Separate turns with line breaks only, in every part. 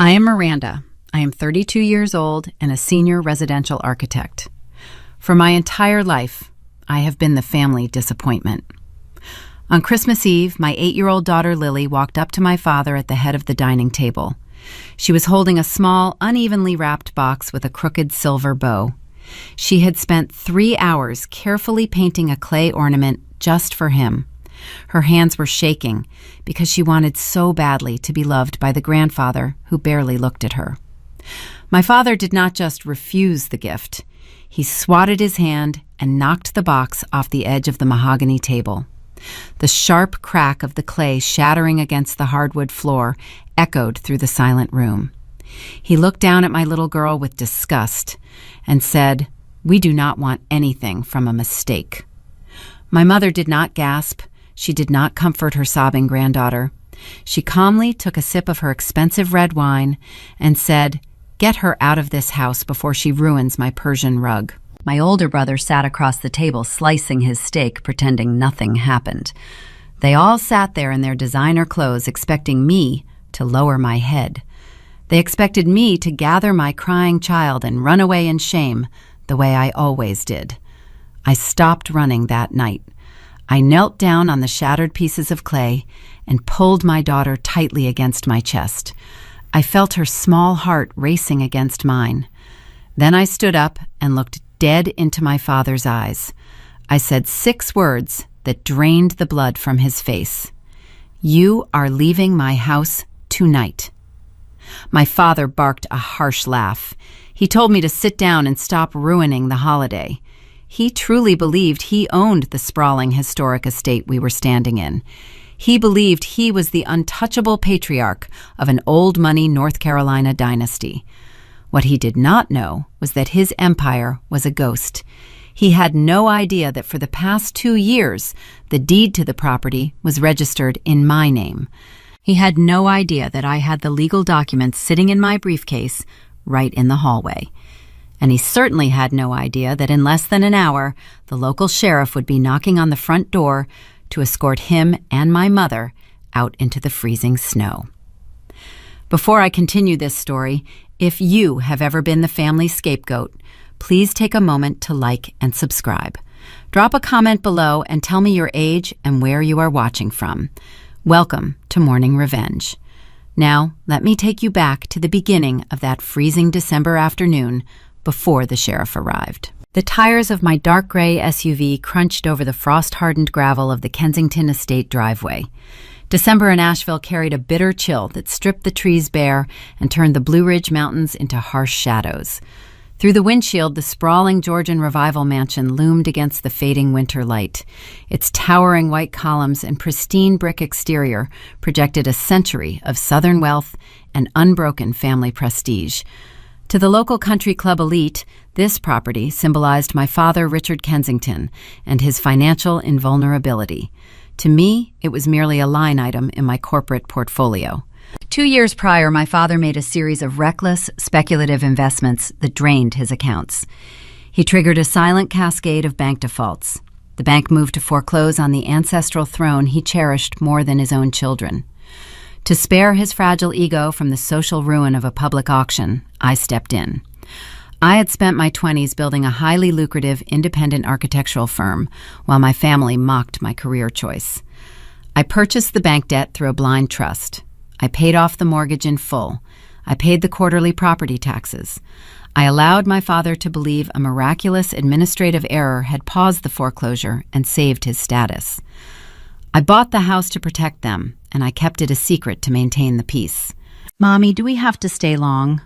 I am Miranda. I am 32 years old and a senior residential architect. For my entire life, I have been the family disappointment. On Christmas Eve, my 8-year-old daughter Lily walked up to my father at the head of the dining table. She was holding a small, unevenly wrapped box with a crooked silver bow. She had spent 3 hours carefully painting a clay ornament just for him. Her hands were shaking because she wanted so badly to be loved by the grandfather who barely looked at her. My father did not just refuse the gift. He swatted his hand and knocked the box off the edge of the mahogany table. The sharp crack of the clay shattering against the hardwood floor echoed through the silent room. He looked down at my little girl with disgust and said, "We do not want anything from a mistake." My mother did not gasp. She did not comfort her sobbing granddaughter. She calmly took a sip of her expensive red wine and said, "Get her out of this house before she ruins my Persian rug." My older brother sat across the table slicing his steak, pretending nothing happened. They all sat there in their designer clothes, expecting me to lower my head. They expected me to gather my crying child and run away in shame, the way I always did. I stopped running that night. I knelt down on the shattered pieces of clay and pulled my daughter tightly against my chest. I felt her small heart racing against mine. Then I stood up and looked dead into my father's eyes. I said 6 words that drained the blood from his face. "You are leaving my house tonight." My father barked a harsh laugh. He told me to sit down and stop ruining the holiday. He truly believed he owned the sprawling historic estate we were standing in. He believed he was the untouchable patriarch of an old money North Carolina dynasty. What he did not know was that his empire was a ghost. He had no idea that for the past 2 years, the deed to the property was registered in my name. He had no idea that I had the legal documents sitting in my briefcase right in the hallway. And he certainly had no idea that in less than an hour, the local sheriff would be knocking on the front door to escort him and my mother out into the freezing snow. Before I continue this story, if you have ever been the family scapegoat, please take a moment to like and subscribe. Drop a comment below and tell me your age and where you are watching from. Welcome to Morning Revenge. Now, let me take you back to the beginning of that freezing December afternoon before the sheriff arrived. The tires of my dark gray SUV crunched over the frost-hardened gravel of the Kensington Estate driveway. December in Asheville carried a bitter chill that stripped the trees bare and turned the Blue Ridge Mountains into harsh shadows. Through the windshield, the sprawling Georgian Revival mansion loomed against the fading winter light. Its towering white columns and pristine brick exterior projected a century of Southern wealth and unbroken family prestige. To the local country club elite, this property symbolized my father, Richard Kensington, and his financial invulnerability. To me, it was merely a line item in my corporate portfolio. 2 years prior, my father made a series of reckless, speculative investments that drained his accounts. He triggered a silent cascade of bank defaults. The bank moved to foreclose on the ancestral throne he cherished more than his own children. To spare his fragile ego from the social ruin of a public auction, I stepped in. I had spent my 20s building a highly lucrative independent architectural firm, while my family mocked my career choice. I purchased the bank debt through a blind trust. I paid off the mortgage in full. I paid the quarterly property taxes. I allowed my father to believe a miraculous administrative error had paused the foreclosure and saved his status. I bought the house to protect them, and I kept it a secret to maintain the peace. "Mommy, do we have to stay long?"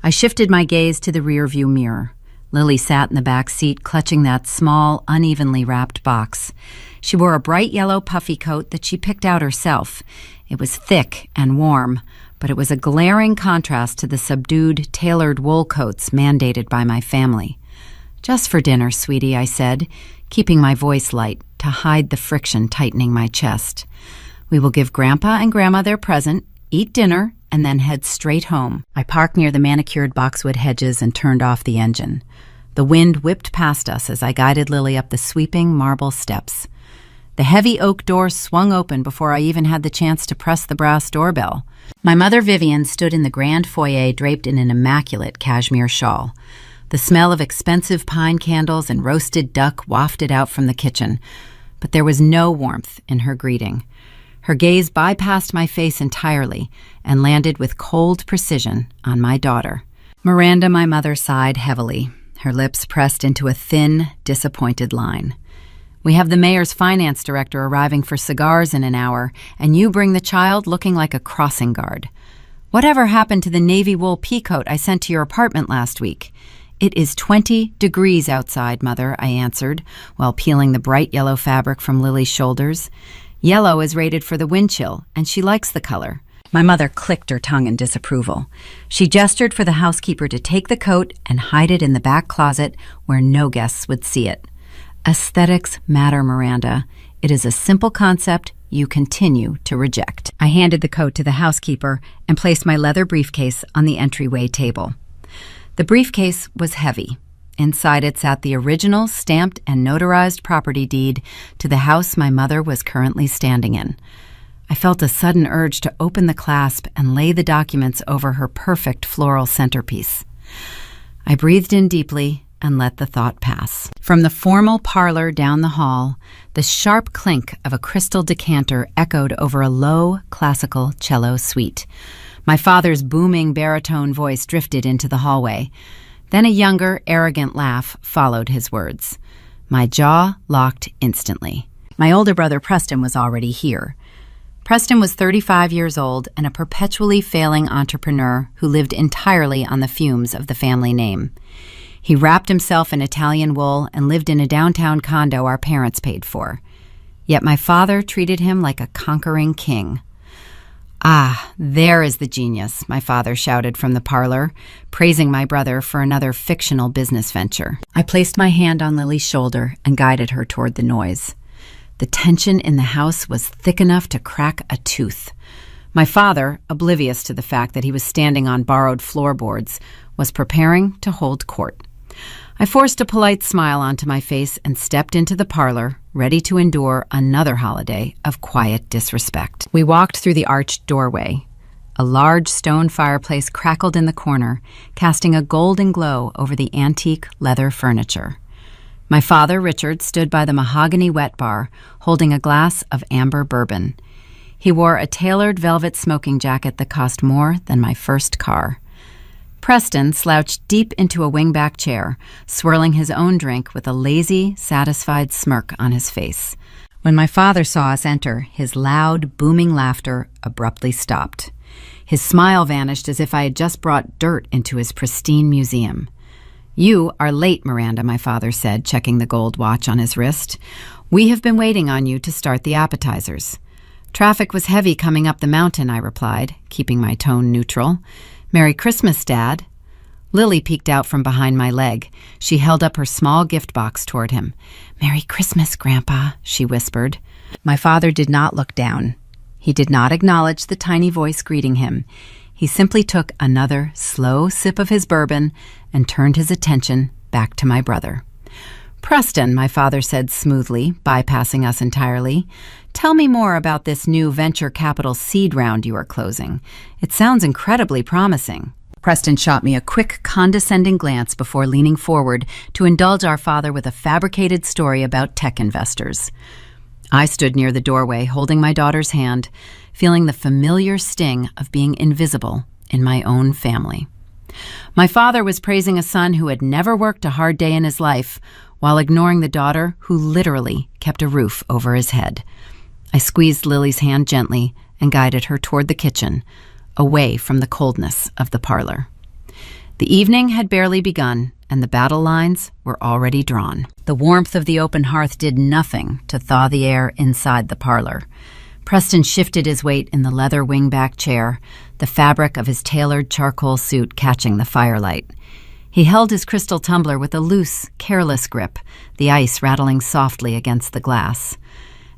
I shifted my gaze to the rearview mirror. Lily sat in the back seat, clutching that small, unevenly wrapped box. She wore a bright yellow puffy coat that she picked out herself. It was thick and warm, but it was a glaring contrast to the subdued, tailored wool coats mandated by my family. "Just for dinner, sweetie," I said, keeping my voice light to hide the friction tightening my chest. "We will give Grandpa and Grandma their present, eat dinner, and then head straight home." I parked near the manicured boxwood hedges and turned off the engine. The wind whipped past us as I guided Lily up the sweeping marble steps. The heavy oak door swung open before I even had the chance to press the brass doorbell. My mother, Vivian, stood in the grand foyer draped in an immaculate cashmere shawl. The smell of expensive pine candles and roasted duck wafted out from the kitchen, but there was no warmth in her greeting. Her gaze bypassed my face entirely and landed with cold precision on my daughter. Miranda, my mother, sighed heavily, her lips pressed into a thin, disappointed line. "We have the mayor's finance director arriving for cigars in an hour, and you bring the child looking like a crossing guard. Whatever happened to the navy wool peacoat I sent to your apartment last week?" "It is 20 degrees outside, Mother," I answered, while peeling the bright yellow fabric from Lily's shoulders. "Yellow is rated for the wind chill, and she likes the color." My mother clicked her tongue in disapproval. She gestured for the housekeeper to take the coat and hide it in the back closet where no guests would see it. "Aesthetics matter, Miranda. It is a simple concept you continue to reject." I handed the coat to the housekeeper and placed my leather briefcase on the entryway table. The briefcase was heavy. Inside it sat the original stamped and notarized property deed to the house my mother was currently standing in. I felt a sudden urge to open the clasp and lay the documents over her perfect floral centerpiece. I breathed in deeply and let the thought pass. From the formal parlor down the hall, the sharp clink of a crystal decanter echoed over a low, classical cello suite. My father's booming baritone voice drifted into the hallway. Then a younger, arrogant laugh followed his words. My jaw locked instantly. My older brother Preston was already here. Preston was 35 years old and a perpetually failing entrepreneur who lived entirely on the fumes of the family name. He wrapped himself in Italian wool and lived in a downtown condo our parents paid for. Yet my father treated him like a conquering king. "Ah, there is the genius," my father shouted from the parlor, praising my brother for another fictional business venture. I placed my hand on Lily's shoulder and guided her toward the noise. The tension in the house was thick enough to crack a tooth. My father, oblivious to the fact that he was standing on borrowed floorboards, was preparing to hold court. I forced a polite smile onto my face and stepped into the parlor, ready to endure another holiday of quiet disrespect. We walked through the arched doorway. A large stone fireplace crackled in the corner, casting a golden glow over the antique leather furniture. My father, Richard, stood by the mahogany wet bar, holding a glass of amber bourbon. He wore a tailored velvet smoking jacket that cost more than my first car. Preston slouched deep into a wingback chair, swirling his own drink with a lazy, satisfied smirk on his face. When my father saw us enter, his loud, booming laughter abruptly stopped. His smile vanished as if I had just brought dirt into his pristine museum. "You are late, Miranda," my father said, checking the gold watch on his wrist. "We have been waiting on you to start the appetizers." "Traffic was heavy coming up the mountain," I replied, keeping my tone neutral. "Merry Christmas, Dad." Lily peeked out from behind my leg. She held up her small gift box toward him. "Merry Christmas, Grandpa," she whispered. My father did not look down. He did not acknowledge the tiny voice greeting him. He simply took another slow sip of his bourbon and turned his attention back to my brother. "Preston," my father said smoothly, bypassing us entirely, "tell me more about this new venture capital seed round you are closing. It sounds incredibly promising." Preston shot me a quick, condescending glance before leaning forward to indulge our father with a fabricated story about tech investors. I stood near the doorway, holding my daughter's hand, feeling the familiar sting of being invisible in my own family. My father was praising a son who had never worked a hard day in his life, while ignoring the daughter who literally kept a roof over his head. I squeezed Lily's hand gently and guided her toward the kitchen, away from the coldness of the parlor. The evening had barely begun, and the battle lines were already drawn. The warmth of the open hearth did nothing to thaw the air inside the parlor. Preston shifted his weight in the leather wingback chair, the fabric of his tailored charcoal suit catching the firelight. He held his crystal tumbler with a loose, careless grip, the ice rattling softly against the glass.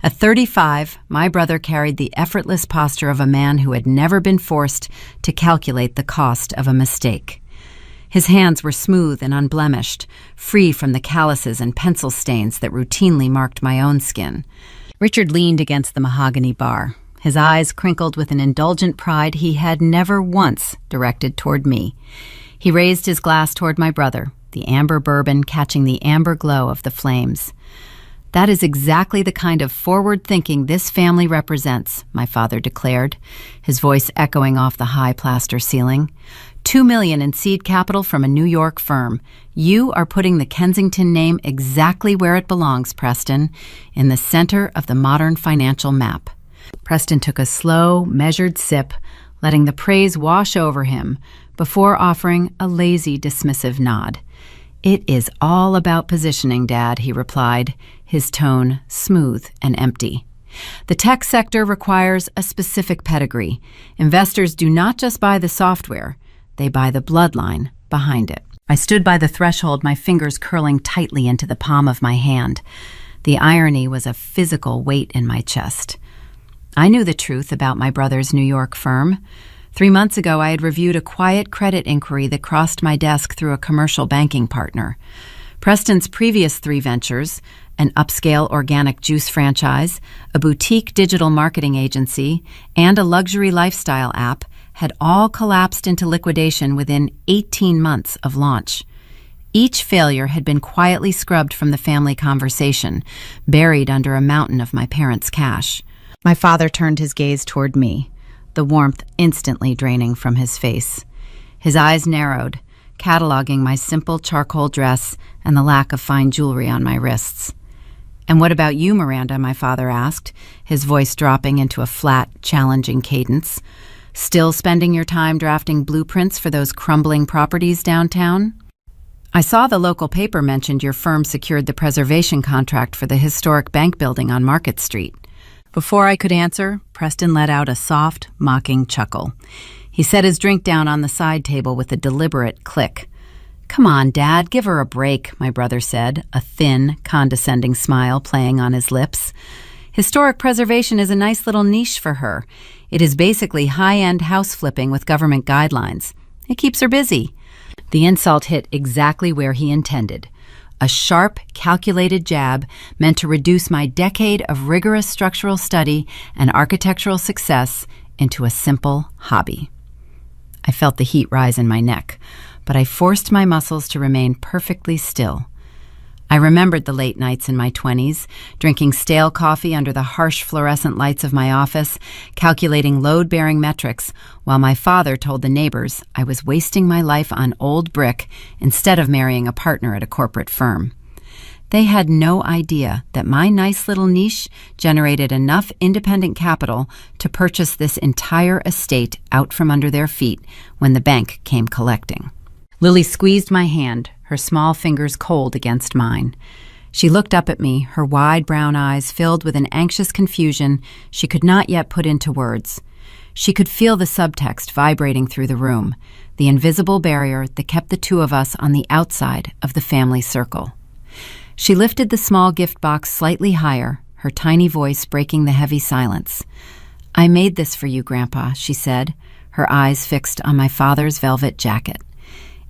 At 35, my brother carried the effortless posture of a man who had never been forced to calculate the cost of a mistake. His hands were smooth and unblemished, free from the calluses and pencil stains that routinely marked my own skin. Richard leaned against the mahogany bar, his eyes crinkled with an indulgent pride he had never once directed toward me. He raised his glass toward my brother, the amber bourbon catching the amber glow of the flames. "That is exactly the kind of forward thinking this family represents," my father declared, his voice echoing off the high plaster ceiling. $2 million in seed capital from a New York firm. You are putting the Kensington name exactly where it belongs, Preston, in the center of the modern financial map. Preston took a slow, measured sip, letting the praise wash over him before offering a lazy, dismissive nod. "It is all about positioning, Dad," he replied, his tone smooth and empty. "The tech sector requires a specific pedigree. Investors do not just buy the software, they buy the bloodline behind it." I stood by the threshold, my fingers curling tightly into the palm of my hand. The irony was a physical weight in my chest. I knew the truth about my brother's New York firm. 3 months ago, I had reviewed a quiet credit inquiry that crossed my desk through a commercial banking partner. Preston's previous 3 ventures, an upscale organic juice franchise, a boutique digital marketing agency, and a luxury lifestyle app, had all collapsed into liquidation within 18 months of launch. Each failure had been quietly scrubbed from the family conversation, buried under a mountain of my parents' cash. My father turned his gaze toward me, the warmth instantly draining from his face. His eyes narrowed, cataloging my simple charcoal dress and the lack of fine jewelry on my wrists. "And what about you, Miranda?" my father asked, his voice dropping into a flat, challenging cadence. "Still spending your time drafting blueprints for those crumbling properties downtown?" "I saw the local paper mentioned your firm secured the preservation contract for the historic bank building on Market Street." Before I could answer, Preston let out a soft, mocking chuckle. He set his drink down on the side table with a deliberate click. "Come on, Dad, give her a break," my brother said, a thin, condescending smile playing on his lips. "Historic preservation is a nice little niche for her. It is basically high-end house flipping with government guidelines. It keeps her busy." The insult hit exactly where he intended. A sharp, calculated jab meant to reduce my decade of rigorous structural study and architectural success into a simple hobby. I felt the heat rise in my neck, but I forced my muscles to remain perfectly still. I remembered the late nights in my 20s, drinking stale coffee under the harsh fluorescent lights of my office, calculating load-bearing metrics, while my father told the neighbors I was wasting my life on old brick instead of marrying a partner at a corporate firm. They had no idea that my nice little niche generated enough independent capital to purchase this entire estate out from under their feet when the bank came collecting. Lily squeezed my hand, her small fingers cold against mine. She looked up at me, her wide brown eyes filled with an anxious confusion she could not yet put into words. She could feel the subtext vibrating through the room, the invisible barrier that kept the two of us on the outside of the family circle. She lifted the small gift box slightly higher, her tiny voice breaking the heavy silence. "I made this for you, Grandpa," she said, her eyes fixed on my father's velvet jacket.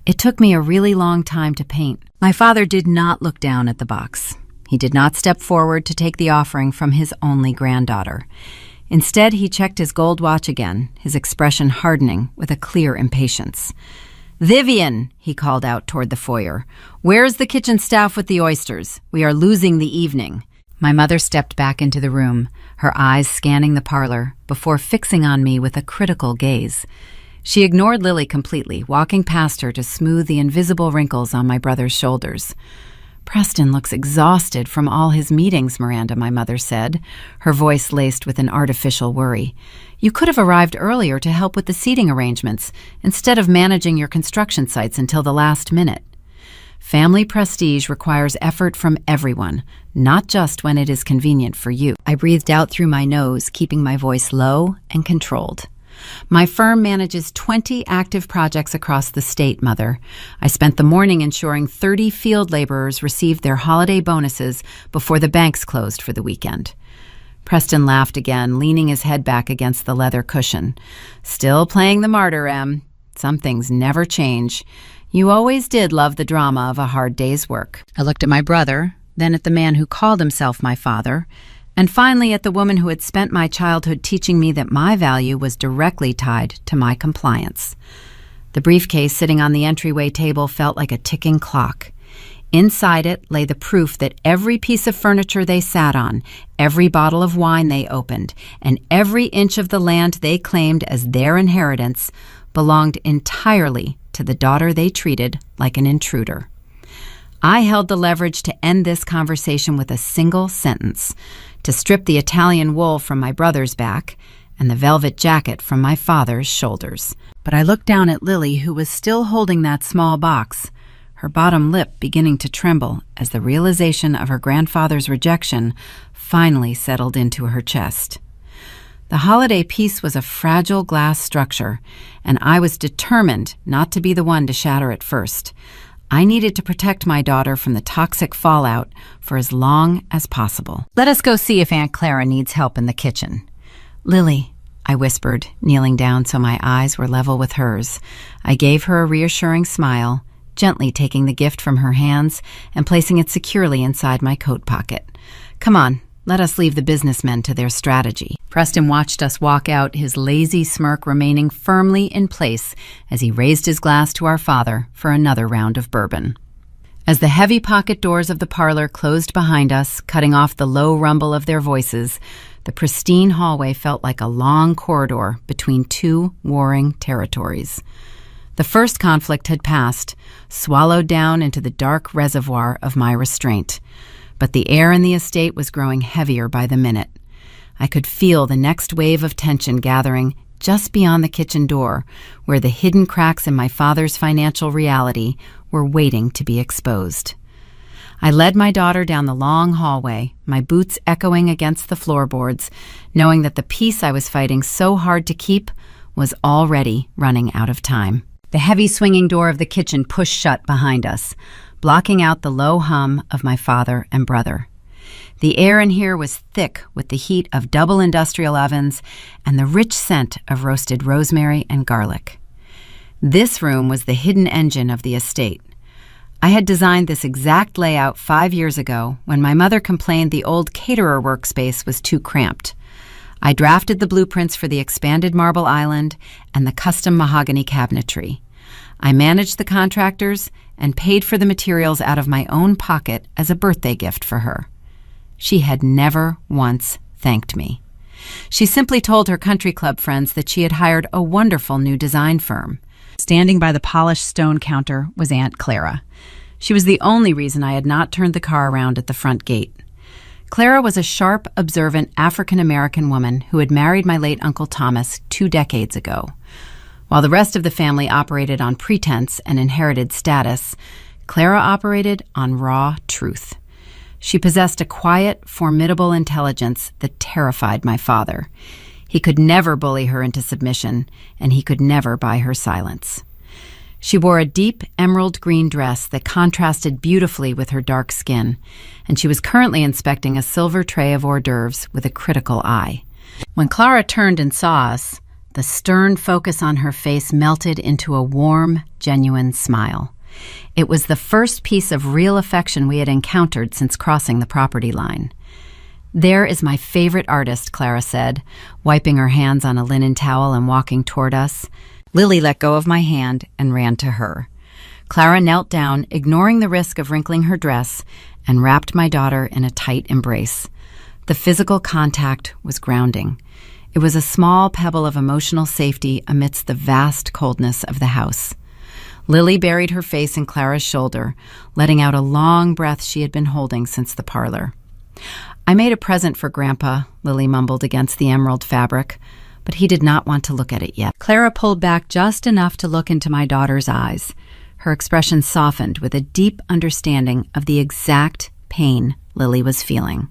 "It took me a really long time to paint." My father did not look down at the box. He did not step forward to take the offering from his only granddaughter. Instead, he checked his gold watch again, his expression hardening with a clear impatience. "Vivian," he called out toward the foyer, "where's the kitchen staff with the oysters? We are losing the evening." My mother stepped back into the room, her eyes scanning the parlor before fixing on me with a critical gaze. She ignored Lily completely, walking past her to smooth the invisible wrinkles on my brother's shoulders. "Preston looks exhausted from all his meetings, Miranda," my mother said, her voice laced with an artificial worry. "You could have arrived earlier to help with the seating arrangements, instead of managing your construction sites until the last minute. Family prestige requires effort from everyone, not just when it is convenient for you." I breathed out through my nose, keeping my voice low and controlled. "My firm manages 20 active projects across the state, Mother. I spent the morning ensuring 30 field laborers received their holiday bonuses before the banks closed for the weekend." Preston laughed again, leaning his head back against the leather cushion. "Still playing the martyr, Em. Some things never change. You always did love the drama of a hard day's work." I looked at my brother, then at the man who called himself my father, And finally, at the woman who had spent my childhood teaching me that my value was directly tied to my compliance. The briefcase sitting on the entryway table felt like a ticking clock. Inside it lay the proof that every piece of furniture they sat on, every bottle of wine they opened, and every inch of the land they claimed as their inheritance belonged entirely to the daughter they treated like an intruder. I held the leverage to end this conversation with a single sentence, to strip the Italian wool from my brother's back and the velvet jacket from my father's shoulders. But I looked down at Lily, who was still holding that small box, her bottom lip beginning to tremble as the realization of her grandfather's rejection finally settled into her chest. The holiday piece was a fragile glass structure, and I was determined not to be the one to shatter it first. I needed to protect my daughter from the toxic fallout for as long as possible. "Let us go see if Aunt Clara needs help in the kitchen." "Lily," I whispered, kneeling down so my eyes were level with hers. I gave her a reassuring smile, gently taking the gift from her hands and placing it securely inside my coat pocket. "Come on, let us leave the businessmen to their strategy." Preston watched us walk out, his lazy smirk remaining firmly in place as he raised his glass to our father for another round of bourbon. As the heavy pocket doors of the parlor closed behind us, cutting off the low rumble of their voices, the pristine hallway felt like a long corridor between two warring territories. The first conflict had passed, swallowed down into the dark reservoir of my restraint. But the air in the estate was growing heavier by the minute. I could feel the next wave of tension gathering just beyond the kitchen door, where the hidden cracks in my father's financial reality were waiting to be exposed. I led my daughter down the long hallway, my boots echoing against the floorboards, knowing that the peace I was fighting so hard to keep was already running out of time. The heavy swinging door of the kitchen pushed shut behind us, blocking out the low hum of my father and brother. The air in here was thick with the heat of double industrial ovens and the rich scent of roasted rosemary and garlic. This room was the hidden engine of the estate. I had designed this exact layout 5 years ago when my mother complained the old caterer workspace was too cramped. I drafted the blueprints for the expanded marble island and the custom mahogany cabinetry. I managed the contractors and paid for the materials out of my own pocket as a birthday gift for her. She had never once thanked me. She simply told her country club friends that she had hired a wonderful new design firm. Standing by the polished stone counter was Aunt Clara. She was the only reason I had not turned the car around at the front gate. Clara was a sharp, observant African-American woman who had married my late Uncle Thomas 2 decades ago. While the rest of the family operated on pretense and inherited status, Clara operated on raw truth. She possessed a quiet, formidable intelligence that terrified my father. He could never bully her into submission, and he could never buy her silence. She wore a deep emerald green dress that contrasted beautifully with her dark skin, and she was currently inspecting a silver tray of hors d'oeuvres with a critical eye. When Clara turned and saw us, the stern focus on her face melted into a warm, genuine smile. It was the first piece of real affection we had encountered since crossing the property line. "There is my favorite artist," Clara said, wiping her hands on a linen towel and walking toward us. Lily let go of my hand and ran to her. Clara knelt down, ignoring the risk of wrinkling her dress, and wrapped my daughter in a tight embrace. The physical contact was grounding. It was a small pebble of emotional safety amidst the vast coldness of the house. Lily buried her face in Clara's shoulder, letting out a long breath she had been holding since the parlor. "I made a present for Grandpa," Lily mumbled against the emerald fabric, but he did not want to look at it yet. Clara pulled back just enough to look into my daughter's eyes. Her expression softened with a deep understanding of the exact pain Lily was feeling.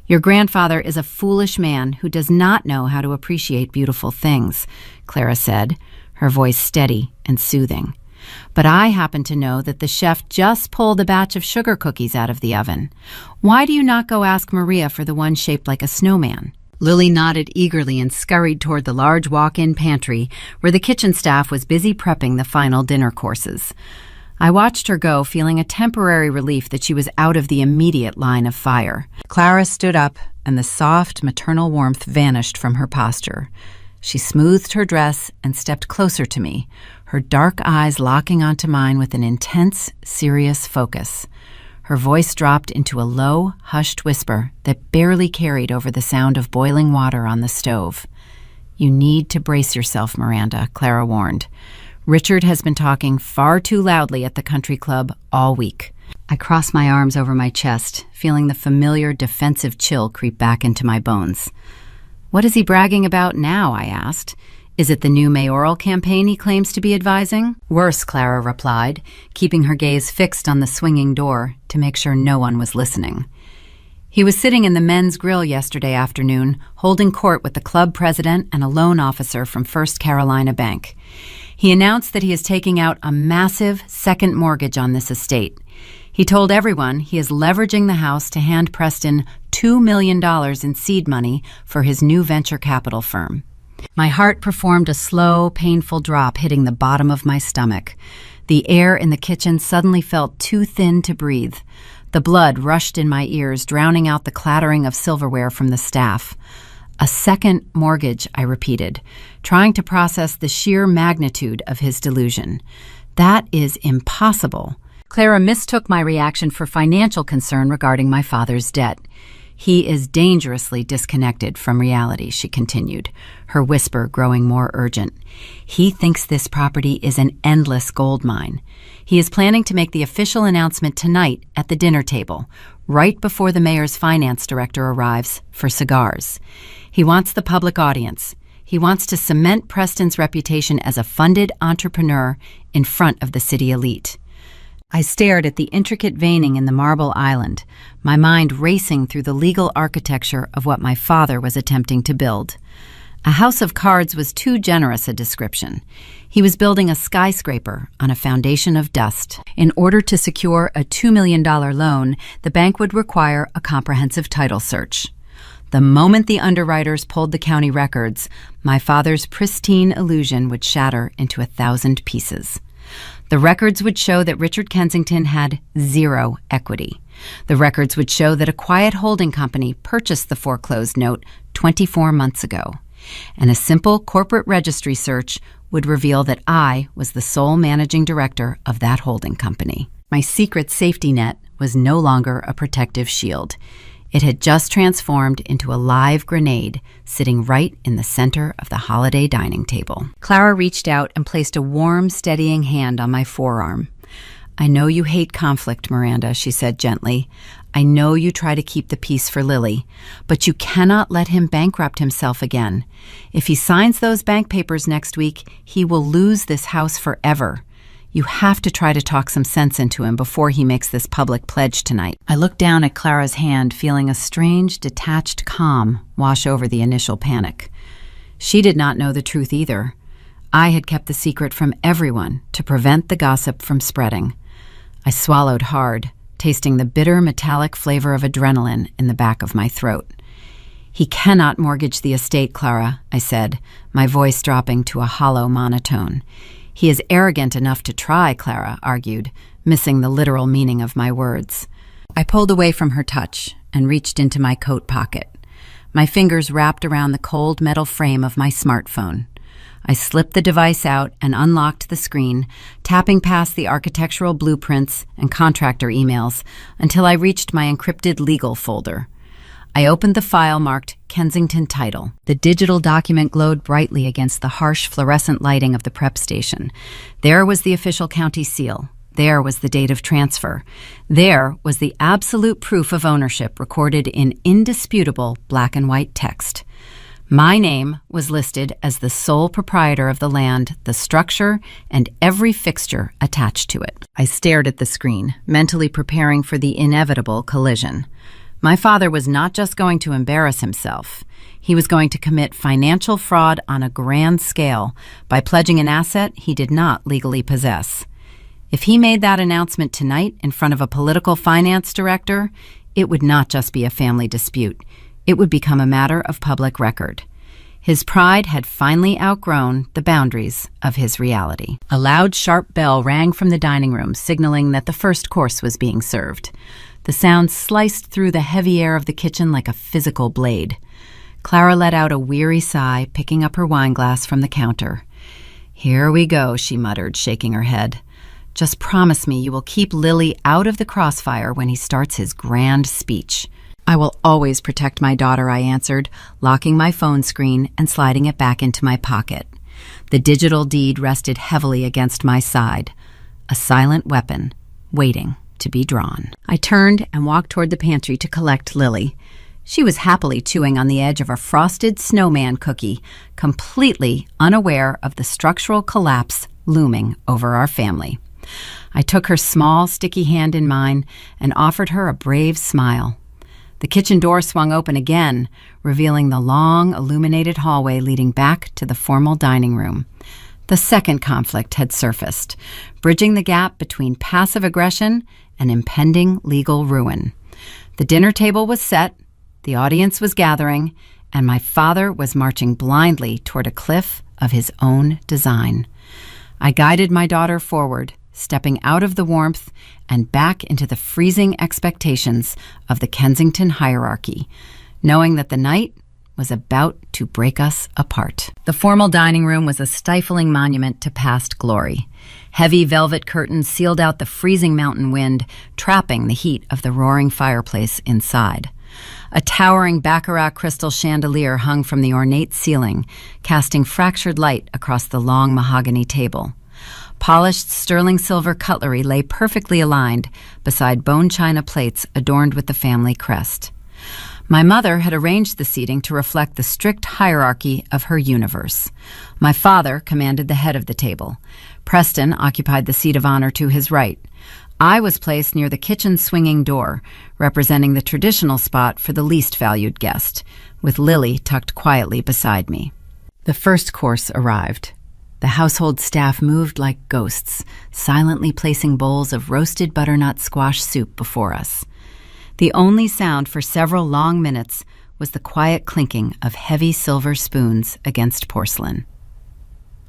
"Your grandfather is a foolish man who does not know how to appreciate beautiful things," Clara said, her voice steady and soothing. "But I happen to know that the chef just pulled a batch of sugar cookies out of the oven. Why do you not go ask Maria for the one shaped like a snowman?" Lily nodded eagerly and scurried toward the large walk-in pantry where the kitchen staff was busy prepping the final dinner courses. I watched her go, feeling a temporary relief that she was out of the immediate line of fire. Clara stood up, and the soft, maternal warmth vanished from her posture. She smoothed her dress and stepped closer to me, her dark eyes locking onto mine with an intense, serious focus. Her voice dropped into a low, hushed whisper that barely carried over the sound of boiling water on the stove. "You need to brace yourself, Miranda," Clara warned. "Richard has been talking far too loudly at the country club all week." I crossed my arms over my chest, feeling the familiar defensive chill creep back into my bones. "What is he bragging about now?" I asked. "Is it the new mayoral campaign he claims to be advising?" "Worse," Clara replied, keeping her gaze fixed on the swinging door to make sure no one was listening. "He was sitting in the men's grill yesterday afternoon, holding court with the club president and a loan officer from First Carolina Bank. He announced that he is taking out a massive second mortgage on this estate. He told everyone he is leveraging the house to hand Preston $2 million in seed money for his new venture capital firm." My heart performed a slow, painful drop, hitting the bottom of my stomach. The air in the kitchen suddenly felt too thin to breathe. The blood rushed in my ears, drowning out the clattering of silverware from the staff. "A second mortgage," I repeated, trying to process the sheer magnitude of his delusion. "That is impossible." Clara mistook my reaction for financial concern regarding my father's debt. "He is dangerously disconnected from reality," she continued, her whisper growing more urgent. "He thinks this property is an endless gold mine. He is planning to make the official announcement tonight at the dinner table, right before the mayor's finance director arrives for cigars. He wants the public audience. He wants to cement Preston's reputation as a funded entrepreneur in front of the city elite." I stared at the intricate veining in the marble island, my mind racing through the legal architecture of what my father was attempting to build. A house of cards was too generous a description. He was building a skyscraper on a foundation of dust. In order to secure a $2 million loan, the bank would require a comprehensive title search. The moment the underwriters pulled the county records, my father's pristine illusion would shatter into 1,000 pieces. The records would show that Richard Kensington had zero equity. The records would show that a quiet holding company purchased the foreclosed note 24 months ago. And a simple corporate registry search would reveal that I was the sole managing director of that holding company. My secret safety net was no longer a protective shield. It had just transformed into a live grenade sitting right in the center of the holiday dining table. Clara reached out and placed a warm, steadying hand on my forearm. "I know you hate conflict, Miranda," she said gently. "I know you try to keep the peace for Lily, but you cannot let him bankrupt himself again. If he signs those bank papers next week, he will lose this house forever. You have to try to talk some sense into him before he makes this public pledge tonight." I looked down at Clara's hand, feeling a strange, detached calm wash over the initial panic. She did not know the truth either. I had kept the secret from everyone to prevent the gossip from spreading. I swallowed hard, tasting the bitter, metallic flavor of adrenaline in the back of my throat. "He cannot mortgage the estate, Clara," I said, my voice dropping to a hollow monotone. "He is arrogant enough to try," Clara argued, missing the literal meaning of my words. I pulled away from her touch and reached into my coat pocket. My fingers wrapped around the cold metal frame of my smartphone. I slipped the device out and unlocked the screen, tapping past the architectural blueprints and contractor emails until I reached my encrypted legal folder. I opened the file marked Kensington Title. The digital document glowed brightly against the harsh fluorescent lighting of the prep station. There was the official county seal. There was the date of transfer. There was the absolute proof of ownership recorded in indisputable black and white text. My name was listed as the sole proprietor of the land, the structure, and every fixture attached to it. I stared at the screen, mentally preparing for the inevitable collision. My father was not just going to embarrass himself. He was going to commit financial fraud on a grand scale by pledging an asset he did not legally possess. If he made that announcement tonight in front of a political finance director, it would not just be a family dispute. It would become a matter of public record. His pride had finally outgrown the boundaries of his reality. A loud, sharp bell rang from the dining room, signaling that the first course was being served. The sound sliced through the heavy air of the kitchen like a physical blade. Clara let out a weary sigh, picking up her wineglass from the counter. "Here we go," she muttered, shaking her head. "Just promise me you will keep Lily out of the crossfire when he starts his grand speech." "I will always protect my daughter," I answered, locking my phone screen and sliding it back into my pocket. The digital deed rested heavily against my side, a silent weapon waiting to be drawn. I turned and walked toward the pantry to collect Lily. She was happily chewing on the edge of a frosted snowman cookie, completely unaware of the structural collapse looming over our family. I took her small, sticky hand in mine and offered her a brave smile. The kitchen door swung open again, revealing the long, illuminated hallway leading back to the formal dining room. The second conflict had surfaced, bridging the gap between passive aggression and impending legal ruin. The dinner table was set, the audience was gathering, and my father was marching blindly toward a cliff of his own design. I guided my daughter forward, stepping out of the warmth and back into the freezing expectations of the Kensington hierarchy, knowing that the night was about to break us apart. The formal dining room was a stifling monument to past glory. Heavy velvet curtains sealed out the freezing mountain wind, trapping the heat of the roaring fireplace inside. A towering baccarat crystal chandelier hung from the ornate ceiling, casting fractured light across the long mahogany table. Polished sterling silver cutlery lay perfectly aligned beside bone china plates adorned with the family crest. My mother had arranged the seating to reflect the strict hierarchy of her universe. My father commanded the head of the table. Preston occupied the seat of honor to his right. I was placed near the kitchen swinging door, representing the traditional spot for the least valued guest, with Lily tucked quietly beside me. The first course arrived. The household staff moved like ghosts, silently placing bowls of roasted butternut squash soup before us. The only sound for several long minutes was the quiet clinking of heavy silver spoons against porcelain.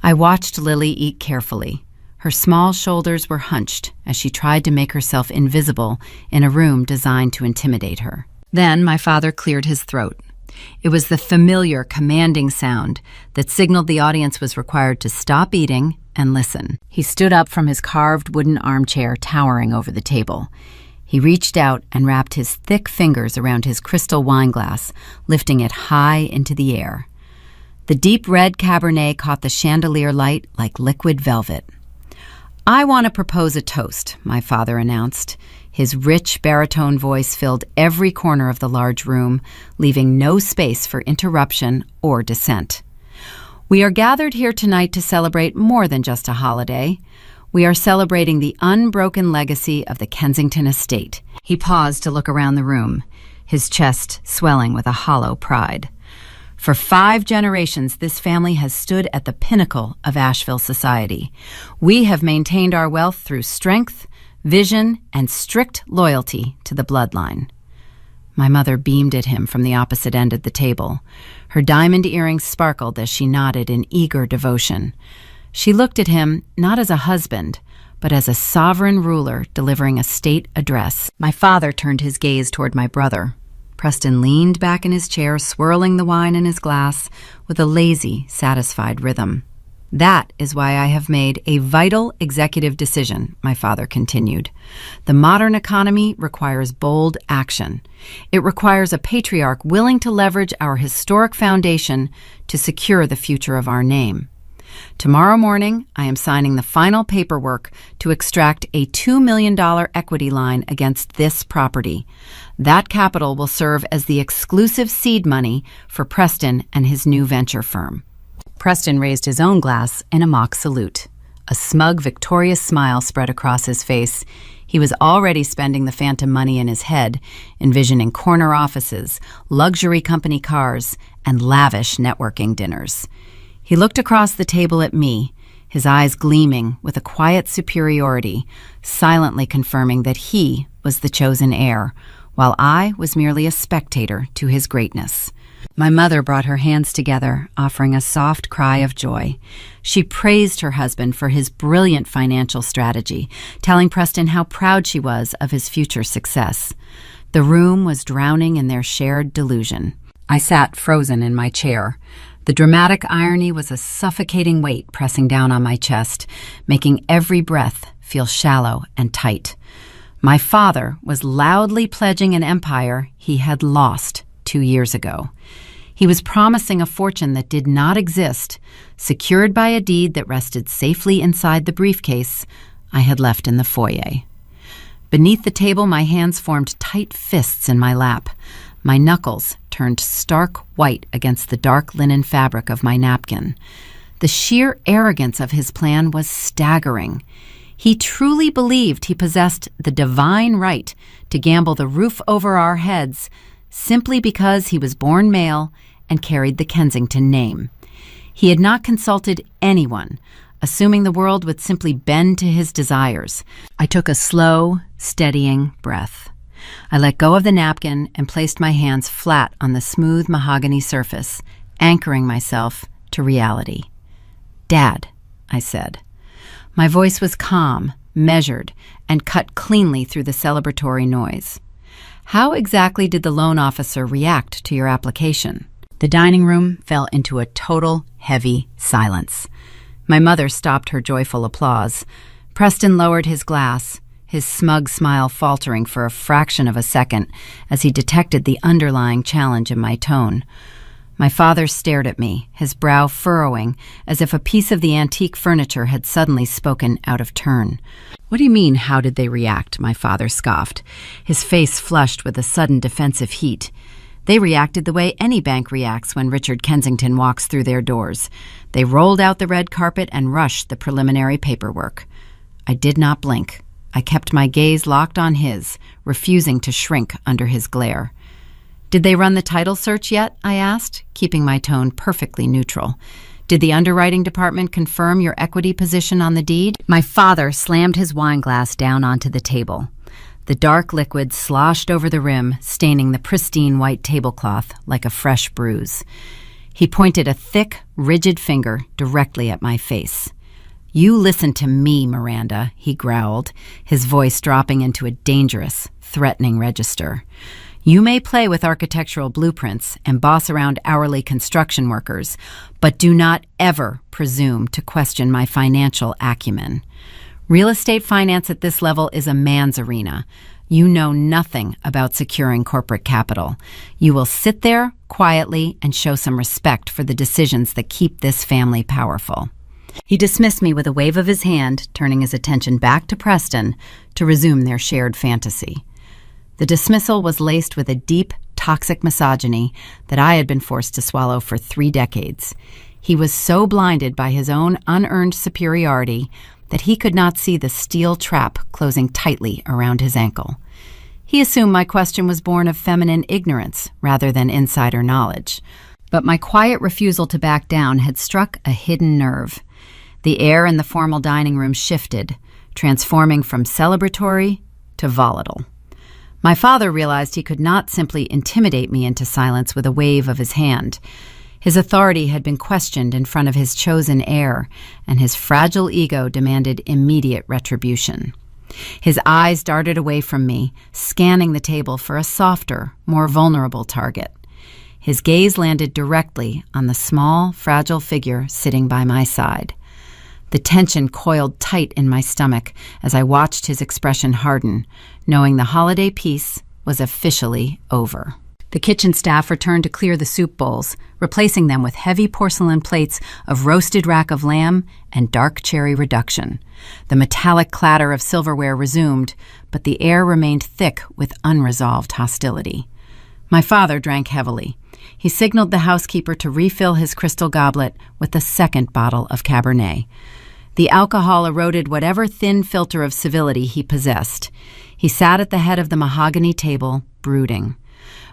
I watched Lily eat carefully. Her small shoulders were hunched as she tried to make herself invisible in a room designed to intimidate her. Then my father cleared his throat. It was the familiar, commanding sound that signaled the audience was required to stop eating and listen. He stood up from his carved wooden armchair towering over the table. He reached out and wrapped his thick fingers around his crystal wineglass, lifting it high into the air. The deep red Cabernet caught the chandelier light like liquid velvet. "I want to propose a toast," my father announced. His rich baritone voice filled every corner of the large room, leaving no space for interruption or dissent. "We are gathered here tonight to celebrate more than just a holiday. We are celebrating the unbroken legacy of the Kensington estate." He paused to look around the room, his chest swelling with a hollow pride. "For 5 generations, this family has stood at the pinnacle of Asheville society. We have maintained our wealth through strength, vision, and strict loyalty to the bloodline." My mother beamed at him from the opposite end of the table. Her diamond earrings sparkled as she nodded in eager devotion. She looked at him not as a husband, but as a sovereign ruler delivering a state address. My father turned his gaze toward my brother. Preston leaned back in his chair, swirling the wine in his glass with a lazy, satisfied rhythm. "That is why I have made a vital executive decision," my father continued. "The modern economy requires bold action. It requires a patriarch willing to leverage our historic foundation to secure the future of our name. Tomorrow morning, I am signing the final paperwork to extract a $2 million equity line against this property. That capital will serve as the exclusive seed money for Preston and his new venture firm." Preston raised his own glass in a mock salute. A smug, victorious smile spread across his face. He was already spending the phantom money in his head, envisioning corner offices, luxury company cars, and lavish networking dinners. He looked across the table at me, his eyes gleaming with a quiet superiority, silently confirming that he was the chosen heir, while I was merely a spectator to his greatness. My mother brought her hands together, offering a soft cry of joy. She praised her husband for his brilliant financial strategy, telling Preston how proud she was of his future success. The room was drowning in their shared delusion. I sat frozen in my chair. The dramatic irony was a suffocating weight pressing down on my chest, making every breath feel shallow and tight. My father was loudly pledging an empire he had lost 2 years ago. He was promising a fortune that did not exist, secured by a deed that rested safely inside the briefcase I had left in the foyer. Beneath the table, my hands formed tight fists in my lap. My knuckles turned stark white against the dark linen fabric of my napkin. The sheer arrogance of his plan was staggering. He truly believed he possessed the divine right to gamble the roof over our heads simply because he was born male and carried the Kensington name. He had not consulted anyone, assuming the world would simply bend to his desires. I took a slow, steadying breath. I let go of the napkin and placed my hands flat on the smooth mahogany surface, anchoring myself to reality. "Dad," I said. My voice was calm, measured, and cut cleanly through the celebratory noise. "How exactly did the loan officer react to your application?" The dining room fell into a total, heavy silence. My mother stopped her joyful applause. Preston lowered his glass, his smug smile faltering for a fraction of a second as he detected the underlying challenge in my tone. My father stared at me, his brow furrowing, as if a piece of the antique furniture had suddenly spoken out of turn. "What do you mean, how did they react?" my father scoffed, his face flushed with a sudden defensive heat. "They reacted the way any bank reacts when Richard Kensington walks through their doors. They rolled out the red carpet and rushed the preliminary paperwork." I did not blink. I kept my gaze locked on his, refusing to shrink under his glare. "Did they run the title search yet?" I asked, keeping my tone perfectly neutral. "Did the underwriting department confirm your equity position on the deed?" My father slammed his wineglass down onto the table. The dark liquid sloshed over the rim, staining the pristine white tablecloth like a fresh bruise. He pointed a thick, rigid finger directly at my face. "You listen to me, Miranda," he growled, his voice dropping into a dangerous, threatening register. "You may play with architectural blueprints and boss around hourly construction workers, but do not ever presume to question my financial acumen. Real estate finance at this level is a man's arena. You know nothing about securing corporate capital. You will sit there quietly and show some respect for the decisions that keep this family powerful." He dismissed me with a wave of his hand, turning his attention back to Preston to resume their shared fantasy. The dismissal was laced with a deep, toxic misogyny that I had been forced to swallow for 3 decades. He was so blinded by his own unearned superiority that he could not see the steel trap closing tightly around his ankle. He assumed my question was born of feminine ignorance rather than insider knowledge. But my quiet refusal to back down had struck a hidden nerve. The air in the formal dining room shifted, transforming from celebratory to volatile. My father realized he could not simply intimidate me into silence with a wave of his hand. His authority had been questioned in front of his chosen heir, and his fragile ego demanded immediate retribution. His eyes darted away from me, scanning the table for a softer, more vulnerable target. His gaze landed directly on the small, fragile figure sitting by my side. The tension coiled tight in my stomach as I watched his expression harden, knowing the holiday peace was officially over. The kitchen staff returned to clear the soup bowls, replacing them with heavy porcelain plates of roasted rack of lamb and dark cherry reduction. The metallic clatter of silverware resumed, but the air remained thick with unresolved hostility. My father drank heavily. He signaled the housekeeper to refill his crystal goblet with a second bottle of Cabernet. The alcohol eroded whatever thin filter of civility he possessed. He sat at the head of the mahogany table, brooding.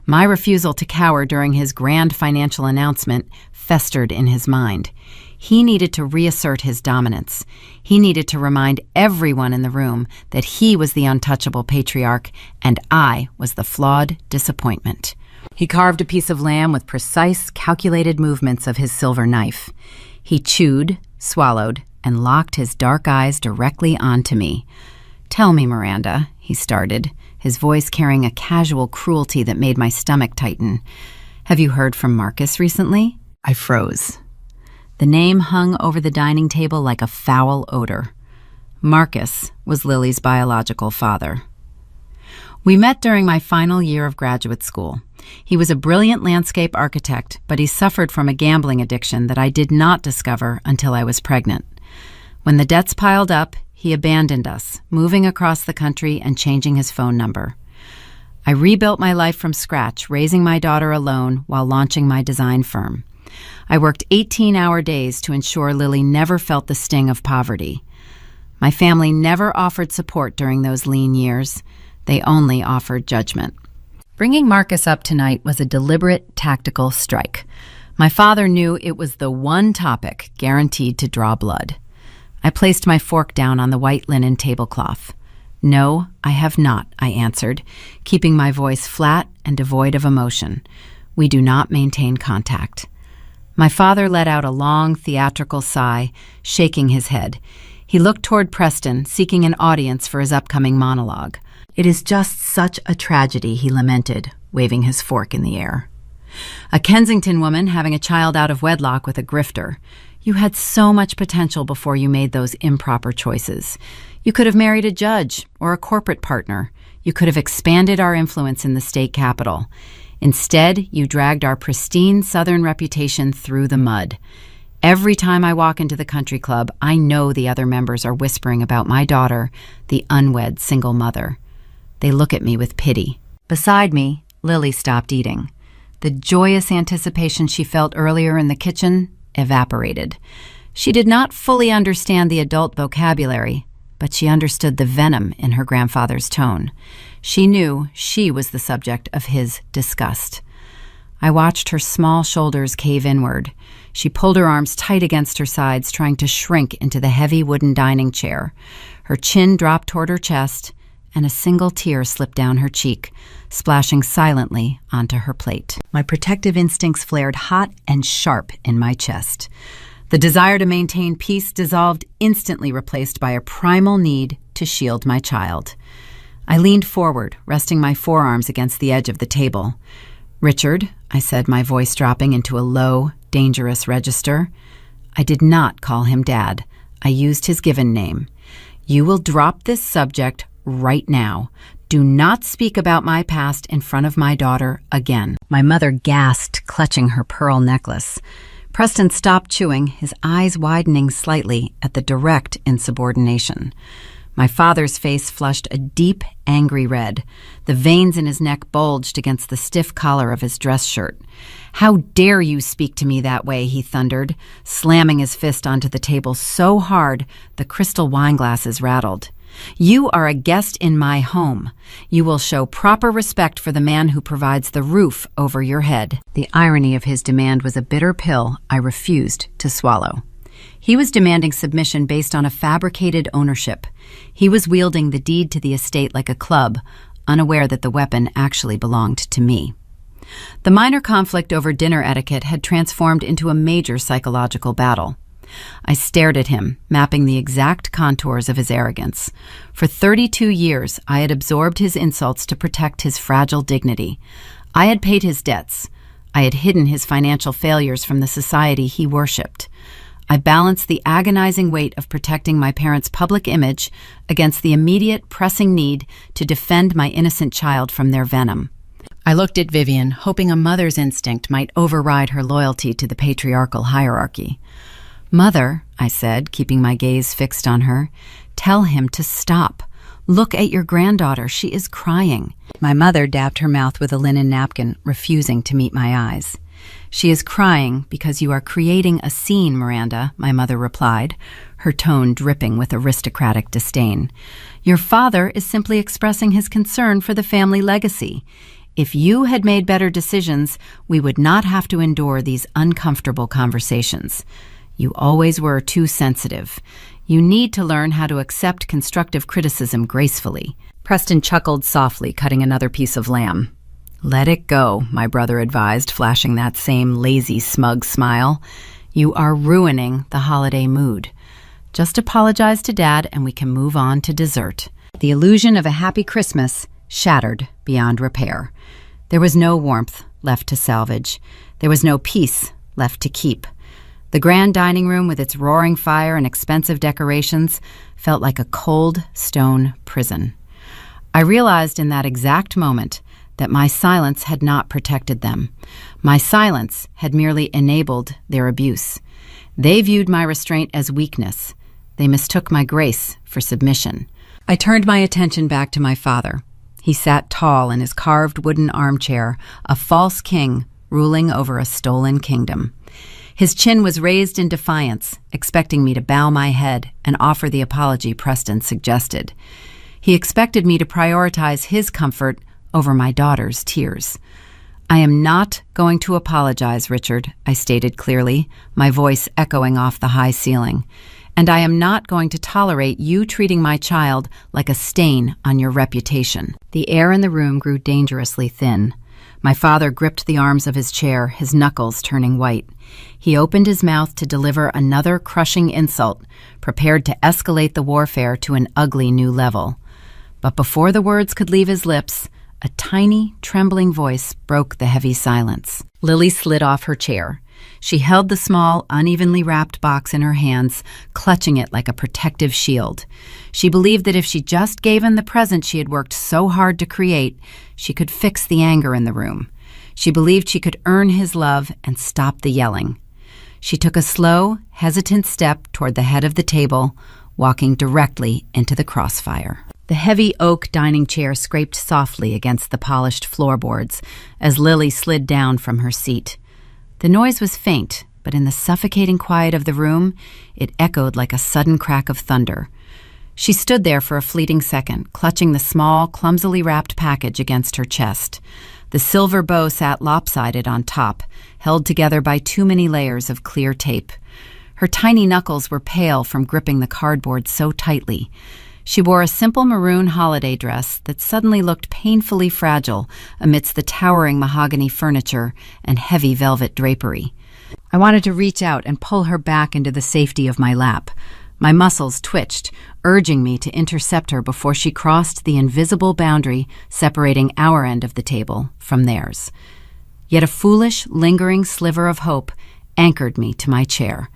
My refusal to cower during his grand financial announcement festered in his mind. He needed to reassert his dominance. He needed to remind everyone in the room that he was the untouchable patriarch and I was the flawed disappointment. He carved a piece of lamb with precise, calculated movements of his silver knife. He chewed, swallowed, and locked his dark eyes directly onto me. "Tell me, Miranda," he started, his voice carrying a casual cruelty that made my stomach tighten. "Have you heard from Marcus recently?" I froze. The name hung over the dining table like a foul odor. Marcus was Lily's biological father. We met during my final year of graduate school. He was a brilliant landscape architect, but he suffered from a gambling addiction that I did not discover until I was pregnant. When the debts piled up, he abandoned us, moving across the country and changing his phone number. I rebuilt my life from scratch, raising my daughter alone while launching my design firm. I worked 18-hour days to ensure Lily never felt the sting of poverty. My family never offered support during those lean years. They only offered judgment. Bringing Marcus up tonight was a deliberate, tactical strike. My father knew it was the one topic guaranteed to draw blood. I placed my fork down on the white linen tablecloth. "No, I have not," I answered, keeping my voice flat and devoid of emotion. "We do not maintain contact." My father let out a long, theatrical sigh, shaking his head. He looked toward Preston, seeking an audience for his upcoming monologue. "It is just such a tragedy," he lamented, waving his fork in the air. "A Kensington woman having a child out of wedlock with a grifter. You had so much potential before you made those improper choices. You could have married a judge or a corporate partner. You could have expanded our influence in the state capitol. Instead, you dragged our pristine Southern reputation through the mud. Every time I walk into the country club, I know the other members are whispering about my daughter, the unwed single mother. They look at me with pity." Beside me, Lily stopped eating. The joyous anticipation she felt earlier in the kitchen evaporated. She did not fully understand the adult vocabulary, but she understood the venom in her grandfather's tone. She knew she was the subject of his disgust. I watched her small shoulders cave inward. She pulled her arms tight against her sides, trying to shrink into the heavy wooden dining chair. Her chin dropped toward her chest, and a single tear slipped down her cheek, splashing silently onto her plate. My protective instincts flared hot and sharp in my chest. The desire to maintain peace dissolved, instantly replaced by a primal need to shield my child. I leaned forward, resting my forearms against the edge of the table. "Richard," I said, my voice dropping into a low, dangerous register. I did not call him Dad. I used his given name. "You will drop this subject right now. Do not speak about my past in front of my daughter again." My mother gasped, clutching her pearl necklace. Preston stopped chewing, his eyes widening slightly at the direct insubordination. My father's face flushed a deep, angry red. The veins in his neck bulged against the stiff collar of his dress shirt. "How dare you speak to me that way?" he thundered, slamming his fist onto the table so hard the crystal wine glasses rattled. "You are a guest in my home. You will show proper respect for the man who provides the roof over your head." The irony of his demand was a bitter pill I refused to swallow. He was demanding submission based on a fabricated ownership. He was wielding the deed to the estate like a club, unaware that the weapon actually belonged to me. The minor conflict over dinner etiquette had transformed into a major psychological battle. I stared at him, mapping the exact contours of his arrogance. For 32 years, I had absorbed his insults to protect his fragile dignity. I had paid his debts. I had hidden his financial failures from the society he worshipped. I balanced the agonizing weight of protecting my parents' public image against the immediate, pressing need to defend my innocent child from their venom. I looked at Vivian, hoping a mother's instinct might override her loyalty to the patriarchal hierarchy. "Mother," I said, keeping my gaze fixed on her, "tell him to stop. Look at your granddaughter. She is crying." My mother dabbed her mouth with a linen napkin, refusing to meet my eyes. "She is crying because you are creating a scene, Miranda," my mother replied, her tone dripping with aristocratic disdain. "Your father is simply expressing his concern for the family legacy. If you had made better decisions, we would not have to endure these uncomfortable conversations. You always were too sensitive. You need to learn how to accept constructive criticism gracefully." Preston chuckled softly, cutting another piece of lamb. "Let it go," my brother advised, flashing that same lazy, smug smile. "You are ruining the holiday mood. Just apologize to Dad and we can move on to dessert." The illusion of a happy Christmas shattered beyond repair. There was no warmth left to salvage. There was no peace left to keep. The grand dining room with its roaring fire and expensive decorations felt like a cold stone prison. I realized in that exact moment that my silence had not protected them. My silence had merely enabled their abuse. They viewed my restraint as weakness. They mistook my grace for submission. I turned my attention back to my father. He sat tall in his carved wooden armchair, a false king ruling over a stolen kingdom. His chin was raised in defiance, expecting me to bow my head and offer the apology Preston suggested. He expected me to prioritize his comfort over my daughter's tears. "I am not going to apologize, Richard," I stated clearly, my voice echoing off the high ceiling. "And I am not going to tolerate you treating my child like a stain on your reputation." The air in the room grew dangerously thin. My father gripped the arms of his chair, his knuckles turning white. He opened his mouth to deliver another crushing insult, prepared to escalate the warfare to an ugly new level. But before the words could leave his lips, a tiny, trembling voice broke the heavy silence. Lily slid off her chair. She held the small, unevenly wrapped box in her hands, clutching it like a protective shield. She believed that if she just gave him the present she had worked so hard to create, she could fix the anger in the room. She believed she could earn his love and stop the yelling. She took a slow, hesitant step toward the head of the table, walking directly into the crossfire. The heavy oak dining chair scraped softly against the polished floorboards as Lily slid down from her seat. The noise was faint, but in the suffocating quiet of the room, it echoed like a sudden crack of thunder. She stood there for a fleeting second, clutching the small, clumsily wrapped package against her chest. The silver bow sat lopsided on top, held together by too many layers of clear tape. Her tiny knuckles were pale from gripping the cardboard so tightly. She wore a simple maroon holiday dress that suddenly looked painfully fragile amidst the towering mahogany furniture and heavy velvet drapery. I wanted to reach out and pull her back into the safety of my lap. My muscles twitched, urging me to intercept her before she crossed the invisible boundary separating our end of the table from theirs. Yet a foolish, lingering sliver of hope anchored me to my chair.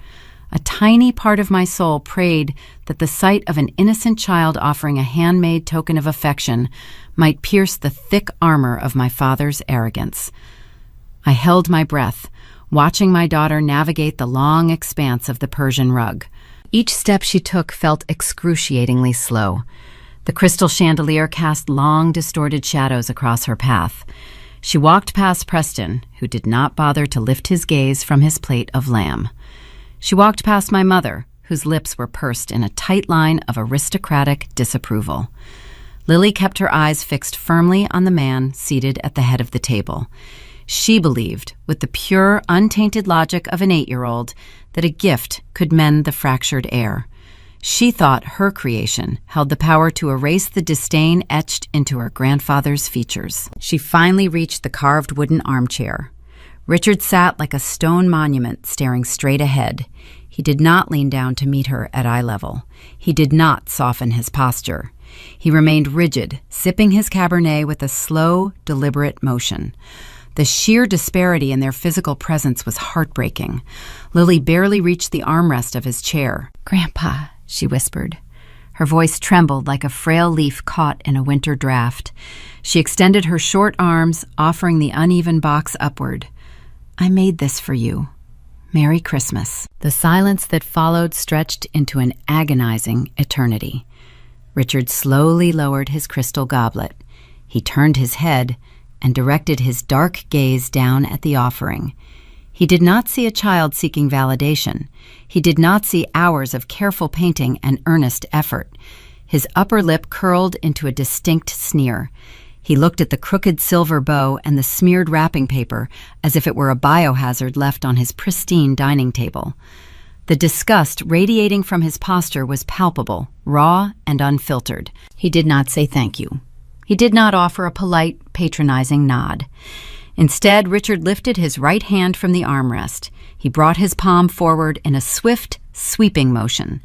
A tiny part of my soul prayed that the sight of an innocent child offering a handmade token of affection might pierce the thick armor of my father's arrogance. I held my breath, watching my daughter navigate the long expanse of the Persian rug. Each step she took felt excruciatingly slow. The crystal chandelier cast long, distorted shadows across her path. She walked past Preston, who did not bother to lift his gaze from his plate of lamb. She walked past my mother, whose lips were pursed in a tight line of aristocratic disapproval. Lily kept her eyes fixed firmly on the man seated at the head of the table. She believed, with the pure, untainted logic of an 8-year-old, that a gift could mend the fractured air. She thought her creation held the power to erase the disdain etched into her grandfather's features. She finally reached the carved wooden armchair. Richard sat like a stone monument, staring straight ahead. He did not lean down to meet her at eye level. He did not soften his posture. He remained rigid, sipping his Cabernet with a slow, deliberate motion. The sheer disparity in their physical presence was heartbreaking. Lily barely reached the armrest of his chair. "Grandpa," she whispered. Her voice trembled like a frail leaf caught in a winter draft. She extended her short arms, offering the uneven box upward. "I made this for you. Merry Christmas." The silence that followed stretched into an agonizing eternity. Richard slowly lowered his crystal goblet. He turned his head and directed his dark gaze down at the offering. He did not see a child seeking validation. He did not see hours of careful painting and earnest effort. His upper lip curled into a distinct sneer. He looked at the crooked silver bow and the smeared wrapping paper as if it were a biohazard left on his pristine dining table. The disgust radiating from his posture was palpable, raw, and unfiltered. He did not say thank you. He did not offer a polite, patronizing nod. Instead, Richard lifted his right hand from the armrest. He brought his palm forward in a swift, sweeping motion.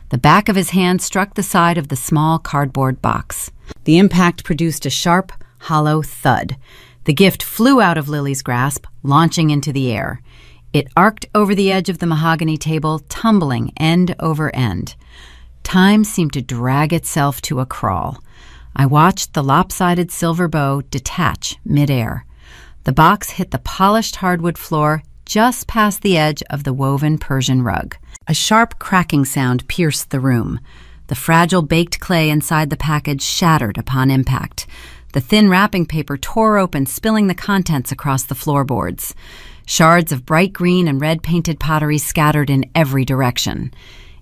The back of his hand struck the side of the small cardboard box. The impact produced a sharp, hollow thud. The gift flew out of Lily's grasp, launching into the air. It arced over the edge of the mahogany table, tumbling end over end. Time seemed to drag itself to a crawl. I watched the lopsided silver bow detach midair. The box hit the polished hardwood floor just past the edge of the woven Persian rug. A sharp cracking sound pierced the room. The fragile baked clay inside the package shattered upon impact. The thin wrapping paper tore open, spilling the contents across the floorboards. Shards of bright green and red painted pottery scattered in every direction.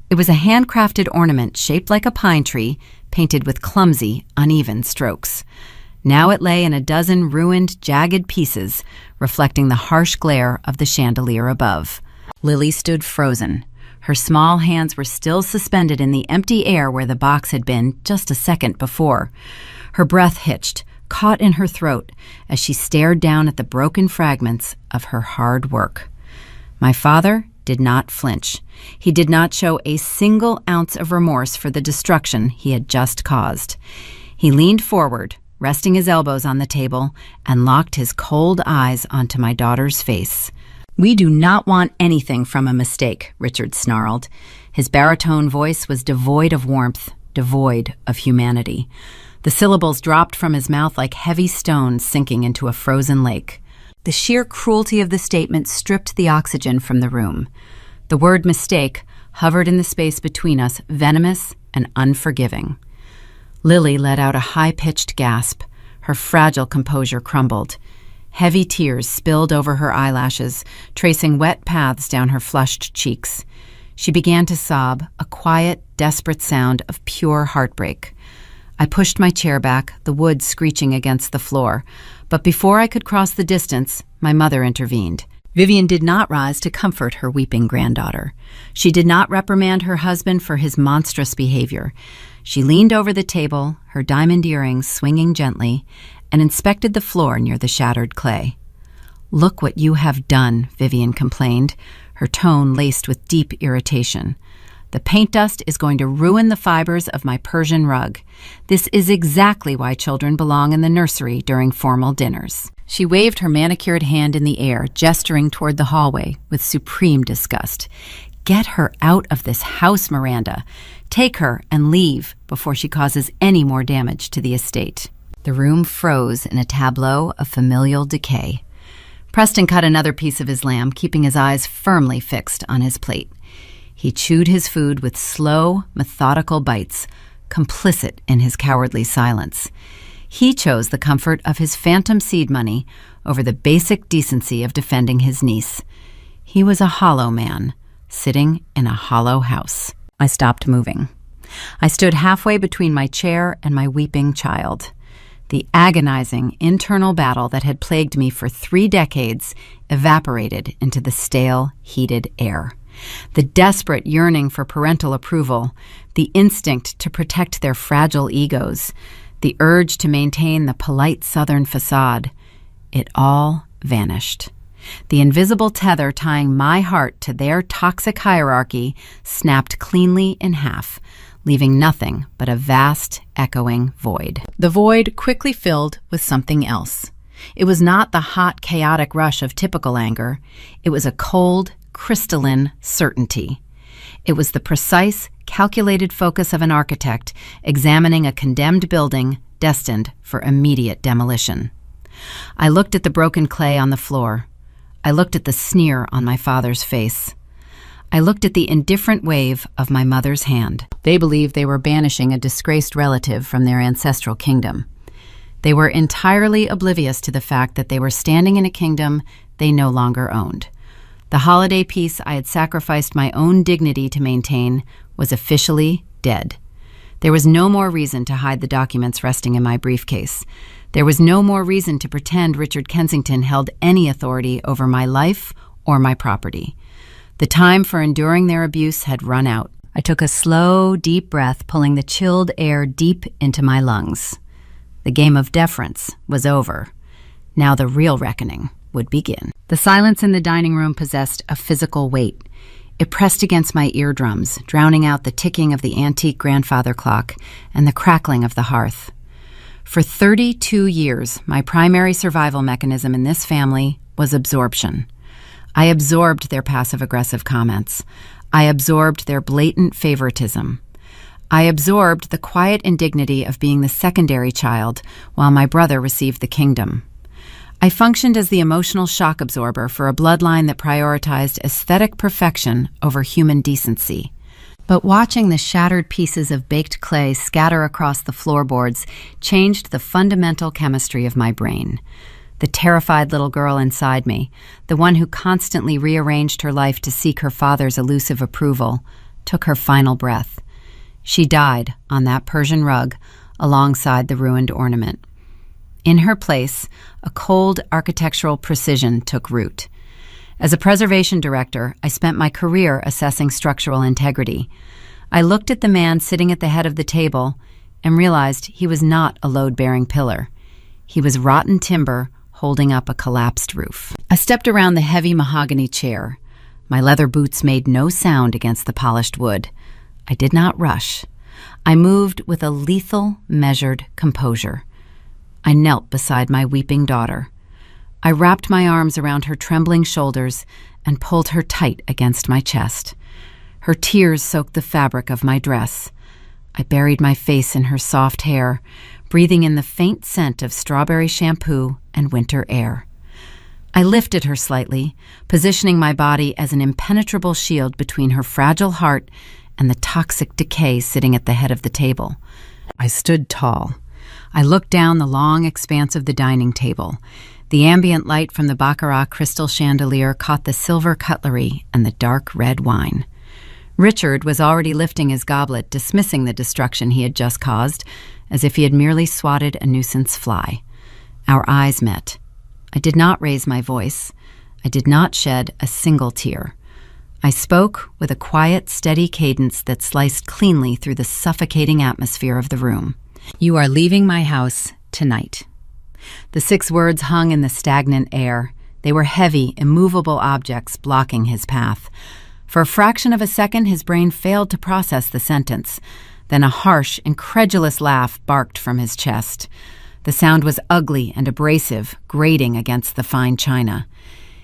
It was a handcrafted ornament shaped like a pine tree, painted with clumsy, uneven strokes. Now it lay in a dozen ruined, jagged pieces, reflecting the harsh glare of the chandelier above. Lily stood frozen. Her small hands were still suspended in the empty air where the box had been just a second before. Her breath hitched, caught in her throat, as she stared down at the broken fragments of her hard work. My father did not flinch. He did not show a single ounce of remorse for the destruction he had just caused. He leaned forward, resting his elbows on the table, and locked his cold eyes onto my daughter's face. "We do not want anything from a mistake," Richard snarled. His baritone voice was devoid of warmth, devoid of humanity. The syllables dropped from his mouth like heavy stones sinking into a frozen lake. The sheer cruelty of the statement stripped the oxygen from the room. The word mistake hovered in the space between us, venomous and unforgiving. Lily let out a high-pitched gasp. Her fragile composure crumbled. Heavy tears spilled over her eyelashes, tracing wet paths down her flushed cheeks. She began to sob, a quiet, desperate sound of pure heartbreak. I pushed my chair back, the wood screeching against the floor. But before I could cross the distance, my mother intervened. Vivian did not rise to comfort her weeping granddaughter. She did not reprimand her husband for his monstrous behavior. She leaned over the table, her diamond earrings swinging gently, and inspected the floor near the shattered clay. "Look what you have done," Vivian complained, her tone laced with deep irritation. "The paint dust is going to ruin the fibers of my Persian rug. This is exactly why children belong in the nursery during formal dinners." She waved her manicured hand in the air, gesturing toward the hallway with supreme disgust. "Get her out of this house, Miranda. Take her and leave before she causes any more damage to the estate." The room froze in a tableau of familial decay. Preston cut another piece of his lamb, keeping his eyes firmly fixed on his plate. He chewed his food with slow, methodical bites, complicit in his cowardly silence. He chose the comfort of his phantom seed money over the basic decency of defending his niece. He was a hollow man, sitting in a hollow house. I stopped moving. I stood halfway between my chair and my weeping child. The agonizing internal battle that had plagued me for 3 decades evaporated into the stale, heated air. The desperate yearning for parental approval, the instinct to protect their fragile egos, the urge to maintain the polite Southern facade, it all vanished. The invisible tether tying my heart to their toxic hierarchy snapped cleanly in half, leaving nothing but a vast, echoing void. The void quickly filled with something else. It was not the hot, chaotic rush of typical anger. It was a cold, crystalline certainty. It was the precise, calculated focus of an architect examining a condemned building destined for immediate demolition. I looked at the broken clay on the floor. I looked at the sneer on my father's face. I looked at the indifferent wave of my mother's hand. They believed they were banishing a disgraced relative from their ancestral kingdom. They were entirely oblivious to the fact that they were standing in a kingdom they no longer owned. The holiday piece I had sacrificed my own dignity to maintain was officially dead. There was no more reason to hide the documents resting in my briefcase. There was no more reason to pretend Richard Kensington held any authority over my life or my property. The time for enduring their abuse had run out. I took a slow, deep breath, pulling the chilled air deep into my lungs. The game of deference was over. Now the real reckoning would begin. The silence in the dining room possessed a physical weight. It pressed against my eardrums, drowning out the ticking of the antique grandfather clock and the crackling of the hearth. For 32 years, my primary survival mechanism in this family was absorption. I absorbed their passive-aggressive comments. I absorbed their blatant favoritism. I absorbed the quiet indignity of being the secondary child while my brother received the kingdom. I functioned as the emotional shock absorber for a bloodline that prioritized aesthetic perfection over human decency. But watching the shattered pieces of baked clay scatter across the floorboards changed the fundamental chemistry of my brain. The terrified little girl inside me, the one who constantly rearranged her life to seek her father's elusive approval, took her final breath. She died on that Persian rug alongside the ruined ornament. In her place, a cold architectural precision took root. As a preservation director, I spent my career assessing structural integrity. I looked at the man sitting at the head of the table and realized he was not a load-bearing pillar. He was rotten timber holding up a collapsed roof. I stepped around the heavy mahogany chair. My leather boots made no sound against the polished wood. I did not rush. I moved with a lethal, measured composure. I knelt beside my weeping daughter. I wrapped my arms around her trembling shoulders and pulled her tight against my chest. Her tears soaked the fabric of my dress. I buried my face in her soft hair, breathing in the faint scent of strawberry shampoo and winter air. I lifted her slightly, positioning my body as an impenetrable shield between her fragile heart and the toxic decay sitting at the head of the table. I stood tall. I looked down the long expanse of the dining table. The ambient light from the baccarat crystal chandelier caught the silver cutlery and the dark red wine. Richard was already lifting his goblet, dismissing the destruction he had just caused, as if he had merely swatted a nuisance fly. Our eyes met. I did not raise my voice. I did not shed a single tear. I spoke with a quiet, steady cadence that sliced cleanly through the suffocating atmosphere of the room. "You are leaving my house tonight." The 6 words hung in the stagnant air. They were heavy, immovable objects blocking his path. For a fraction of a second, his brain failed to process the sentence. Then a harsh, incredulous laugh barked from his chest. The sound was ugly and abrasive, grating against the fine china.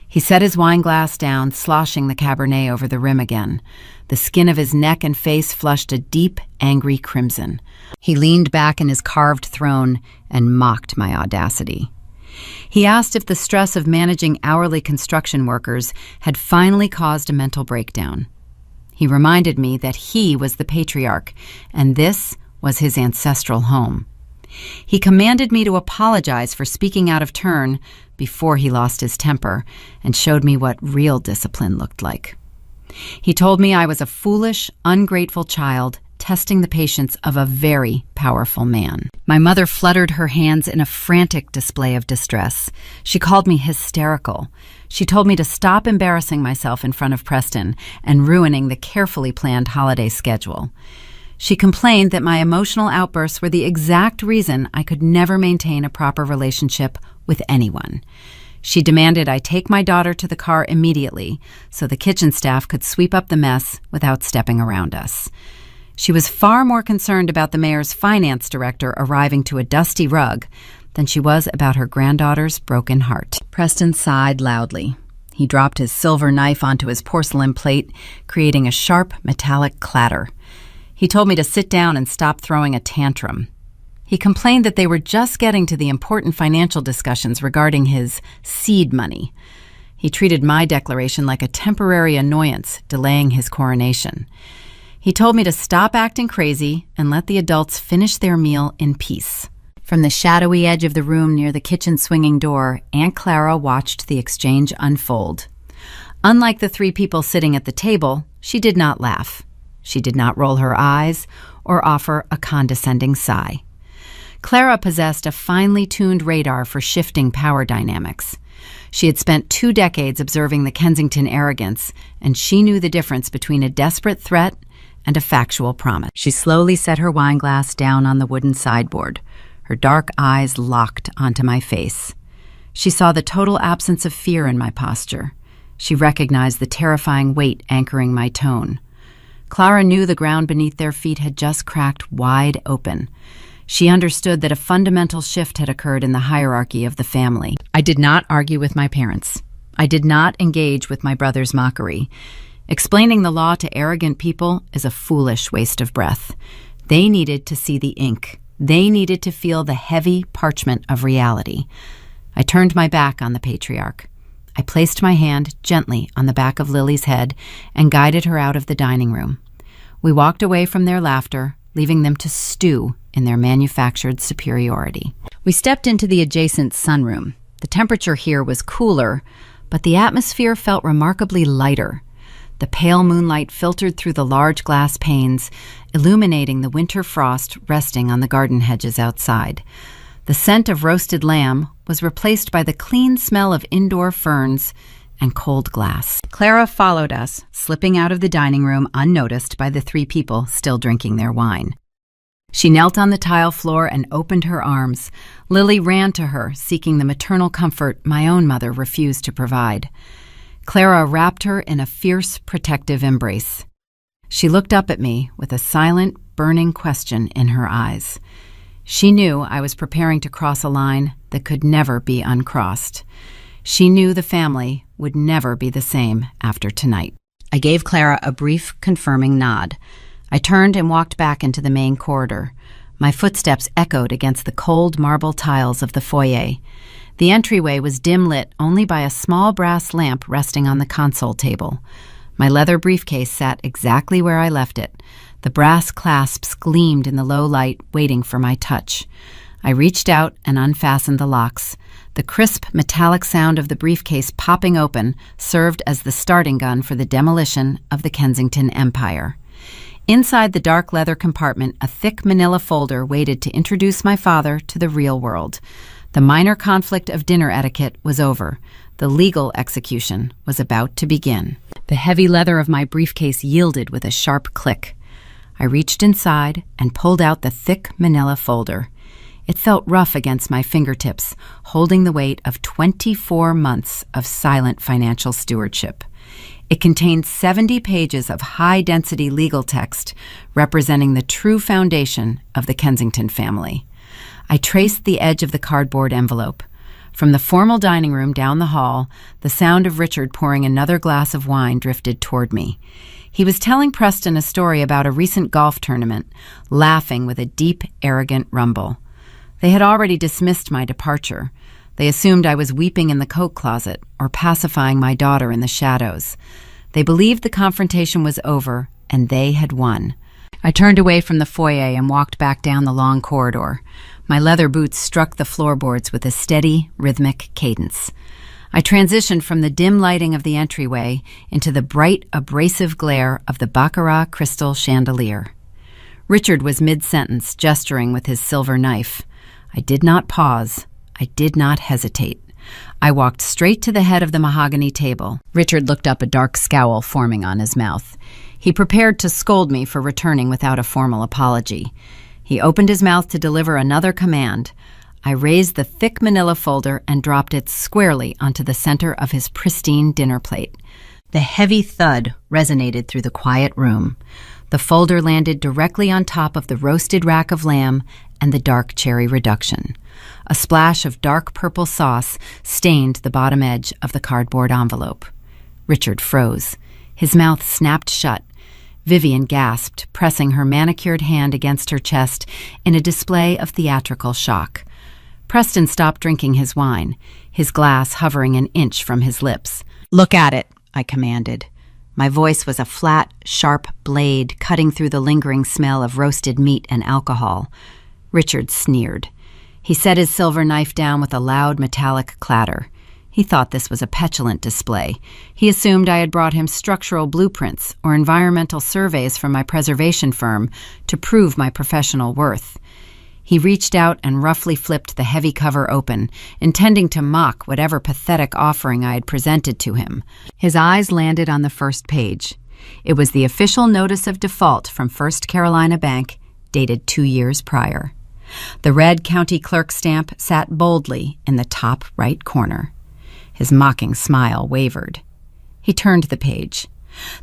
He set his wineglass down, sloshing the Cabernet over the rim again. The skin of his neck and face flushed a deep, angry crimson. He leaned back in his carved throne and mocked my audacity. He asked if the stress of managing hourly construction workers had finally caused a mental breakdown. He reminded me that he was the patriarch, and this was his ancestral home. He commanded me to apologize for speaking out of turn before he lost his temper and showed me what real discipline looked like. He told me I was a foolish, ungrateful child testing the patience of a very powerful man. My mother fluttered her hands in a frantic display of distress. She called me hysterical. She told me to stop embarrassing myself in front of Preston and ruining the carefully planned holiday schedule. She complained that my emotional outbursts were the exact reason I could never maintain a proper relationship with anyone. She demanded I take my daughter to the car immediately so the kitchen staff could sweep up the mess without stepping around us. She was far more concerned about the mayor's finance director arriving to a dusty rug than she was about her granddaughter's broken heart. Preston sighed loudly. He dropped his silver knife onto his porcelain plate, creating a sharp, metallic clatter. He told me to sit down and stop throwing a tantrum. He complained that they were just getting to the important financial discussions regarding his seed money. He treated my declaration like a temporary annoyance, delaying his coronation. He told me to stop acting crazy and let the adults finish their meal in peace. From the shadowy edge of the room near the kitchen swinging door, Aunt Clara watched the exchange unfold. Unlike the 3 people sitting at the table, she did not laugh. She did not roll her eyes or offer a condescending sigh. Clara possessed a finely tuned radar for shifting power dynamics. She had spent 2 decades observing the Kensington arrogance, and she knew the difference between a desperate threat and a factual promise. She slowly set her wineglass down on the wooden sideboard. Her her dark eyes locked onto my face. She saw the total absence of fear in my posture. She recognized the terrifying weight anchoring my tone. Clara knew the ground beneath their feet had just cracked wide open. She understood that a fundamental shift had occurred in the hierarchy of the family. I did not argue with my parents. I did not engage with my brother's mockery. Explaining the law to arrogant people is a foolish waste of breath. They needed to see the ink. They needed to feel the heavy parchment of reality. I turned my back on the patriarch. I placed my hand gently on the back of Lily's head and guided her out of the dining room. We walked away from their laughter, leaving them to stew in their manufactured superiority. We stepped into the adjacent sunroom. The temperature here was cooler, but the atmosphere felt remarkably lighter. The pale moonlight filtered through the large glass panes, illuminating the winter frost resting on the garden hedges outside. The scent of roasted lamb was replaced by the clean smell of indoor ferns and cold glass. Clara followed us, slipping out of the dining room unnoticed by the three people still drinking their wine. She knelt on the tile floor and opened her arms. Lily ran to her, seeking the maternal comfort my own mother refused to provide. Clara wrapped her in a fierce, protective embrace. She looked up at me with a silent, burning question in her eyes. She knew I was preparing to cross a line that could never be uncrossed. She knew the family would never be the same after tonight. I gave Clara a brief, confirming nod. I turned and walked back into the main corridor. My footsteps echoed against the cold marble tiles of the foyer. The entryway was dim lit only by a small brass lamp resting on the console table. My leather briefcase sat exactly where I left it. The brass clasps gleamed in the low light, waiting for my touch. I reached out and unfastened the locks. The crisp, metallic sound of the briefcase popping open served as the starting gun for the demolition of the Kensington Empire. Inside the dark leather compartment, a thick manila folder waited to introduce my father to the real world. The minor conflict of dinner etiquette was over. The legal execution was about to begin. The heavy leather of my briefcase yielded with a sharp click. I reached inside and pulled out the thick manila folder. It felt rough against my fingertips, holding the weight of 24 months of silent financial stewardship. It contained 70 pages of high-density legal text representing the true foundation of the Kensington family. I traced the edge of the cardboard envelope. From the formal dining room down the hall, the sound of Richard pouring another glass of wine drifted toward me. He was telling Preston a story about a recent golf tournament, laughing with a deep, arrogant rumble. They had already dismissed my departure. They assumed I was weeping in the coat closet or pacifying my daughter in the shadows. They believed the confrontation was over, and they had won. I turned away from the foyer and walked back down the long corridor. My leather boots struck the floorboards with a steady, rhythmic cadence. I transitioned from the dim lighting of the entryway into the bright, abrasive glare of the baccarat crystal chandelier. Richard was mid-sentence, gesturing with his silver knife. I did not pause. I did not hesitate. I walked straight to the head of the mahogany table. Richard looked up, a dark scowl forming on his mouth. He prepared to scold me for returning without a formal apology. He opened his mouth to deliver another command. I raised the thick manila folder and dropped it squarely onto the center of his pristine dinner plate. The heavy thud resonated through the quiet room. The folder landed directly on top of the roasted rack of lamb and the dark cherry reduction. A splash of dark purple sauce stained the bottom edge of the cardboard envelope. Richard froze. His mouth snapped shut. Vivian gasped, pressing her manicured hand against her chest in a display of theatrical shock. Preston stopped drinking his wine, his glass hovering an inch from his lips. "Look at it," I commanded. My voice was a flat, sharp blade cutting through the lingering smell of roasted meat and alcohol. Richard sneered. He set his silver knife down with a loud metallic clatter. He thought this was a petulant display. He assumed I had brought him structural blueprints or environmental surveys from my preservation firm to prove my professional worth. He reached out and roughly flipped the heavy cover open, intending to mock whatever pathetic offering I had presented to him. His eyes landed on the first page. It was the official notice of default from First Carolina Bank, dated 2 years prior. The red county clerk stamp sat boldly in the top right corner. His mocking smile wavered. He turned the page.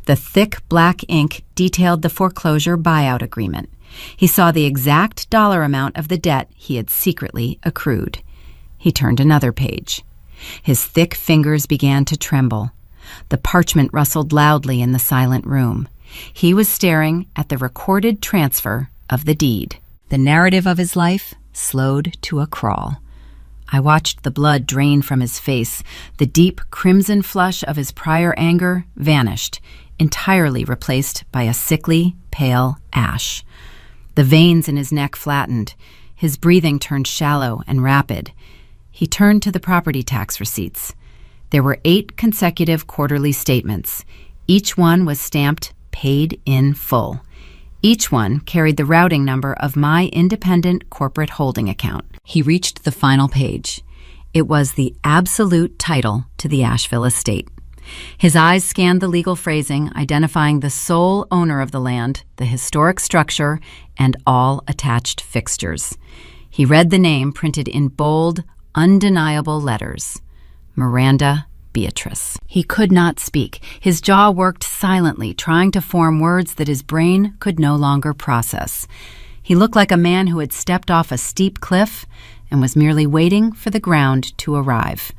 The thick black ink detailed the foreclosure buyout agreement. He saw the exact dollar amount of the debt he had secretly accrued. He turned another page. His thick fingers began to tremble. The parchment rustled loudly in the silent room. He was staring at the recorded transfer of the deed. The narrative of his life slowed to a crawl. I watched the blood drain from his face. The deep crimson flush of his prior anger vanished, entirely replaced by a sickly, pale ash. The veins in his neck flattened. His breathing turned shallow and rapid. He turned to the property tax receipts. There were 8 consecutive quarterly statements. Each one was stamped "paid in full." Each one carried the routing number of my independent corporate holding account. He reached the final page. It was the absolute title to the Asheville estate. His eyes scanned the legal phrasing, identifying the sole owner of the land, the historic structure, and all attached fixtures. He read the name printed in bold, undeniable letters: Miranda Beatrice. He could not speak. His jaw worked silently, trying to form words that his brain could no longer process. He looked like a man who had stepped off a steep cliff and was merely waiting for the ground to arrive.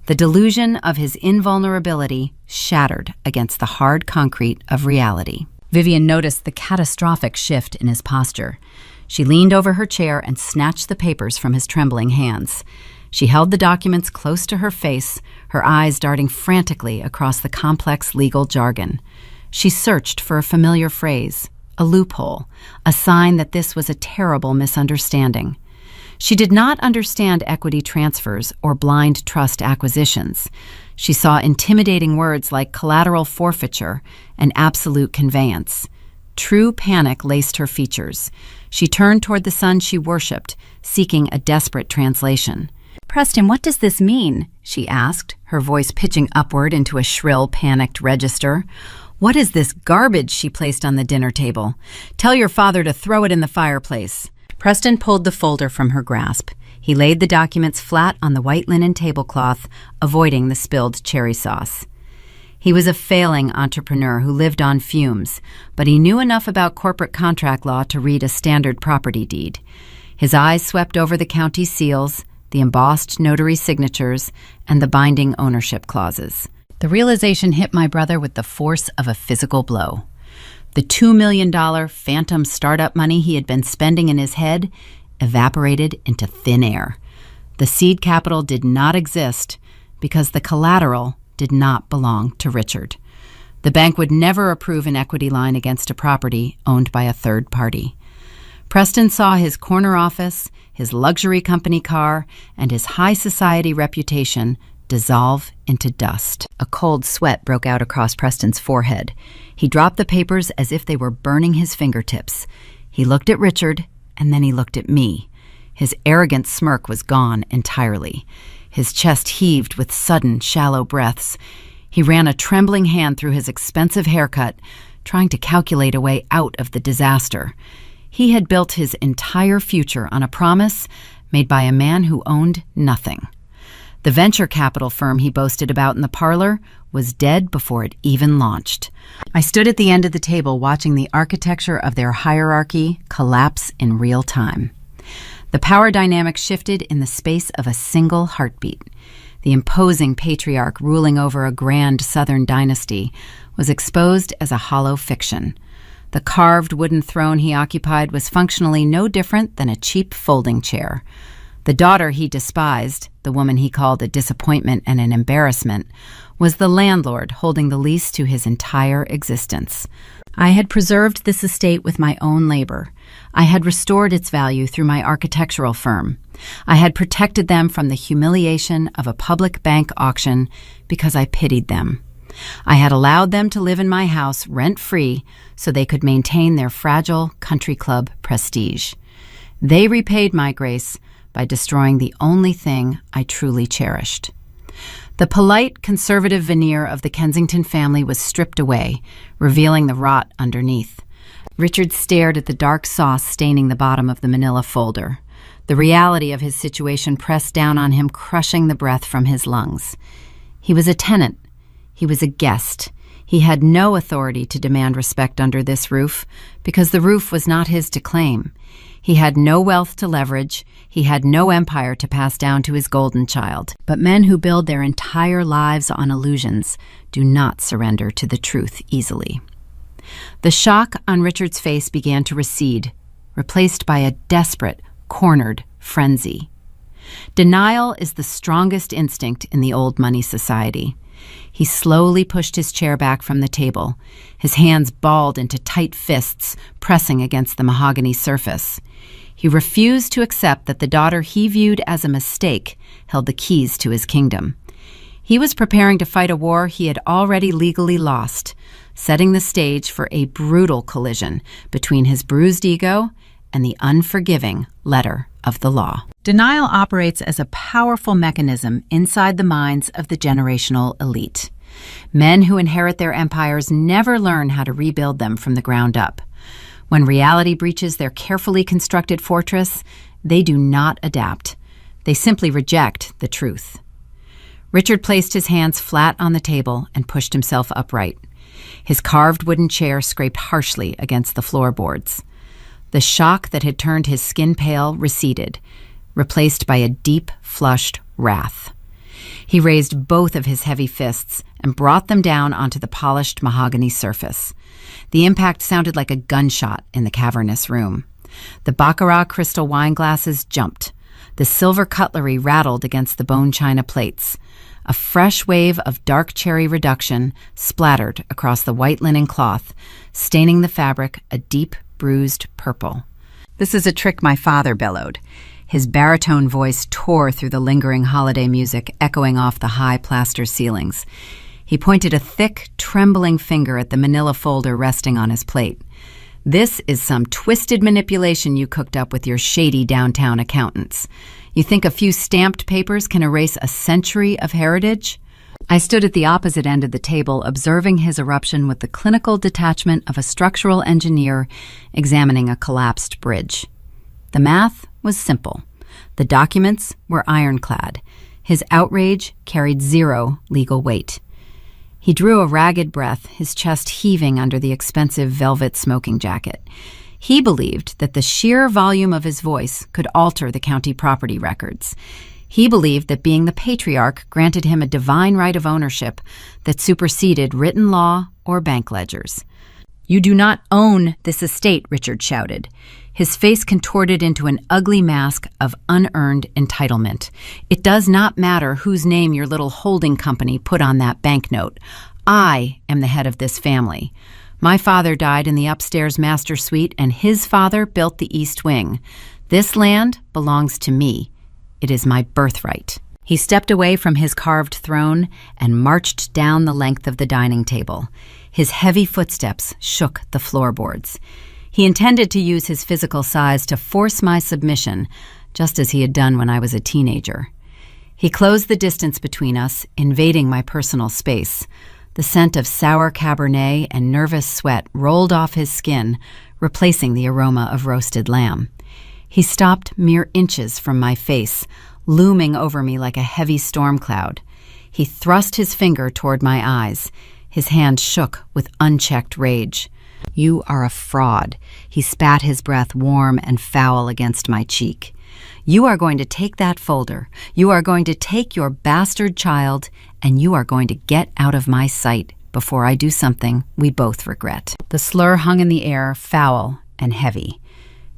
The delusion of his invulnerability shattered against the hard concrete of reality. Vivian noticed the catastrophic shift in his posture. She leaned over her chair and snatched the papers from his trembling hands. She held the documents close to her face, her eyes darting frantically across the complex legal jargon. She searched for a familiar phrase, a loophole, a sign that this was a terrible misunderstanding. She did not understand equity transfers or blind trust acquisitions. She saw intimidating words like collateral forfeiture and absolute conveyance. True panic laced her features. She turned toward the son she worshipped, seeking a desperate translation. "Preston, what does this mean?" she asked, her voice pitching upward into a shrill, panicked register. "What is this garbage?" she placed on the dinner table. "Tell your father to throw it in the fireplace." Preston pulled the folder from her grasp. He laid the documents flat on the white linen tablecloth, avoiding the spilled cherry sauce. He was a failing entrepreneur who lived on fumes, but he knew enough about corporate contract law to read a standard property deed. His eyes swept over the county seals, the embossed notary signatures, and the binding ownership clauses. The realization hit my brother with the force of a physical blow. The $2 million phantom startup money he had been spending in his head evaporated into thin air. The seed capital did not exist because the collateral did not belong to Richard. The bank would never approve an equity line against a property owned by a third party. Preston saw his corner office, his luxury company car, and his high society reputation dissolve into dust. A cold sweat broke out across Preston's forehead. He dropped the papers as if they were burning his fingertips. He looked at Richard, and then he looked at me. His arrogant smirk was gone entirely. His chest heaved with sudden, shallow breaths. He ran a trembling hand through his expensive haircut, trying to calculate a way out of the disaster. He had built his entire future on a promise made by a man who owned nothing. The venture capital firm he boasted about in the parlor was dead before it even launched. I stood at the end of the table watching the architecture of their hierarchy collapse in real time. The power dynamic shifted in the space of a single heartbeat. The imposing patriarch ruling over a grand southern dynasty was exposed as a hollow fiction. The carved wooden throne he occupied was functionally no different than a cheap folding chair. The daughter he despised, the woman he called a disappointment and an embarrassment, was the landlord holding the lease to his entire existence. I had preserved this estate with my own labor. I had restored its value through my architectural firm. I had protected them from the humiliation of a public bank auction because I pitied them. I had allowed them to live in my house rent-free so they could maintain their fragile country club prestige. They repaid my grace by destroying the only thing I truly cherished. The polite, conservative veneer of the Kensington family was stripped away, revealing the rot underneath. Richard stared at the dark sauce staining the bottom of the manila folder. The reality of his situation pressed down on him, crushing the breath from his lungs. He was a tenant. He was a guest. He had no authority to demand respect under this roof, because the roof was not his to claim. He had no wealth to leverage. He had no empire to pass down to his golden child. But men who build their entire lives on illusions do not surrender to the truth easily. The shock on Richard's face began to recede, replaced by a desperate, cornered frenzy. Denial is the strongest instinct in the old money society. He slowly pushed his chair back from the table, his hands balled into tight fists, pressing against the mahogany surface. He refused to accept that the daughter he viewed as a mistake held the keys to his kingdom. He was preparing to fight a war he had already legally lost, setting the stage for a brutal collision between his bruised ego and the unforgiving letter of the law. Denial operates as a powerful mechanism inside the minds of the generational elite. Men who inherit their empires never learn how to rebuild them from the ground up. When reality breaches their carefully constructed fortress, they do not adapt. They simply reject the truth. Richard placed his hands flat on the table and pushed himself upright. His carved wooden chair scraped harshly against the floorboards. The shock that had turned his skin pale receded, replaced by a deep, flushed wrath. He raised both of his heavy fists and brought them down onto the polished mahogany surface. The impact sounded like a gunshot in the cavernous room. The baccarat crystal wine glasses jumped. The silver cutlery rattled against the bone china plates. A fresh wave of dark cherry reduction splattered across the white linen cloth, staining the fabric a deep, bruised purple. "This is a trick my father," bellowed. His baritone voice tore through the lingering holiday music, echoing off the high plaster ceilings. He pointed a thick, trembling finger at the manila folder resting on his plate. "This is some twisted manipulation you cooked up with your shady downtown accountants. You think a few stamped papers can erase a century of heritage?" I stood at the opposite end of the table, observing his eruption with the clinical detachment of a structural engineer examining a collapsed bridge. The math was simple. The documents were ironclad. His outrage carried zero legal weight. He drew a ragged breath, his chest heaving under the expensive velvet smoking jacket. He believed that the sheer volume of his voice could alter the county property records. He believed that being the patriarch granted him a divine right of ownership that superseded written law or bank ledgers. "You do not own this estate," Richard shouted. His face contorted into an ugly mask of unearned entitlement. "It does not matter whose name your little holding company put on that banknote. I am the head of this family. My father died in the upstairs master suite, and his father built the east wing. This land belongs to me. It is my birthright." He stepped away from his carved throne and marched down the length of the dining table. His heavy footsteps shook the floorboards. He intended to use his physical size to force my submission, just as he had done when I was a teenager. He closed the distance between us, invading my personal space. The scent of sour Cabernet and nervous sweat rolled off his skin, replacing the aroma of roasted lamb. He stopped mere inches from my face, looming over me like a heavy storm cloud. He thrust his finger toward my eyes. His hand shook with unchecked rage. "You are a fraud." He spat his breath warm and foul against my cheek. "You are going to take that folder. You are going to take your bastard child, and you are going to get out of my sight before I do something we both regret." The slur hung in the air, foul and heavy.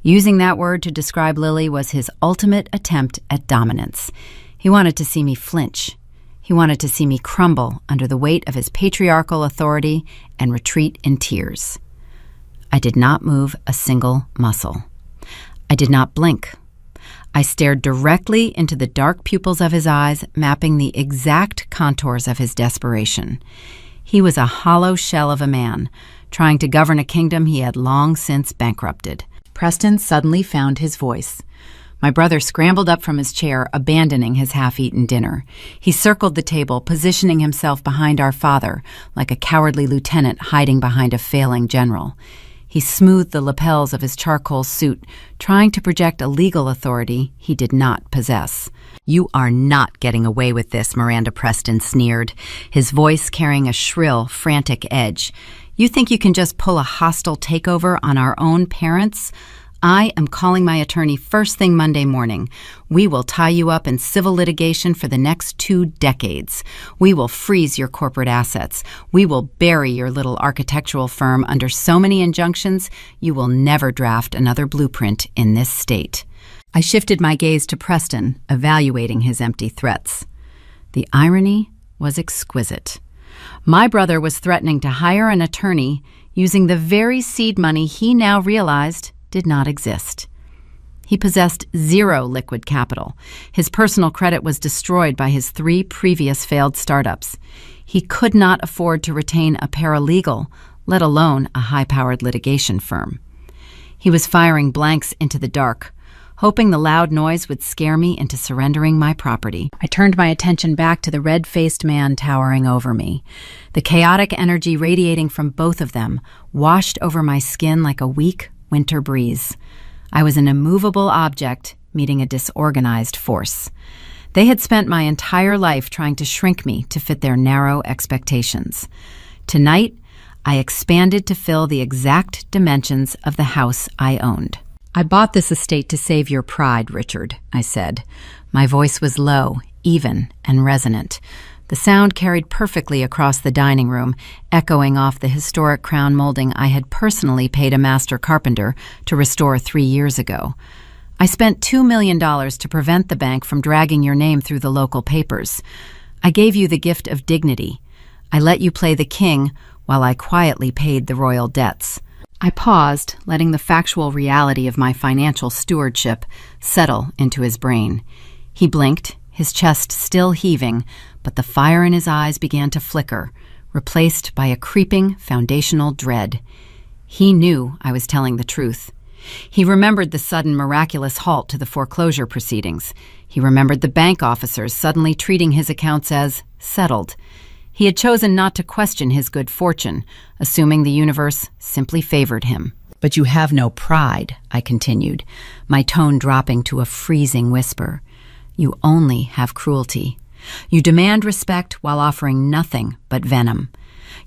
Using that word to describe Lily was his ultimate attempt at dominance. He wanted to see me flinch. He wanted to see me crumble under the weight of his patriarchal authority and retreat in tears. I did not move a single muscle. I did not blink. I stared directly into the dark pupils of his eyes, mapping the exact contours of his desperation. He was a hollow shell of a man, trying to govern a kingdom he had long since bankrupted. Preston suddenly found his voice. My brother scrambled up from his chair, abandoning his half-eaten dinner. He circled the table, positioning himself behind our father, like a cowardly lieutenant hiding behind a failing general. He smoothed the lapels of his charcoal suit, trying to project a legal authority he did not possess. "You are not getting away with this," Miranda Preston sneered, his voice carrying a shrill, frantic edge. "You think you can just pull a hostile takeover on our own parents? I am calling my attorney first thing Monday morning. We will tie you up in civil litigation for the next 2 decades. We will freeze your corporate assets. We will bury your little architectural firm under so many injunctions you will never draft another blueprint in this state." I shifted my gaze to Preston, evaluating his empty threats. The irony was exquisite. My brother was threatening to hire an attorney using the very seed money he now realized did not exist. He possessed 0 liquid capital. His personal credit was destroyed by his 3 previous failed startups. He could not afford to retain a paralegal, let alone a high-powered litigation firm. He was firing blanks into the dark, hoping the loud noise would scare me into surrendering my property. I turned my attention back to the red-faced man towering over me. The chaotic energy radiating from both of them washed over my skin like a weak winter breeze. I was an immovable object meeting a disorganized force. They had spent my entire life trying to shrink me to fit their narrow expectations. Tonight, I expanded to fill the exact dimensions of the house I owned. "I bought this estate to save your pride, Richard," I said. My voice was low, even, and resonant. The sound carried perfectly across the dining room, echoing off the historic crown molding I had personally paid a master carpenter to restore 3 years ago. "I spent $2 million to prevent the bank from dragging your name through the local papers. I gave you the gift of dignity. I let you play the king while I quietly paid the royal debts." I paused, letting the factual reality of my financial stewardship settle into his brain. He blinked, his chest still heaving, but the fire in his eyes began to flicker, replaced by a creeping foundational dread. He knew I was telling the truth. He remembered the sudden miraculous halt to the foreclosure proceedings. He remembered the bank officers suddenly treating his accounts as settled. He had chosen not to question his good fortune, assuming the universe simply favored him. "But you have no pride," I continued, my tone dropping to a freezing whisper. "You only have cruelty. You demand respect while offering nothing but venom.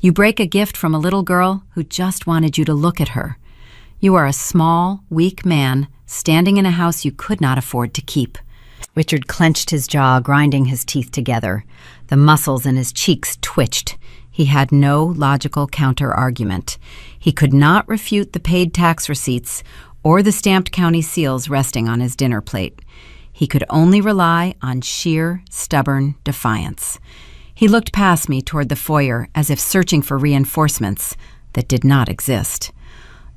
You break a gift from a little girl who just wanted you to look at her. You are a small, weak man standing in a house you could not afford to keep." Richard clenched his jaw, grinding his teeth together. The muscles in his cheeks twitched. He had no logical counter-argument. He could not refute the paid tax receipts or the stamped county seals resting on his dinner plate. He could only rely on sheer, stubborn defiance. He looked past me toward the foyer as if searching for reinforcements that did not exist.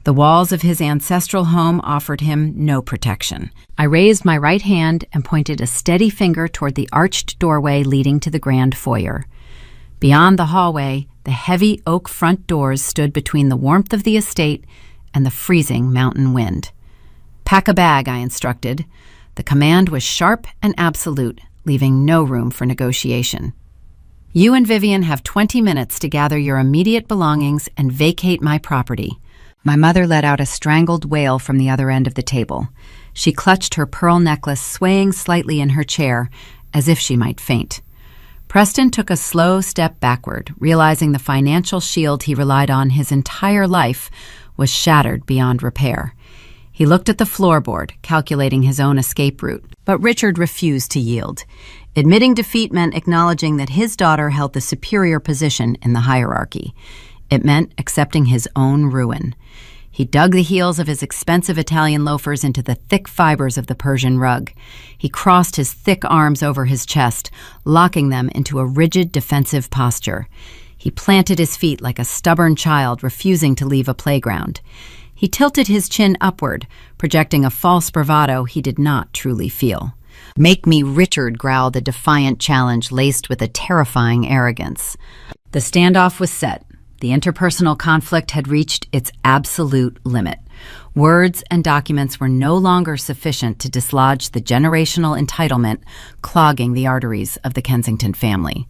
The walls of his ancestral home offered him no protection. I raised my right hand and pointed a steady finger toward the arched doorway leading to the grand foyer. Beyond the hallway, the heavy oak front doors stood between the warmth of the estate and the freezing mountain wind. "Pack a bag," I instructed. The command was sharp and absolute, leaving no room for negotiation. "You and Vivian have 20 minutes to gather your immediate belongings and vacate my property." My mother let out a strangled wail from the other end of the table. She clutched her pearl necklace, swaying slightly in her chair, as if she might faint. Preston took a slow step backward, realizing the financial shield he relied on his entire life was shattered beyond repair. He looked at the floorboard, calculating his own escape route. But Richard refused to yield. Admitting defeat meant acknowledging that his daughter held the superior position in the hierarchy. It meant accepting his own ruin. He dug the heels of his expensive Italian loafers into the thick fibers of the Persian rug. He crossed his thick arms over his chest, locking them into a rigid defensive posture. He planted his feet like a stubborn child refusing to leave a playground. He tilted his chin upward, projecting a false bravado he did not truly feel. "Make me Richard," growled a defiant challenge laced with a terrifying arrogance. The standoff was set. The interpersonal conflict had reached its absolute limit. Words and documents were no longer sufficient to dislodge the generational entitlement clogging the arteries of the Kensington family.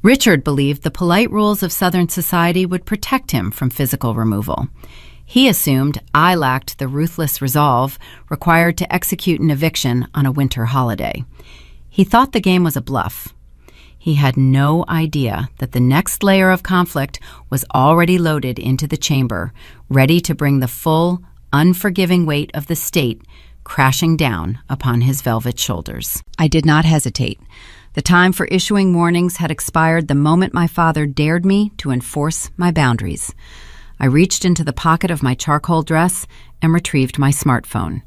Richard believed the polite rules of Southern society would protect him from physical removal. He assumed I lacked the ruthless resolve required to execute an eviction on a winter holiday. He thought the game was a bluff. He had no idea that the next layer of conflict was already loaded into the chamber, ready to bring the full, unforgiving weight of the state crashing down upon his velvet shoulders. I did not hesitate. The time for issuing warnings had expired the moment my father dared me to enforce my boundaries. I reached into the pocket of my charcoal dress and retrieved my smartphone.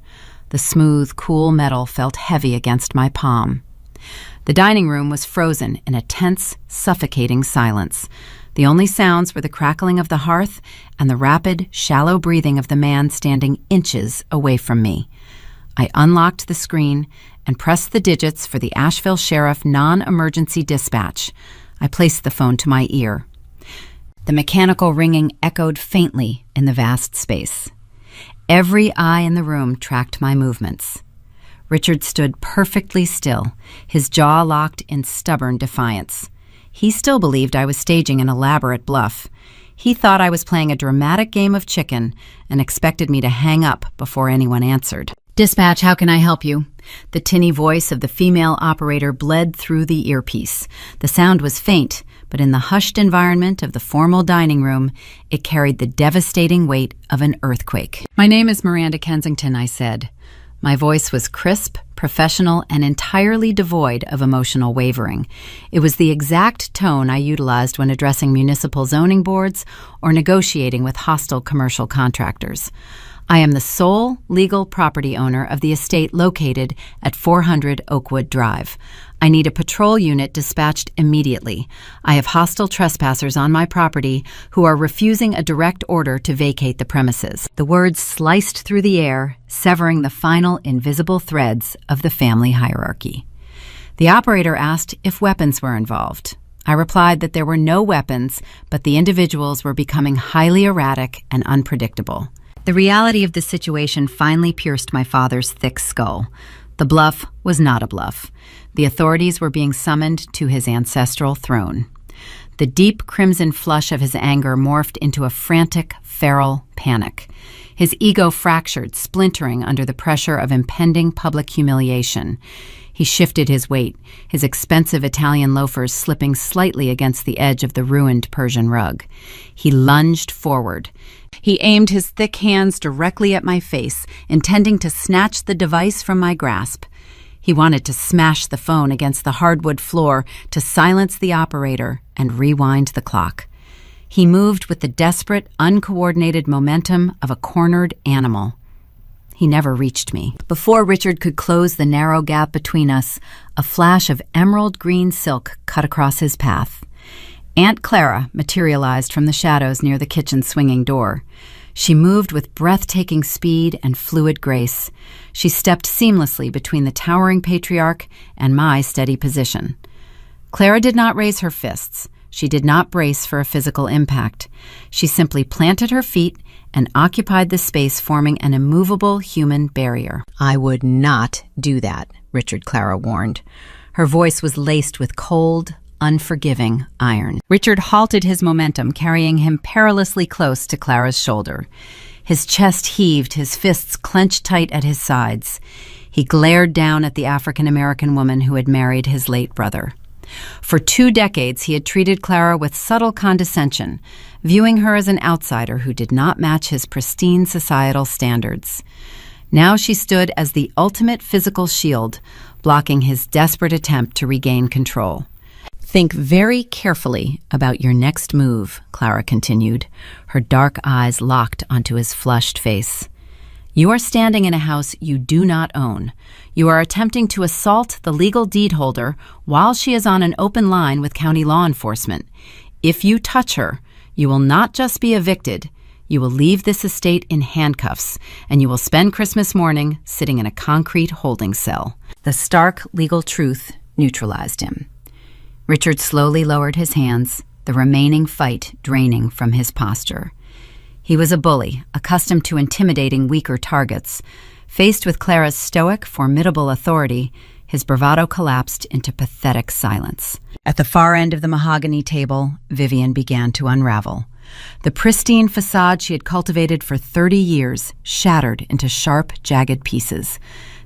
The smooth, cool metal felt heavy against my palm. The dining room was frozen in a tense, suffocating silence. The only sounds were the crackling of the hearth and the rapid, shallow breathing of the man standing inches away from me. I unlocked the screen and pressed the digits for the Asheville Sheriff non-emergency dispatch. I placed the phone to my ear. The mechanical ringing echoed faintly in the vast space. Every eye in the room tracked my movements. Richard stood perfectly still, his jaw locked in stubborn defiance. He still believed I was staging an elaborate bluff. He thought I was playing a dramatic game of chicken and expected me to hang up before anyone answered. "Dispatch, how can I help you?" The tinny voice of the female operator bled through the earpiece. The sound was faint, but in the hushed environment of the formal dining room, it carried the devastating weight of an earthquake. "My name is Miranda Kensington," I said. My voice was crisp, professional, and entirely devoid of emotional wavering. It was the exact tone I utilized when addressing municipal zoning boards or negotiating with hostile commercial contractors. I am the sole legal property owner of the estate located at 400 Oakwood Drive. I need a patrol unit dispatched immediately. I have hostile trespassers on my property who are refusing a direct order to vacate the premises. The words sliced through the air, severing the final invisible threads of the family hierarchy. The operator asked if weapons were involved. I replied that there were no weapons, but the individuals were becoming highly erratic and unpredictable. The reality of the situation finally pierced my father's thick skull. The bluff was not a bluff. The authorities were being summoned to his ancestral throne. The deep crimson flush of his anger morphed into a frantic, feral panic. His ego fractured, splintering under the pressure of impending public humiliation. He shifted his weight, his expensive Italian loafers slipping slightly against the edge of the ruined Persian rug. He lunged forward. He aimed his thick hands directly at my face, intending to snatch the device from my grasp. He wanted to smash the phone against the hardwood floor to silence the operator and rewind the clock. He moved with the desperate, uncoordinated momentum of a cornered animal. He never reached me. Before Richard could close the narrow gap between us, a flash of emerald green silk cut across his path. Aunt Clara materialized from the shadows near the kitchen swinging door. She moved with breathtaking speed and fluid grace. She stepped seamlessly between the towering patriarch and my steady position. Clara did not raise her fists. She did not brace for a physical impact. She simply planted her feet and occupied the space, forming an immovable human barrier. "I would not do that," Richard Clara warned. Her voice was laced with cold, unforgiving iron. Richard halted his momentum, carrying him perilously close to Clara's shoulder. His chest heaved, his fists clenched tight at his sides. He glared down at the African-American woman who had married his late brother. For 2 decades, he had treated Clara with subtle condescension, viewing her as an outsider who did not match his pristine societal standards. Now she stood as the ultimate physical shield, blocking his desperate attempt to regain control. "Think very carefully about your next move," Clara continued, her dark eyes locked onto his flushed face. "You are standing in a house you do not own. You are attempting to assault the legal deed holder while she is on an open line with county law enforcement. If you touch her, you will not just be evicted, you will leave this estate in handcuffs, and you will spend Christmas morning sitting in a concrete holding cell." The stark legal truth neutralized him. Richard slowly lowered his hands, the remaining fight draining from his posture. He was a bully, accustomed to intimidating weaker targets. Faced with Clara's stoic, formidable authority, his bravado collapsed into pathetic silence. At the far end of the mahogany table, Vivian began to unravel. The pristine facade she had cultivated for 30 years shattered into sharp, jagged pieces.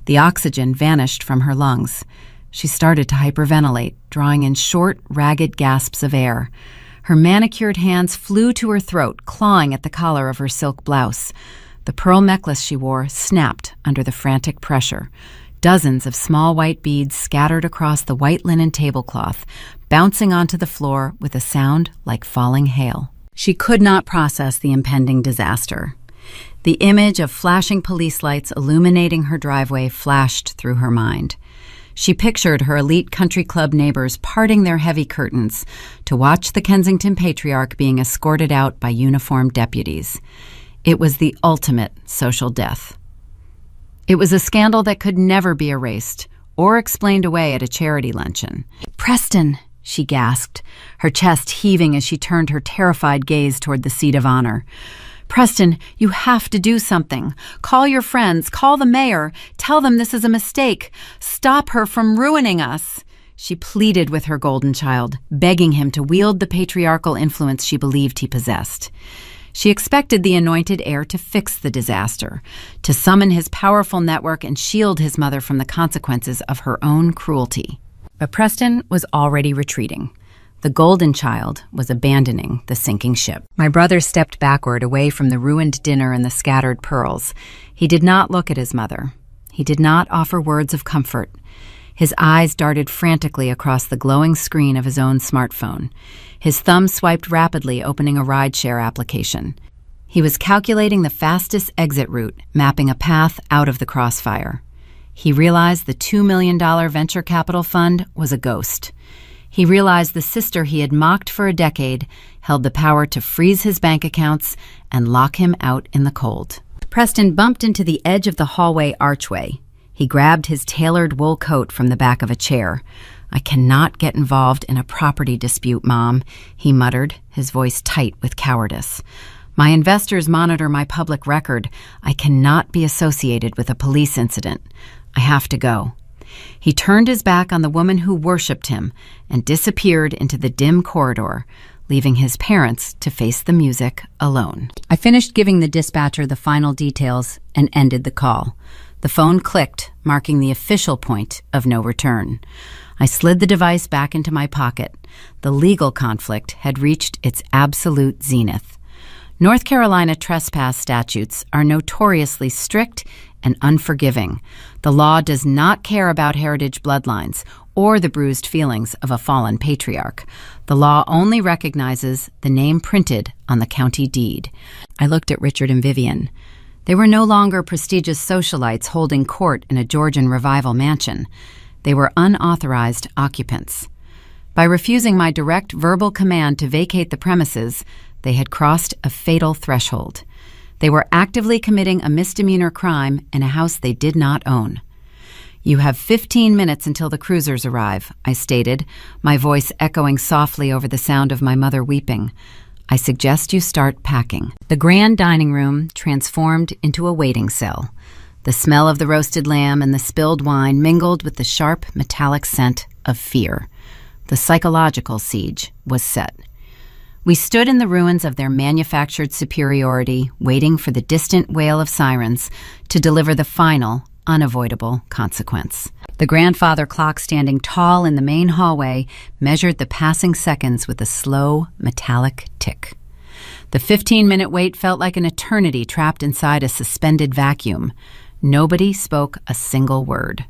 The oxygen vanished from her lungs. She started to hyperventilate, drawing in short, ragged gasps of air. Her manicured hands flew to her throat, clawing at the collar of her silk blouse. The pearl necklace she wore snapped under the frantic pressure. Dozens of small white beads scattered across the white linen tablecloth, bouncing onto the floor with a sound like falling hail. She could not process the impending disaster. The image of flashing police lights illuminating her driveway flashed through her mind. She pictured her elite country club neighbors parting their heavy curtains to watch the Kensington patriarch being escorted out by uniformed deputies. It was the ultimate social death. It was a scandal that could never be erased or explained away at a charity luncheon. "Preston," she gasped, her chest heaving as she turned her terrified gaze toward the seat of honor. "Preston, you have to do something. Call your friends, call the mayor, tell them this is a mistake. Stop her from ruining us." She pleaded with her golden child, begging him to wield the patriarchal influence she believed he possessed. She expected the anointed heir to fix the disaster, to summon his powerful network and shield his mother from the consequences of her own cruelty. But Preston was already retreating. The golden child was abandoning the sinking ship. My brother stepped backward away from the ruined dinner and the scattered pearls. He did not look at his mother. He did not offer words of comfort. His eyes darted frantically across the glowing screen of his own smartphone. His thumb swiped rapidly, opening a rideshare application. He was calculating the fastest exit route, mapping a path out of the crossfire. He realized the $2 million venture capital fund was a ghost. He realized the sister he had mocked for a decade held the power to freeze his bank accounts and lock him out in the cold. Preston bumped into the edge of the hallway archway. He grabbed his tailored wool coat from the back of a chair. "I cannot get involved in a property dispute, Mom," he muttered, his voice tight with cowardice. "My investors monitor my public record. I cannot be associated with a police incident. I have to go." He turned his back on the woman who worshipped him and disappeared into the dim corridor, leaving his parents to face the music alone. I finished giving the dispatcher the final details and ended the call. The phone clicked, marking the official point of no return. I slid the device back into my pocket. The legal conflict had reached its absolute zenith. North Carolina trespass statutes are notoriously strict and unforgiving. The law does not care about heritage bloodlines or the bruised feelings of a fallen patriarch. The law only recognizes the name printed on the county deed. I looked at Richard and Vivian. They were no longer prestigious socialites holding court in a Georgian revival mansion. They were unauthorized occupants. By refusing my direct verbal command to vacate the premises, they had crossed a fatal threshold. They were actively committing a misdemeanor crime in a house they did not own. "You have 15 minutes until the cruisers arrive," I stated, my voice echoing softly over the sound of my mother weeping. "I suggest you start packing." The grand dining room transformed into a waiting cell. The smell of the roasted lamb and the spilled wine mingled with the sharp, metallic scent of fear. The psychological siege was set. We stood in the ruins of their manufactured superiority, waiting for the distant wail of sirens to deliver the final, unavoidable consequence. The grandfather clock standing tall in the main hallway measured the passing seconds with a slow, metallic tick. The 15-minute wait felt like an eternity trapped inside a suspended vacuum. Nobody spoke a single word.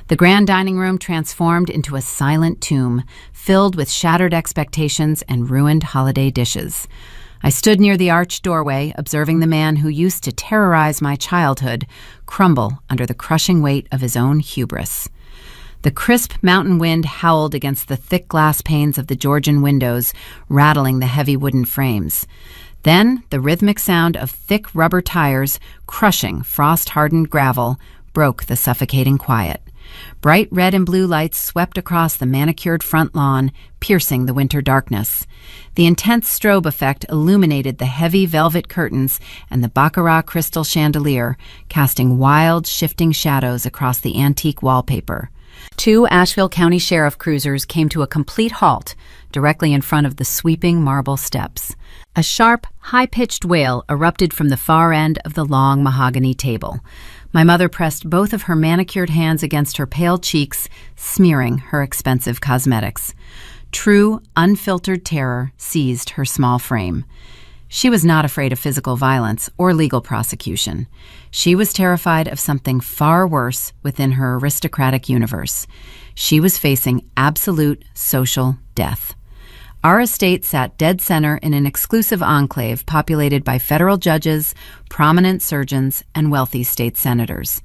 The grand dining room transformed into a silent tomb, filled with shattered expectations and ruined holiday dishes. I stood near the arched doorway, observing the man who used to terrorize my childhood crumble under the crushing weight of his own hubris. The crisp mountain wind howled against the thick glass panes of the Georgian windows, rattling the heavy wooden frames. Then the rhythmic sound of thick rubber tires crushing frost-hardened gravel broke the suffocating quiet. Bright red and blue lights swept across the manicured front lawn, piercing the winter darkness. The intense strobe effect illuminated the heavy velvet curtains and the baccarat crystal chandelier, casting wild, shifting shadows across the antique wallpaper. Two Asheville County Sheriff cruisers came to a complete halt directly in front of the sweeping marble steps. A sharp, high-pitched wail erupted from the far end of the long mahogany table. My mother pressed both of her manicured hands against her pale cheeks, smearing her expensive cosmetics. True, unfiltered terror seized her small frame. She was not afraid of physical violence or legal prosecution. She was terrified of something far worse within her aristocratic universe. She was facing absolute social death. Our estate sat dead center in an exclusive enclave populated by federal judges, prominent surgeons, and wealthy state senators.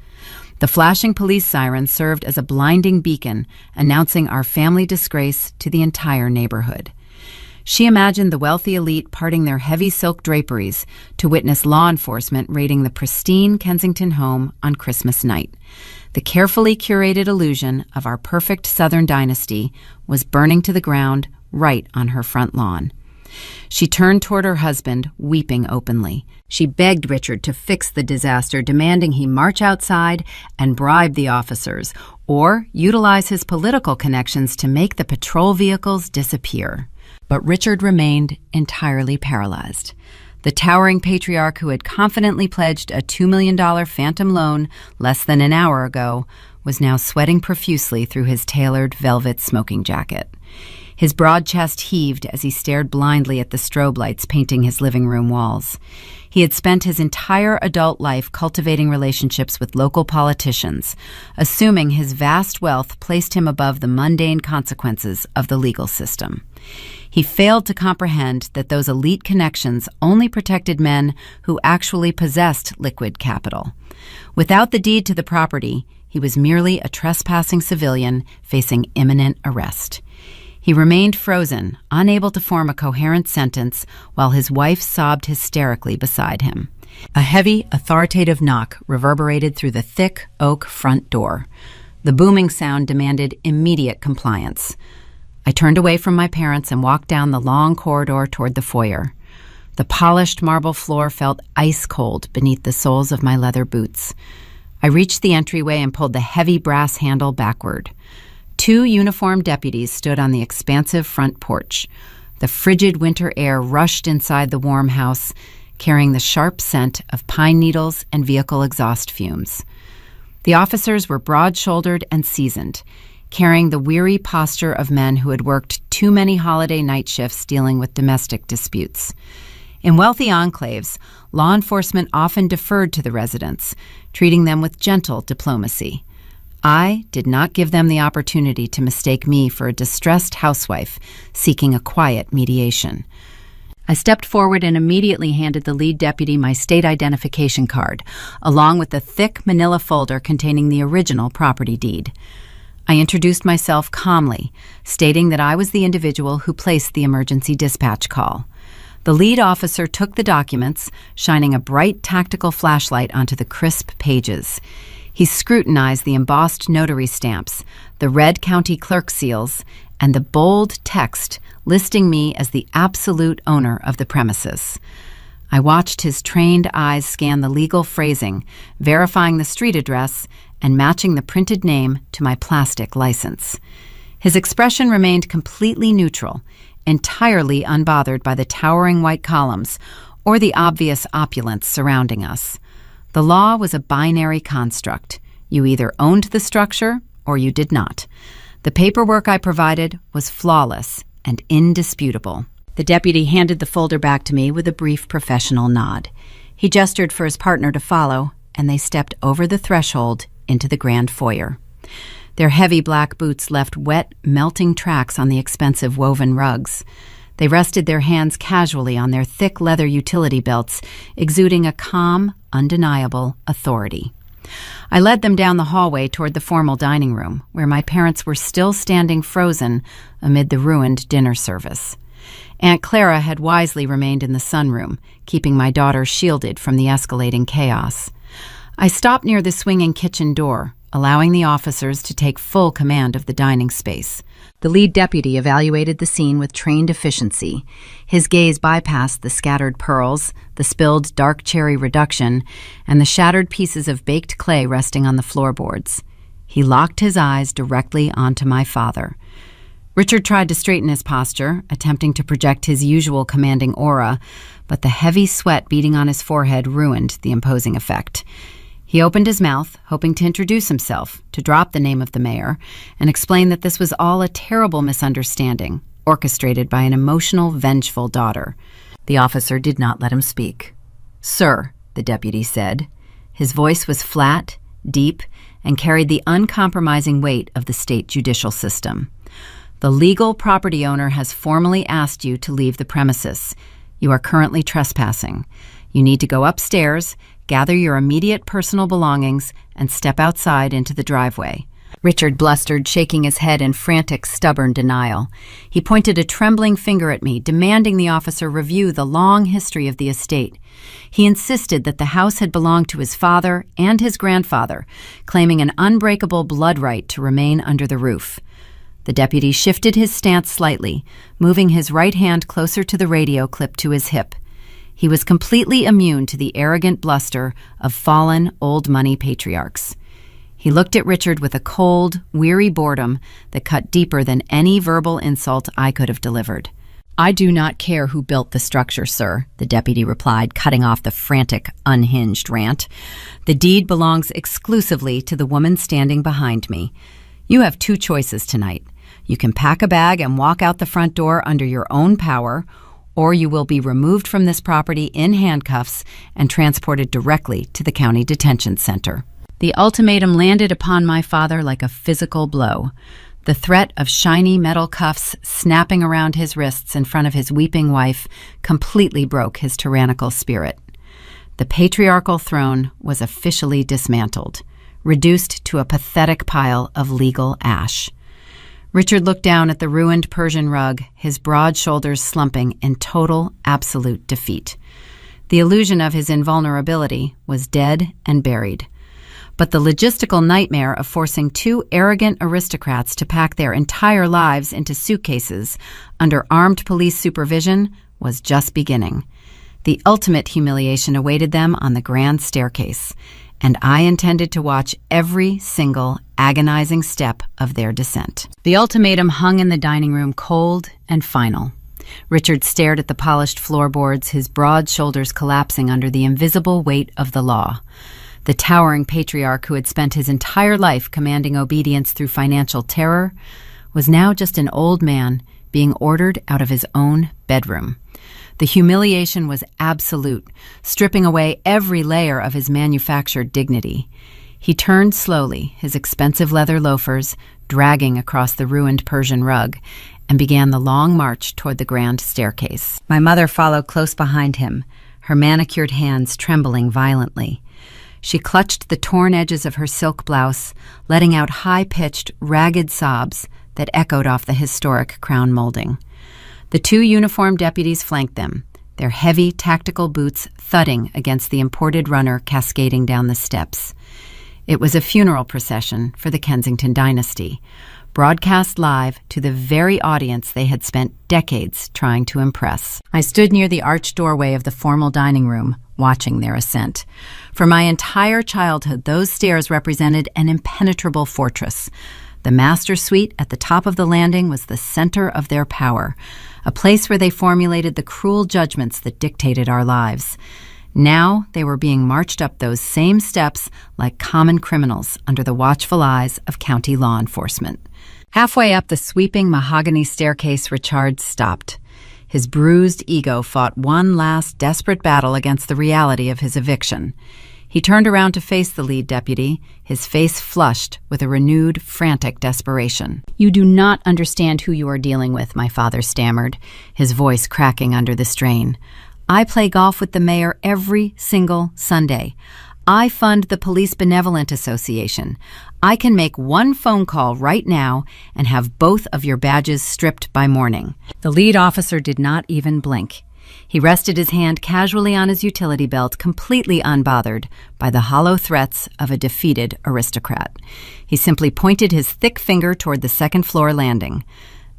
The flashing police siren served as a blinding beacon, announcing our family disgrace to the entire neighborhood. She imagined the wealthy elite parting their heavy silk draperies to witness law enforcement raiding the pristine Kensington home on Christmas night. The carefully curated illusion of our perfect Southern dynasty was burning to the ground right on her front lawn. She turned toward her husband, weeping openly. She begged Richard to fix the disaster, demanding he march outside and bribe the officers, or utilize his political connections to make the patrol vehicles disappear. But Richard remained entirely paralyzed. The towering patriarch who had confidently pledged a $2 million phantom loan less than an hour ago was now sweating profusely through his tailored velvet smoking jacket. His broad chest heaved as he stared blindly at the strobe lights painting his living room walls. He had spent his entire adult life cultivating relationships with local politicians, assuming his vast wealth placed him above the mundane consequences of the legal system. He failed to comprehend that those elite connections only protected men who actually possessed liquid capital. Without the deed to the property, he was merely a trespassing civilian facing imminent arrest. He remained frozen, unable to form a coherent sentence, while his wife sobbed hysterically beside him. A heavy, authoritative knock reverberated through the thick oak front door. The booming sound demanded immediate compliance. I turned away from my parents and walked down the long corridor toward the foyer. The polished marble floor felt ice cold beneath the soles of my leather boots. I reached the entryway and pulled the heavy brass handle backward. Two uniformed deputies stood on the expansive front porch. The frigid winter air rushed inside the warm house, carrying the sharp scent of pine needles and vehicle exhaust fumes. The officers were broad-shouldered and seasoned, carrying the weary posture of men who had worked too many holiday night shifts dealing with domestic disputes. In wealthy enclaves, law enforcement often deferred to the residents, treating them with gentle diplomacy. I did not give them the opportunity to mistake me for a distressed housewife seeking a quiet mediation. I stepped forward and immediately handed the lead deputy my state identification card, along with the thick manila folder containing the original property deed. I introduced myself calmly, stating that I was the individual who placed the emergency dispatch call. The lead officer took the documents, shining a bright tactical flashlight onto the crisp pages. He scrutinized the embossed notary stamps, the red county clerk seals, and the bold text listing me as the absolute owner of the premises. I watched his trained eyes scan the legal phrasing, verifying the street address and matching the printed name to my plastic license. His expression remained completely neutral, entirely unbothered by the towering white columns or the obvious opulence surrounding us. The law was a binary construct. You either owned the structure or you did not. The paperwork I provided was flawless and indisputable. The deputy handed the folder back to me with a brief professional nod. He gestured for his partner to follow, and they stepped over the threshold into the grand foyer. Their heavy black boots left wet, melting tracks on the expensive woven rugs. They rested their hands casually on their thick leather utility belts, exuding a calm, undeniable authority. I led them down the hallway toward the formal dining room, where my parents were still standing frozen amid the ruined dinner service. Aunt Clara had wisely remained in the sunroom, keeping my daughter shielded from the escalating chaos. I stopped near the swinging kitchen door, allowing the officers to take full command of the dining space. The lead deputy evaluated the scene with trained efficiency. His gaze bypassed the scattered pearls, the spilled dark cherry reduction, and the shattered pieces of baked clay resting on the floorboards. He locked his eyes directly onto my father. Richard tried to straighten his posture, attempting to project his usual commanding aura, but the heavy sweat beading on his forehead ruined the imposing effect. He opened his mouth, hoping to introduce himself, to drop the name of the mayor, and explain that this was all a terrible misunderstanding, orchestrated by an emotional, vengeful daughter. The officer did not let him speak. "Sir," the deputy said. His voice was flat, deep, and carried the uncompromising weight of the state judicial system. "The legal property owner has formally asked you to leave the premises. You are currently trespassing. You need to go upstairs, gather your immediate personal belongings, and step outside into the driveway." Richard blustered, shaking his head in frantic, stubborn denial. He pointed a trembling finger at me, demanding the officer review the long history of the estate. He insisted that the house had belonged to his father and his grandfather, claiming an unbreakable blood right to remain under the roof. The deputy shifted his stance slightly, moving his right hand closer to the radio clipped to his hip. He was completely immune to the arrogant bluster of fallen, old-money patriarchs. He looked at Richard with a cold, weary boredom that cut deeper than any verbal insult I could have delivered. "I do not care who built the structure, sir," the deputy replied, cutting off the frantic, unhinged rant. "The deed belongs exclusively to the woman standing behind me. You have two choices tonight. You can pack a bag and walk out the front door under your own power, or you will be removed from this property in handcuffs and transported directly to the county detention center." The ultimatum landed upon my father like a physical blow. The threat of shiny metal cuffs snapping around his wrists in front of his weeping wife completely broke his tyrannical spirit. The patriarchal throne was officially dismantled, reduced to a pathetic pile of legal ash. Richard looked down at the ruined Persian rug, his broad shoulders slumping in total, absolute defeat. The illusion of his invulnerability was dead and buried. But the logistical nightmare of forcing two arrogant aristocrats to pack their entire lives into suitcases under armed police supervision was just beginning. The ultimate humiliation awaited them on the grand staircase, and I intended to watch every single agonizing step of their descent. The ultimatum hung in the dining room, cold and final. Richard stared at the polished floorboards, his broad shoulders collapsing under the invisible weight of the law. The towering patriarch who had spent his entire life commanding obedience through financial terror was now just an old man being ordered out of his own bedroom. The humiliation was absolute, stripping away every layer of his manufactured dignity. He turned slowly, his expensive leather loafers dragging across the ruined Persian rug, and began the long march toward the grand staircase. My mother followed close behind him, her manicured hands trembling violently. She clutched the torn edges of her silk blouse, letting out high-pitched, ragged sobs that echoed off the historic crown molding. The two uniformed deputies flanked them, their heavy tactical boots thudding against the imported runner cascading down the steps. It was a funeral procession for the Kensington dynasty, broadcast live to the very audience they had spent decades trying to impress. I stood near the arched doorway of the formal dining room, watching their ascent. For my entire childhood, those stairs represented an impenetrable fortress. The master suite at the top of the landing was the center of their power, a place where they formulated the cruel judgments that dictated our lives. Now they were being marched up those same steps like common criminals under the watchful eyes of county law enforcement. Halfway up the sweeping mahogany staircase, Richard stopped. His bruised ego fought one last desperate battle against the reality of his eviction. He turned around to face the lead deputy, his face flushed with a renewed, frantic desperation. "You do not understand who you are dealing with," my father stammered, his voice cracking under the strain. "I play golf with the mayor every single Sunday. I fund the Police Benevolent Association. I can make one phone call right now and have both of your badges stripped by morning." The lead officer did not even blink. He rested his hand casually on his utility belt, completely unbothered by the hollow threats of a defeated aristocrat. He simply pointed his thick finger toward the second-floor landing.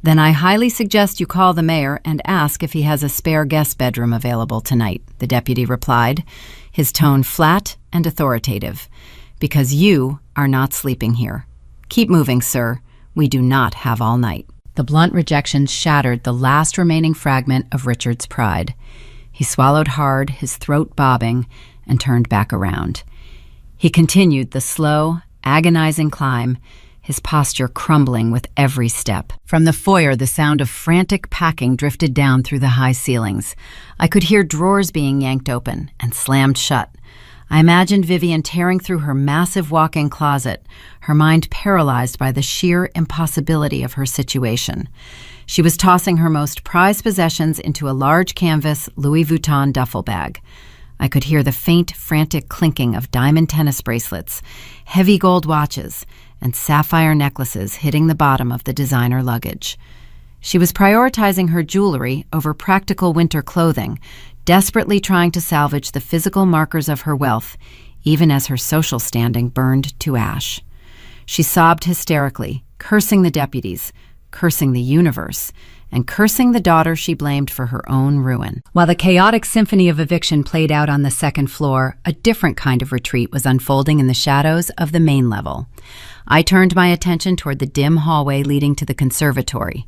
"Then I highly suggest you call the mayor and ask if he has a spare guest bedroom available tonight," the deputy replied, his tone flat and authoritative. "Because you are not sleeping here. Keep moving, sir. We do not have all night." The blunt rejection shattered the last remaining fragment of Richard's pride. He swallowed hard, his throat bobbing, and turned back around. He continued the slow, agonizing climb, his posture crumbling with every step. From the foyer, the sound of frantic packing drifted down through the high ceilings. I could hear drawers being yanked open and slammed shut. I imagined Vivian tearing through her massive walk-in closet, her mind paralyzed by the sheer impossibility of her situation. She was tossing her most prized possessions into a large canvas Louis Vuitton duffel bag. I could hear the faint, frantic clinking of diamond tennis bracelets, heavy gold watches, and sapphire necklaces hitting the bottom of the designer luggage. She was prioritizing her jewelry over practical winter clothing, desperately trying to salvage the physical markers of her wealth, even as her social standing burned to ash. She sobbed hysterically, cursing the deputies, cursing the universe, and cursing the daughter she blamed for her own ruin. While the chaotic symphony of eviction played out on the second floor, a different kind of retreat was unfolding in the shadows of the main level. I turned my attention toward the dim hallway leading to the conservatory.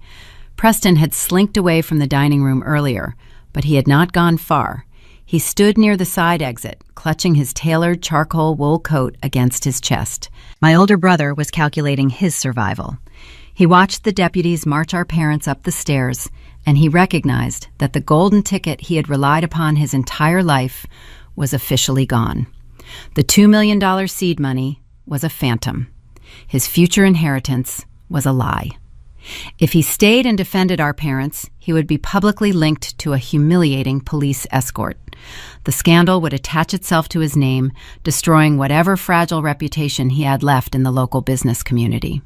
Preston had slinked away from the dining room earlier, but he had not gone far. He stood near the side exit, clutching his tailored charcoal wool coat against his chest. My older brother was calculating his survival. He watched the deputies march our parents up the stairs, and he recognized that the golden ticket he had relied upon his entire life was officially gone. The $2 million seed money was a phantom. His future inheritance was a lie. If he stayed and defended our parents, he would be publicly linked to a humiliating police escort. The scandal would attach itself to his name, destroying whatever fragile reputation he had left in the local business community.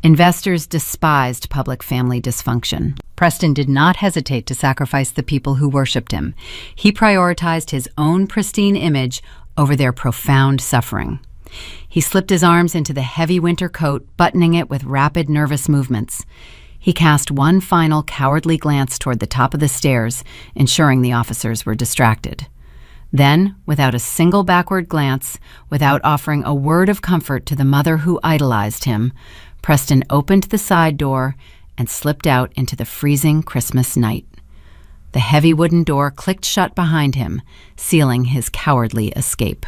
Investors despised public family dysfunction. Preston did not hesitate to sacrifice the people who worshipped him. He prioritized his own pristine image over their profound suffering. He slipped his arms into the heavy winter coat, buttoning it with rapid, nervous movements. He cast one final cowardly glance toward the top of the stairs, ensuring the officers were distracted. Then, without a single backward glance, without offering a word of comfort to the mother who idolized him, Preston opened the side door and slipped out into the freezing Christmas night. The heavy wooden door clicked shut behind him, sealing his cowardly escape.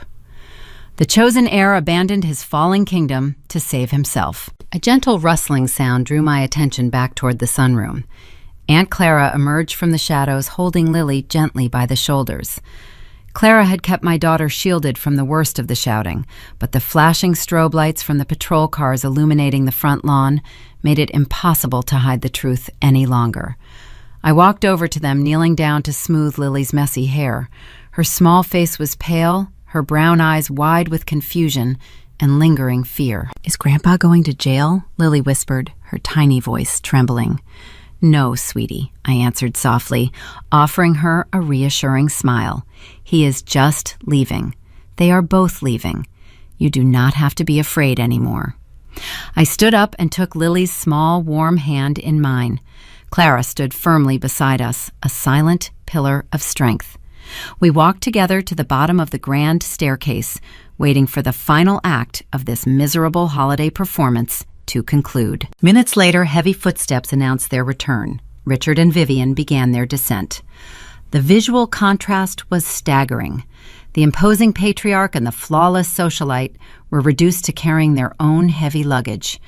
The chosen heir abandoned his falling kingdom to save himself. A gentle rustling sound drew my attention back toward the sunroom. Aunt Clara emerged from the shadows, holding Lily gently by the shoulders. Clara had kept my daughter shielded from the worst of the shouting, but the flashing strobe lights from the patrol cars illuminating the front lawn made it impossible to hide the truth any longer. I walked over to them, kneeling down to smooth Lily's messy hair. Her small face was pale, her brown eyes wide with confusion and lingering fear. "Is Grandpa going to jail?" Lily whispered, her tiny voice trembling. "No, sweetie," I answered softly, offering her a reassuring smile. "He is just leaving. They are both leaving. You do not have to be afraid anymore." I stood up and took Lily's small, warm hand in mine. Clara stood firmly beside us, a silent pillar of strength. We walked together to the bottom of the grand staircase, waiting for the final act of this miserable holiday performance to conclude. Minutes later, heavy footsteps announced their return. Richard and Vivian began their descent. The visual contrast was staggering. The imposing patriarch and the flawless socialite were reduced to carrying their own heavy luggage.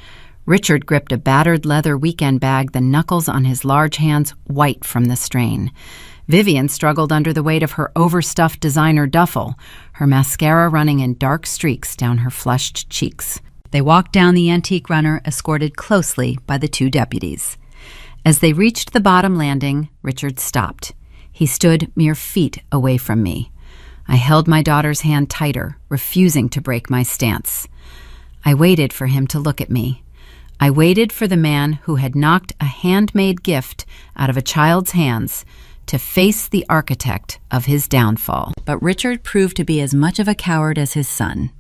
Richard gripped a battered leather weekend bag, the knuckles on his large hands white from the strain. Vivian struggled under the weight of her overstuffed designer duffel, her mascara running in dark streaks down her flushed cheeks. They walked down the antique runner, escorted closely by the two deputies. As they reached the bottom landing, Richard stopped. He stood mere feet away from me. I held my daughter's hand tighter, refusing to break my stance. I waited for him to look at me. I waited for the man who had knocked a handmade gift out of a child's hands to face the architect of his downfall. But Richard proved to be as much of a coward as his son.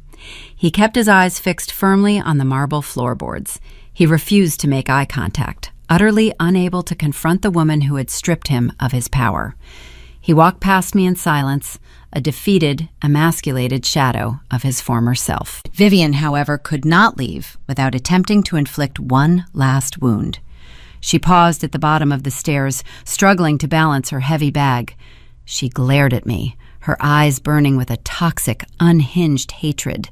He kept his eyes fixed firmly on the marble floorboards. He refused to make eye contact, utterly unable to confront the woman who had stripped him of his power. He walked past me in silence, a defeated, emasculated shadow of his former self. Vivian, however, could not leave without attempting to inflict one last wound. She paused at the bottom of the stairs, struggling to balance her heavy bag. She glared at me, her eyes burning with a toxic, unhinged hatred.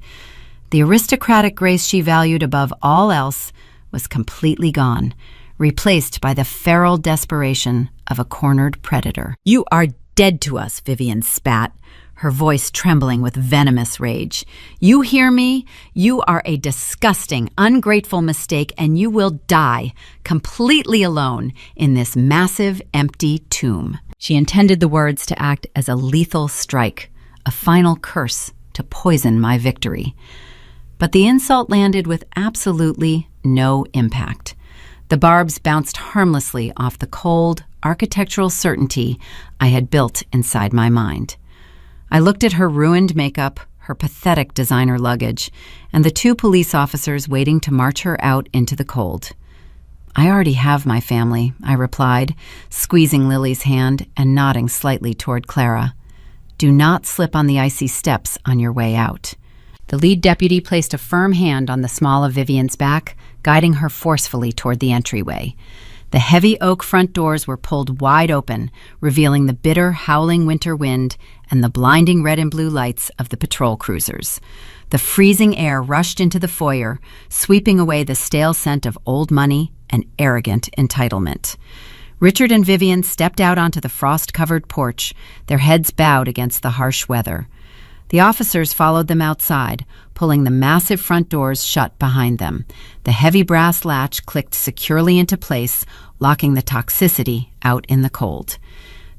The aristocratic grace she valued above all else was completely gone, replaced by the feral desperation of a cornered predator. "You are dead to us," Vivian spat, her voice trembling with venomous rage. "You hear me? You are a disgusting, ungrateful mistake, and you will die, completely alone, in this massive, empty tomb." She intended the words to act as a lethal strike, a final curse to poison my victory. But the insult landed with absolutely no impact. The barbs bounced harmlessly off the cold, architectural certainty I had built inside my mind. I looked at her ruined makeup, her pathetic designer luggage, and the two police officers waiting to march her out into the cold. "I already have my family," I replied, squeezing Lily's hand and nodding slightly toward Clara. "Do not slip on the icy steps on your way out." The lead deputy placed a firm hand on the small of Vivian's back, guiding her forcefully toward the entryway. The heavy oak front doors were pulled wide open, revealing the bitter, howling winter wind and the blinding red and blue lights of the patrol cruisers. The freezing air rushed into the foyer, sweeping away the stale scent of old money and arrogant entitlement. Richard and Vivian stepped out onto the frost-covered porch, their heads bowed against the harsh weather. The officers followed them outside, pulling the massive front doors shut behind them. The heavy brass latch clicked securely into place, locking the toxicity out in the cold.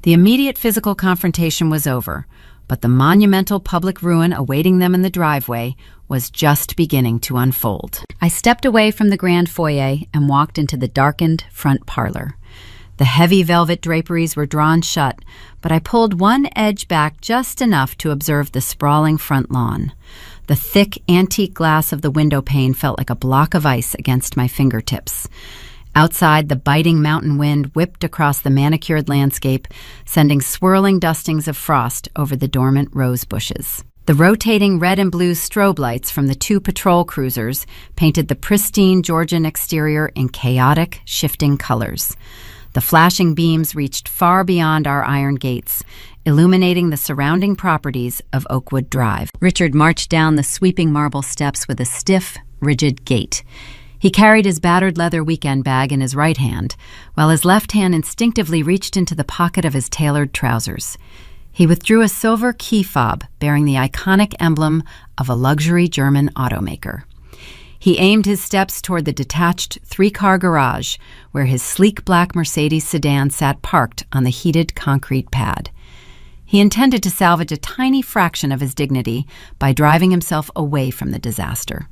The immediate physical confrontation was over, but the monumental public ruin awaiting them in the driveway was just beginning to unfold. I stepped away from the grand foyer and walked into the darkened front parlor. The heavy velvet draperies were drawn shut, but I pulled one edge back just enough to observe the sprawling front lawn. The thick, antique glass of the window pane felt like a block of ice against my fingertips. Outside, the biting mountain wind whipped across the manicured landscape, sending swirling dustings of frost over the dormant rose bushes. The rotating red and blue strobe lights from the two patrol cruisers painted the pristine Georgian exterior in chaotic, shifting colors. The flashing beams reached far beyond our iron gates, illuminating the surrounding properties of Oakwood Drive. Richard marched down the sweeping marble steps with a stiff, rigid gait. He carried his battered leather weekend bag in his right hand, while his left hand instinctively reached into the pocket of his tailored trousers. He withdrew a silver key fob bearing the iconic emblem of a luxury German automaker. He aimed his steps toward the detached three-car garage, where his sleek black Mercedes sedan sat parked on the heated concrete pad. He intended to salvage a tiny fraction of his dignity by driving himself away from the disaster.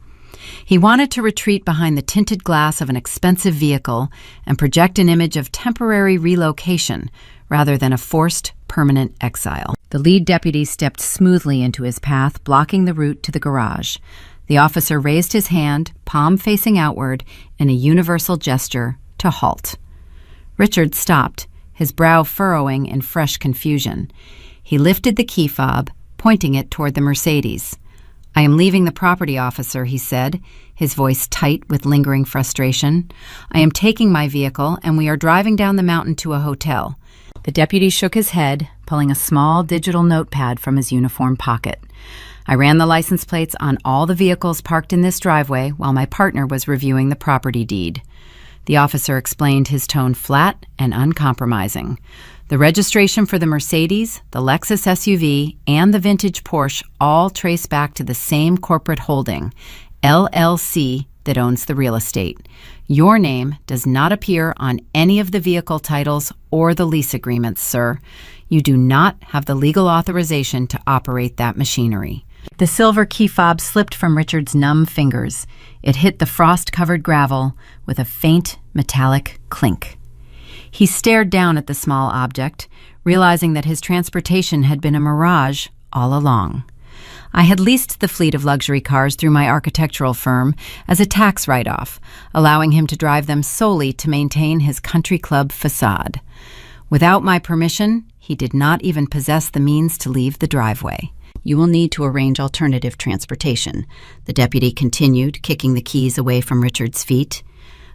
He wanted to retreat behind the tinted glass of an expensive vehicle and project an image of temporary relocation rather than a forced, permanent exile. The lead deputy stepped smoothly into his path, blocking the route to the garage. The officer raised his hand, palm facing outward, in a universal gesture to halt. Richard stopped, his brow furrowing in fresh confusion. He lifted the key fob, pointing it toward the Mercedes. "I am leaving the property, officer," he said, his voice tight with lingering frustration. "I am taking my vehicle, and we are driving down the mountain to a hotel." The deputy shook his head, pulling a small digital notepad from his uniform pocket. I ran the license plates on all the vehicles parked in this driveway while my partner was reviewing the property deed. The officer explained, his tone flat and uncompromising. The registration for the Mercedes, the Lexus SUV, and the vintage Porsche all trace back to the same corporate holding, LLC, that owns the real estate. Your name does not appear on any of the vehicle titles or the lease agreements, sir. You do not have the legal authorization to operate that machinery. The silver key fob slipped from Richard's numb fingers. It hit the frost-covered gravel with a faint, metallic clink. He stared down at the small object, realizing that his transportation had been a mirage all along. I had leased the fleet of luxury cars through my architectural firm as a tax write-off, allowing him to drive them solely to maintain his country club facade. Without my permission, he did not even possess the means to leave the driveway. You will need to arrange alternative transportation, the deputy continued, kicking the keys away from Richard's feet.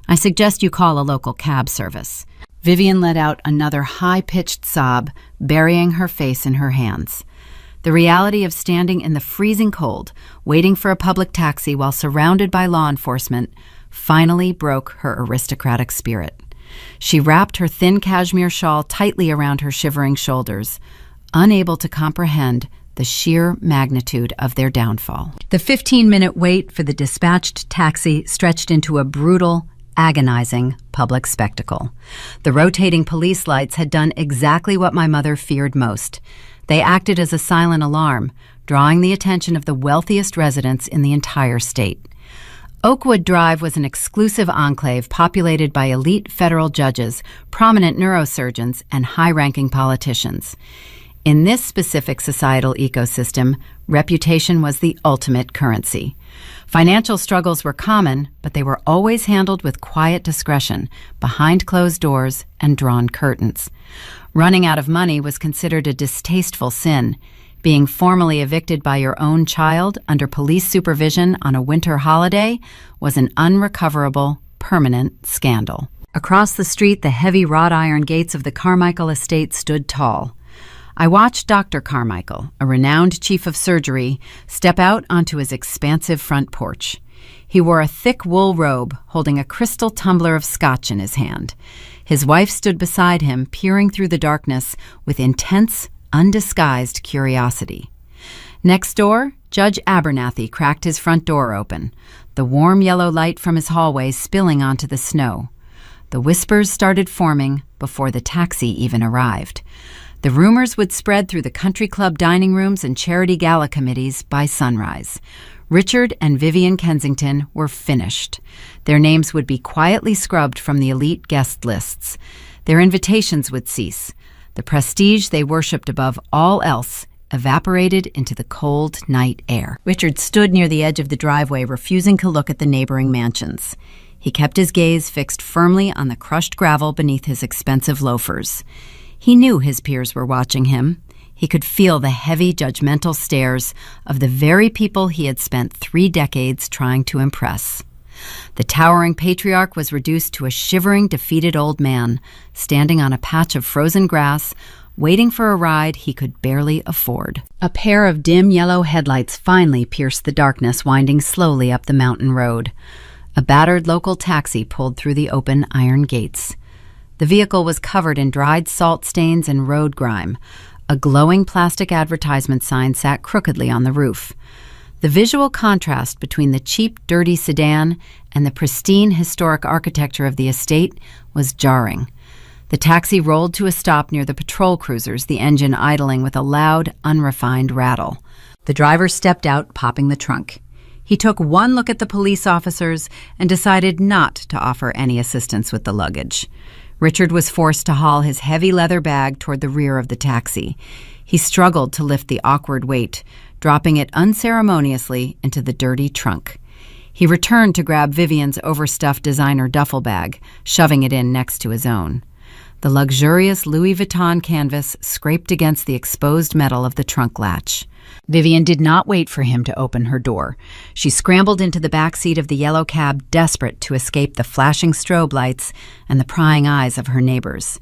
I suggest you call a local cab service. Vivian let out another high-pitched sob, burying her face in her hands. The reality of standing in the freezing cold, waiting for a public taxi while surrounded by law enforcement, finally broke her aristocratic spirit. She wrapped her thin cashmere shawl tightly around her shivering shoulders, unable to comprehend the sheer magnitude of their downfall. The 15-minute wait for the dispatched taxi stretched into a brutal, agonizing public spectacle. The rotating police lights had done exactly what my mother feared most. They acted as a silent alarm, drawing the attention of the wealthiest residents in the entire state. Oakwood Drive was an exclusive enclave populated by elite federal judges, prominent neurosurgeons, and high-ranking politicians. In this specific societal ecosystem, reputation was the ultimate currency. Financial struggles were common, but they were always handled with quiet discretion, behind closed doors and drawn curtains. Running out of money was considered a distasteful sin. Being formally evicted by your own child under police supervision on a winter holiday was an unrecoverable, permanent scandal. Across the street, the heavy wrought iron gates of the Carmichael estate stood tall. I watched Dr. Carmichael, a renowned chief of surgery, step out onto his expansive front porch. He wore a thick wool robe, holding a crystal tumbler of scotch in his hand. His wife stood beside him, peering through the darkness with intense, undisguised curiosity. Next door, Judge Abernathy cracked his front door open, the warm yellow light from his hallway spilling onto the snow. The whispers started forming before the taxi even arrived. The rumors would spread through the country club dining rooms and charity gala committees by sunrise. Richard and Vivian Kensington were finished. Their names would be quietly scrubbed from the elite guest lists. Their invitations would cease. The prestige they worshipped above all else evaporated into the cold night air. Richard stood near the edge of the driveway, refusing to look at the neighboring mansions. He kept his gaze fixed firmly on the crushed gravel beneath his expensive loafers. He knew his peers were watching him. He could feel the heavy, judgmental stares of the very people he had spent 3 decades trying to impress. The towering patriarch was reduced to a shivering, defeated old man, standing on a patch of frozen grass, waiting for a ride he could barely afford. A pair of dim yellow headlights finally pierced the darkness, winding slowly up the mountain road. A battered local taxi pulled through the open iron gates. The vehicle was covered in dried salt stains and road grime. A glowing plastic advertisement sign sat crookedly on the roof. The visual contrast between the cheap, dirty sedan and the pristine, historic architecture of the estate was jarring. The taxi rolled to a stop near the patrol cruisers, the engine idling with a loud, unrefined rattle. The driver stepped out, popping the trunk. He took one look at the police officers and decided not to offer any assistance with the luggage. Richard was forced to haul his heavy leather bag toward the rear of the taxi. He struggled to lift the awkward weight, dropping it unceremoniously into the dirty trunk. He returned to grab Vivian's overstuffed designer duffel bag, shoving it in next to his own. The luxurious Louis Vuitton canvas scraped against the exposed metal of the trunk latch. Vivian did not wait for him to open her door. She scrambled into the back seat of the yellow cab, desperate to escape the flashing strobe lights and the prying eyes of her neighbors.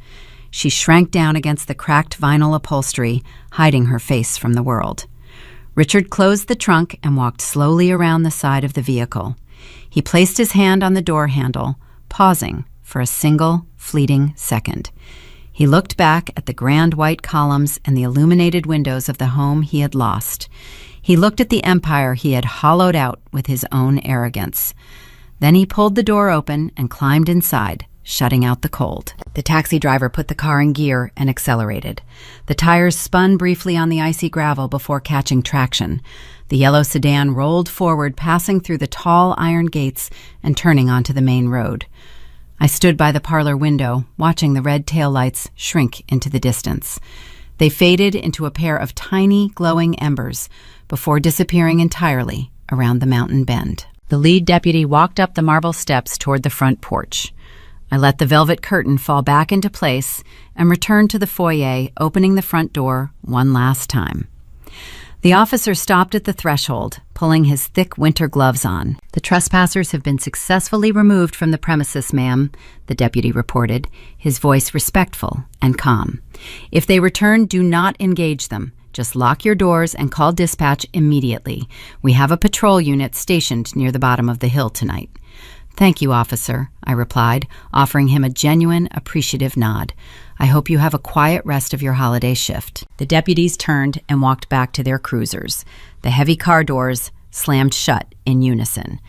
She shrank down against the cracked vinyl upholstery, hiding her face from the world. Richard closed the trunk and walked slowly around the side of the vehicle. He placed his hand on the door handle, pausing for a single, fleeting second. He looked back at the grand white columns and the illuminated windows of the home he had lost. He looked at the empire he had hollowed out with his own arrogance. Then he pulled the door open and climbed inside, shutting out the cold. The taxi driver put the car in gear and accelerated. The tires spun briefly on the icy gravel before catching traction. The yellow sedan rolled forward, passing through the tall iron gates and turning onto the main road. I stood by the parlor window, watching the red taillights shrink into the distance. They faded into a pair of tiny, glowing embers before disappearing entirely around the mountain bend. The lead deputy walked up the marble steps toward the front porch. I let the velvet curtain fall back into place and returned to the foyer, opening the front door one last time. The officer stopped at the threshold, pulling his thick winter gloves on. "The trespassers have been successfully removed from the premises, ma'am," the deputy reported, his voice respectful and calm. "If they return, do not engage them. Just lock your doors and call dispatch immediately. We have a patrol unit stationed near the bottom of the hill tonight." "Thank you, officer," I replied, offering him a genuine, appreciative nod. "I hope you have a quiet rest of your holiday shift." The deputies turned and walked back to their cruisers. The heavy car doors slammed shut in unison.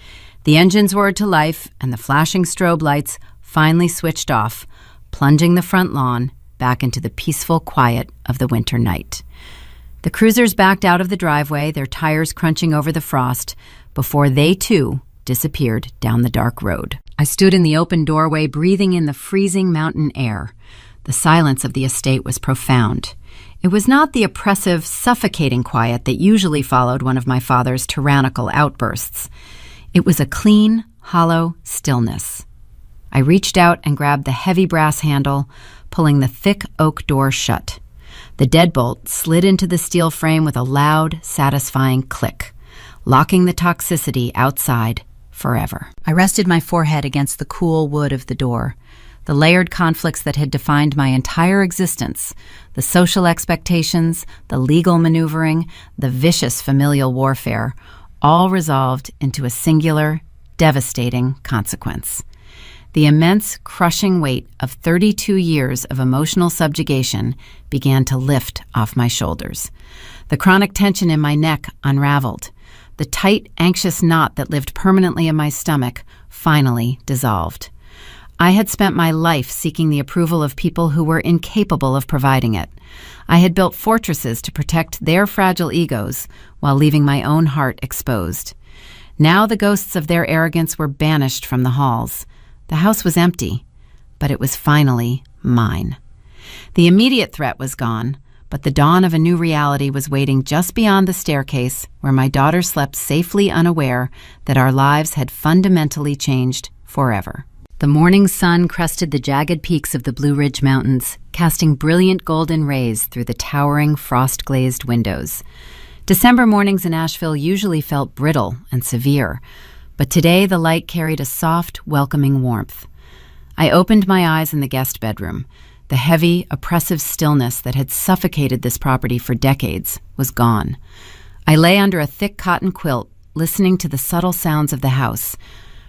The engines roared to life, and the flashing strobe lights finally switched off, plunging the front lawn back into the peaceful quiet of the winter night. The cruisers backed out of the driveway, their tires crunching over the frost, before they, too, disappeared down the dark road. I stood in the open doorway, breathing in the freezing mountain air. The silence of the estate was profound. It was not the oppressive, suffocating quiet that usually followed one of my father's tyrannical outbursts. It was a clean, hollow stillness. I reached out and grabbed the heavy brass handle, pulling the thick oak door shut. The deadbolt slid into the steel frame with a loud, satisfying click, locking the toxicity outside forever. I rested my forehead against the cool wood of the door. The layered conflicts that had defined my entire existence, the social expectations, the legal maneuvering, the vicious familial warfare, all resolved into a singular, devastating consequence. The immense, crushing weight of 32 years of emotional subjugation began to lift off my shoulders. The chronic tension in my neck unraveled. The tight, anxious knot that lived permanently in my stomach finally dissolved. I had spent my life seeking the approval of people who were incapable of providing it. I had built fortresses to protect their fragile egos while leaving my own heart exposed. Now the ghosts of their arrogance were banished from the halls. The house was empty, but it was finally mine. The immediate threat was gone, but the dawn of a new reality was waiting just beyond the staircase where my daughter slept safely unaware that our lives had fundamentally changed forever. The morning sun crested the jagged peaks of the Blue Ridge Mountains, casting brilliant golden rays through the towering frost-glazed windows. December mornings in Asheville usually felt brittle and severe, but today the light carried a soft, welcoming warmth. I opened my eyes in the guest bedroom. The heavy, oppressive stillness that had suffocated this property for decades was gone. I lay under a thick cotton quilt, listening to the subtle sounds of the house.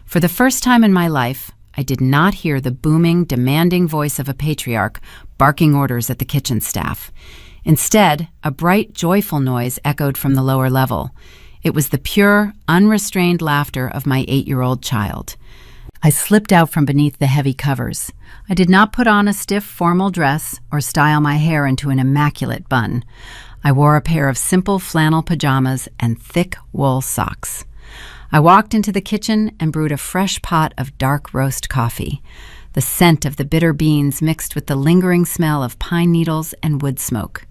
For the first time in my life, I did not hear the booming, demanding voice of a patriarch barking orders at the kitchen staff. Instead, a bright, joyful noise echoed from the lower level. It was the pure, unrestrained laughter of my 8-year-old child. I slipped out from beneath the heavy covers. I did not put on a stiff, formal dress or style my hair into an immaculate bun. I wore a pair of simple flannel pajamas and thick wool socks. I walked into the kitchen and brewed a fresh pot of dark roast coffee. The scent of the bitter beans mixed with the lingering smell of pine needles and wood smoke.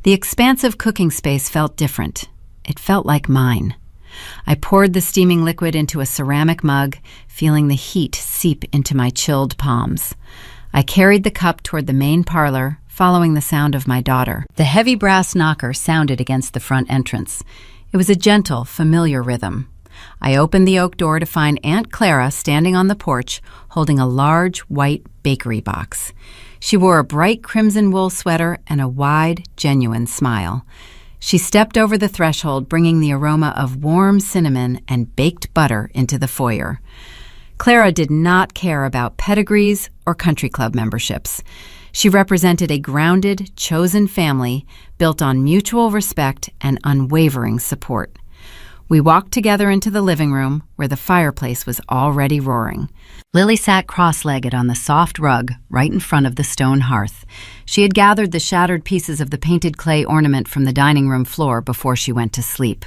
The expansive cooking space felt different. It felt like mine. I poured the steaming liquid into a ceramic mug, feeling the heat seep into my chilled palms. I carried the cup toward the main parlor, following the sound of my daughter. The heavy brass knocker sounded against the front entrance. It was a gentle, familiar rhythm. I opened the oak door to find Aunt Clara standing on the porch, holding a large, white bakery box. She wore a bright crimson wool sweater and a wide, genuine smile. She stepped over the threshold, bringing the aroma of warm cinnamon and baked butter into the foyer. Clara did not care about pedigrees or country club memberships. She represented a grounded, chosen family built on mutual respect and unwavering support. We walked together into the living room, where the fireplace was already roaring. Lily sat cross-legged on the soft rug right in front of the stone hearth. She had gathered the shattered pieces of the painted clay ornament from the dining room floor before she went to sleep.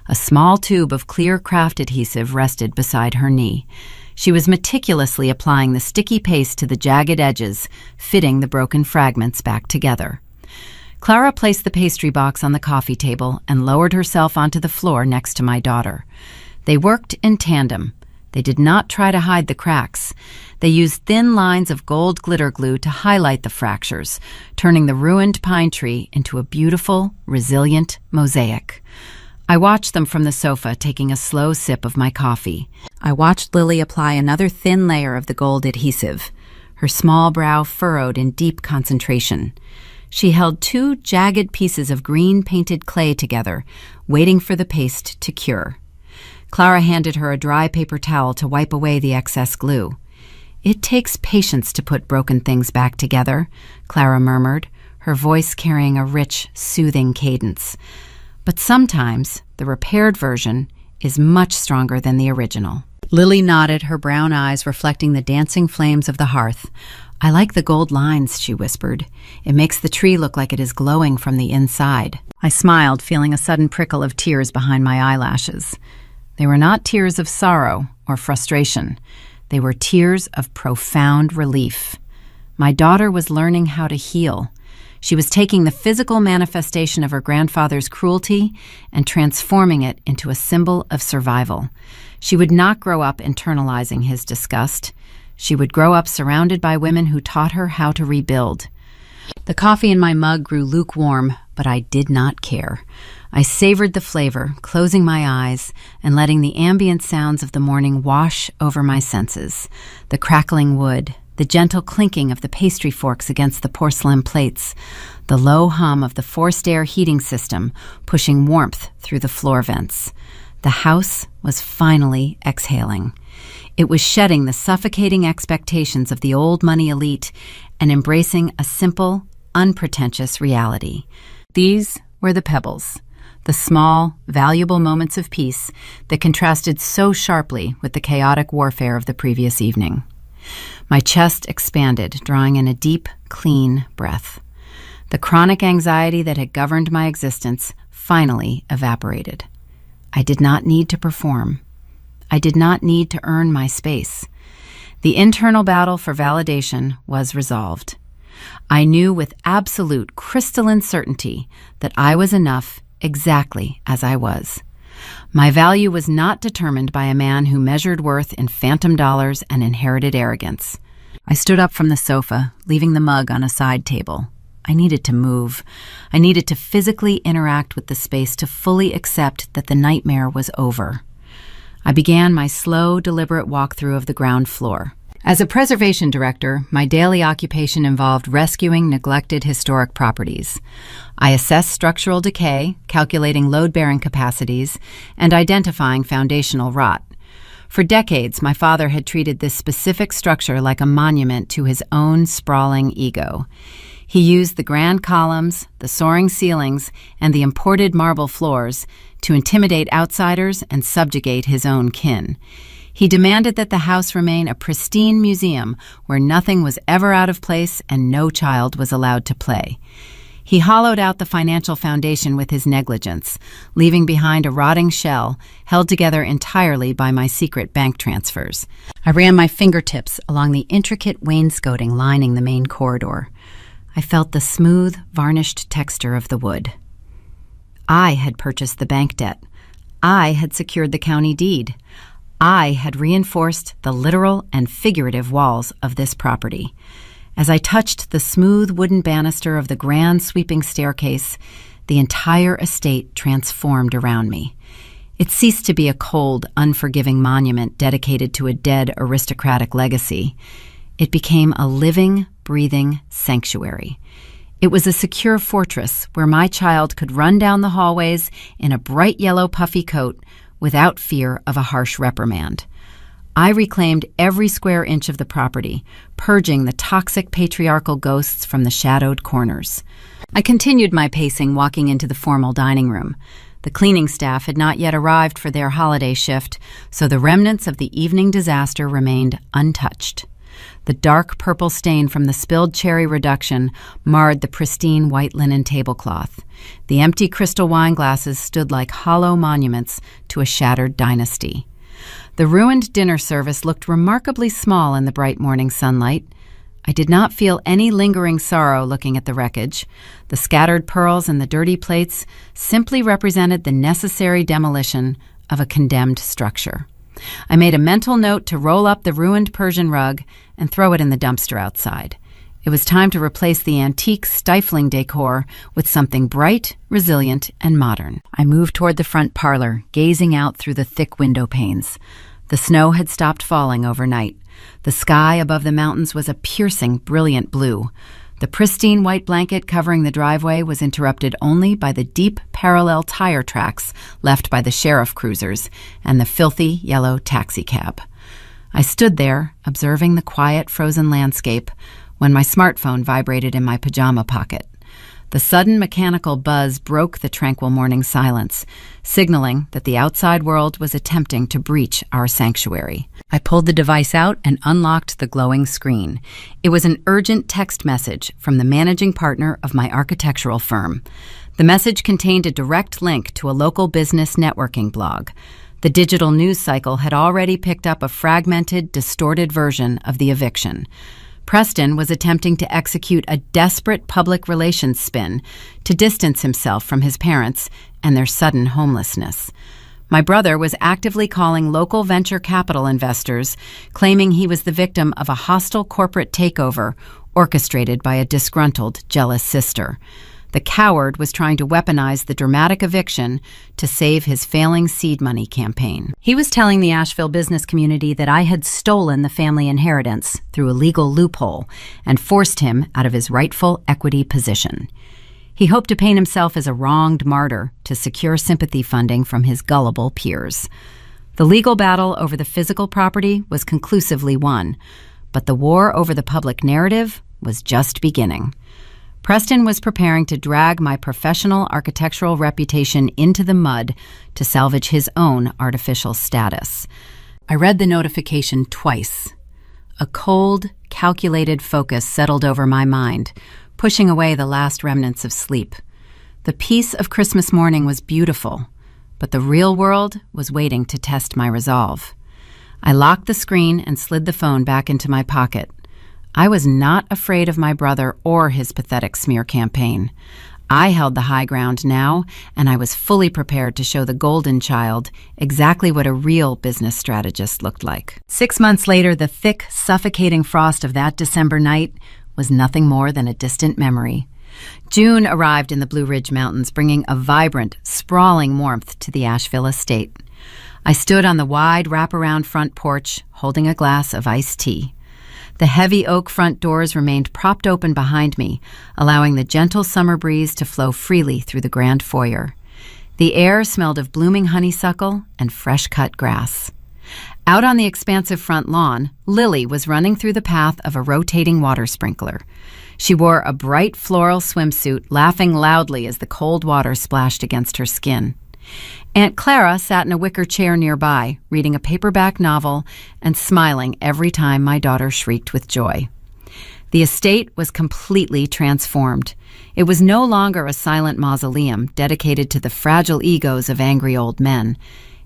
A small tube of clear craft adhesive rested beside her knee. She was meticulously applying the sticky paste to the jagged edges, fitting the broken fragments back together. Clara placed the pastry box on the coffee table and lowered herself onto the floor next to my daughter. They worked in tandem, They did not try to hide the cracks. They used thin lines of gold glitter glue to highlight the fractures, turning the ruined pine tree into a beautiful, resilient mosaic. I watched them from the sofa, taking a slow sip of my coffee. I watched Lily apply another thin layer of the gold adhesive, her small brow furrowed in deep concentration. She held 2 jagged pieces of green painted clay together, waiting for the paste to cure. Clara handed her a dry paper towel to wipe away the excess glue. "It takes patience to put broken things back together," Clara murmured, her voice carrying a rich, soothing cadence. "But sometimes the repaired version is much stronger than the original." Lily nodded, her brown eyes reflecting the dancing flames of the hearth. "I like the gold lines," she whispered. "It makes the tree look like it is glowing from the inside." I smiled, feeling a sudden prickle of tears behind my eyelashes. They were not tears of sorrow or frustration. They were tears of profound relief. My daughter was learning how to heal. She was taking the physical manifestation of her grandfather's cruelty and transforming it into a symbol of survival. She would not grow up internalizing his disgust. She would grow up surrounded by women who taught her how to rebuild. The coffee in my mug grew lukewarm, but I did not care. I savored the flavor, closing my eyes and letting the ambient sounds of the morning wash over my senses. The crackling wood, the gentle clinking of the pastry forks against the porcelain plates, the low hum of the forced air heating system pushing warmth through the floor vents. The house was finally exhaling. It was shedding the suffocating expectations of the old money elite and embracing a simple, unpretentious reality. These were the pebbles, the small, valuable moments of peace that contrasted so sharply with the chaotic warfare of the previous evening. My chest expanded, drawing in a deep, clean breath. The chronic anxiety that had governed my existence finally evaporated. I did not need to perform. I did not need to earn my space. The internal battle for validation was resolved. I knew with absolute crystalline certainty that I was enough exactly as I was. My value was not determined by a man who measured worth in phantom dollars and inherited arrogance. I stood up from the sofa, leaving the mug on a side table. I needed to move. I needed to physically interact with the space to fully accept that the nightmare was over. I began my slow, deliberate walkthrough of the ground floor. As a preservation director, my daily occupation involved rescuing neglected historic properties. I assessed structural decay, calculating load-bearing capacities, and identifying foundational rot. For decades, my father had treated this specific structure like a monument to his own sprawling ego. He used the grand columns, the soaring ceilings, and the imported marble floors to intimidate outsiders and subjugate his own kin. He demanded that the house remain a pristine museum where nothing was ever out of place and no child was allowed to play. He hollowed out the financial foundation with his negligence, leaving behind a rotting shell held together entirely by my secret bank transfers. I ran my fingertips along the intricate wainscoting lining the main corridor. I felt the smooth, varnished texture of the wood. I had purchased the bank debt. I had secured the county deed. I had reinforced the literal and figurative walls of this property. As I touched the smooth wooden banister of the grand sweeping staircase, the entire estate transformed around me. It ceased to be a cold, unforgiving monument dedicated to a dead aristocratic legacy. It became a living, breathing sanctuary. It was a secure fortress where my child could run down the hallways in a bright yellow puffy coat without fear of a harsh reprimand. I reclaimed every square inch of the property, purging the toxic patriarchal ghosts from the shadowed corners. I continued my pacing, walking into the formal dining room. The cleaning staff had not yet arrived for their holiday shift, so the remnants of the evening disaster remained untouched. The dark purple stain from the spilled cherry reduction marred the pristine white linen tablecloth. The empty crystal wine glasses stood like hollow monuments to a shattered dynasty. The ruined dinner service looked remarkably small in the bright morning sunlight. I did not feel any lingering sorrow looking at the wreckage. The scattered pearls and the dirty plates simply represented the necessary demolition of a condemned structure. I made a mental note to roll up the ruined Persian rug and throw it in the dumpster outside. It was time to replace the antique, stifling decor with something bright, resilient, and modern. I moved toward the front parlor, gazing out through the thick window panes. The snow had stopped falling overnight. The sky above the mountains was a piercing, brilliant blue. The pristine white blanket covering the driveway was interrupted only by the deep, parallel tire tracks left by the sheriff cruisers and the filthy yellow taxicab. I stood there, observing the quiet, frozen landscape, when my smartphone vibrated in my pajama pocket. The sudden mechanical buzz broke the tranquil morning silence, signaling that the outside world was attempting to breach our sanctuary. I pulled the device out and unlocked the glowing screen. It was an urgent text message from the managing partner of my architectural firm. The message contained a direct link to a local business networking blog. The digital news cycle had already picked up a fragmented, distorted version of the eviction. Preston was attempting to execute a desperate public relations spin to distance himself from his parents and their sudden homelessness. My brother was actively calling local venture capital investors, claiming he was the victim of a hostile corporate takeover orchestrated by a disgruntled, jealous sister. The coward was trying to weaponize the dramatic eviction to save his failing seed money campaign. He was telling the Asheville business community that I had stolen the family inheritance through a legal loophole and forced him out of his rightful equity position. He hoped to paint himself as a wronged martyr to secure sympathy funding from his gullible peers. The legal battle over the physical property was conclusively won, but the war over the public narrative was just beginning. Preston was preparing to drag my professional architectural reputation into the mud to salvage his own artificial status. I read the notification twice. A cold, calculated focus settled over my mind, pushing away the last remnants of sleep. The peace of Christmas morning was beautiful, but the real world was waiting to test my resolve. I locked the screen and slid the phone back into my pocket. I was not afraid of my brother or his pathetic smear campaign. I held the high ground now, and I was fully prepared to show the golden child exactly what a real business strategist looked like. 6 months later, the thick, suffocating frost of that December night was nothing more than a distant memory. June arrived in the Blue Ridge Mountains, bringing a vibrant, sprawling warmth to the Asheville estate. I stood on the wide, wraparound front porch, holding a glass of iced tea. The heavy oak front doors remained propped open behind me, allowing the gentle summer breeze to flow freely through the grand foyer. The air smelled of blooming honeysuckle and fresh-cut grass. Out on the expansive front lawn, Lily was running through the path of a rotating water sprinkler. She wore a bright floral swimsuit, laughing loudly as the cold water splashed against her skin. Aunt Clara sat in a wicker chair nearby, reading a paperback novel and smiling every time my daughter shrieked with joy. The estate was completely transformed. It was no longer a silent mausoleum dedicated to the fragile egos of angry old men.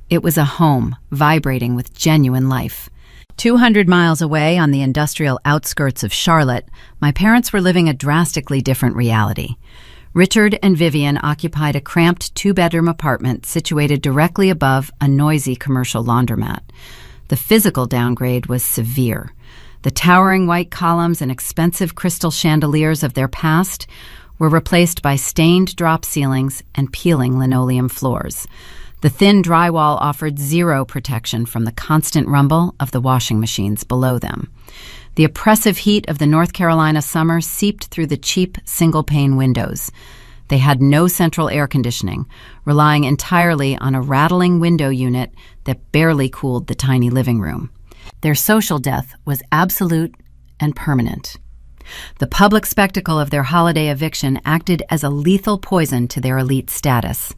It was a home vibrating with genuine life. 200 miles away on the industrial outskirts of Charlotte, my parents were living a drastically different reality. Richard and Vivian occupied a cramped 2-bedroom apartment situated directly above a noisy commercial laundromat. The physical downgrade was severe. The towering white columns and expensive crystal chandeliers of their past were replaced by stained drop ceilings and peeling linoleum floors. The thin drywall offered zero protection from the constant rumble of the washing machines below them. The oppressive heat of the North Carolina summer seeped through the cheap, single-pane windows. They had no central air conditioning, relying entirely on a rattling window unit that barely cooled the tiny living room. Their social death was absolute and permanent. The public spectacle of their holiday eviction acted as a lethal poison to their elite status.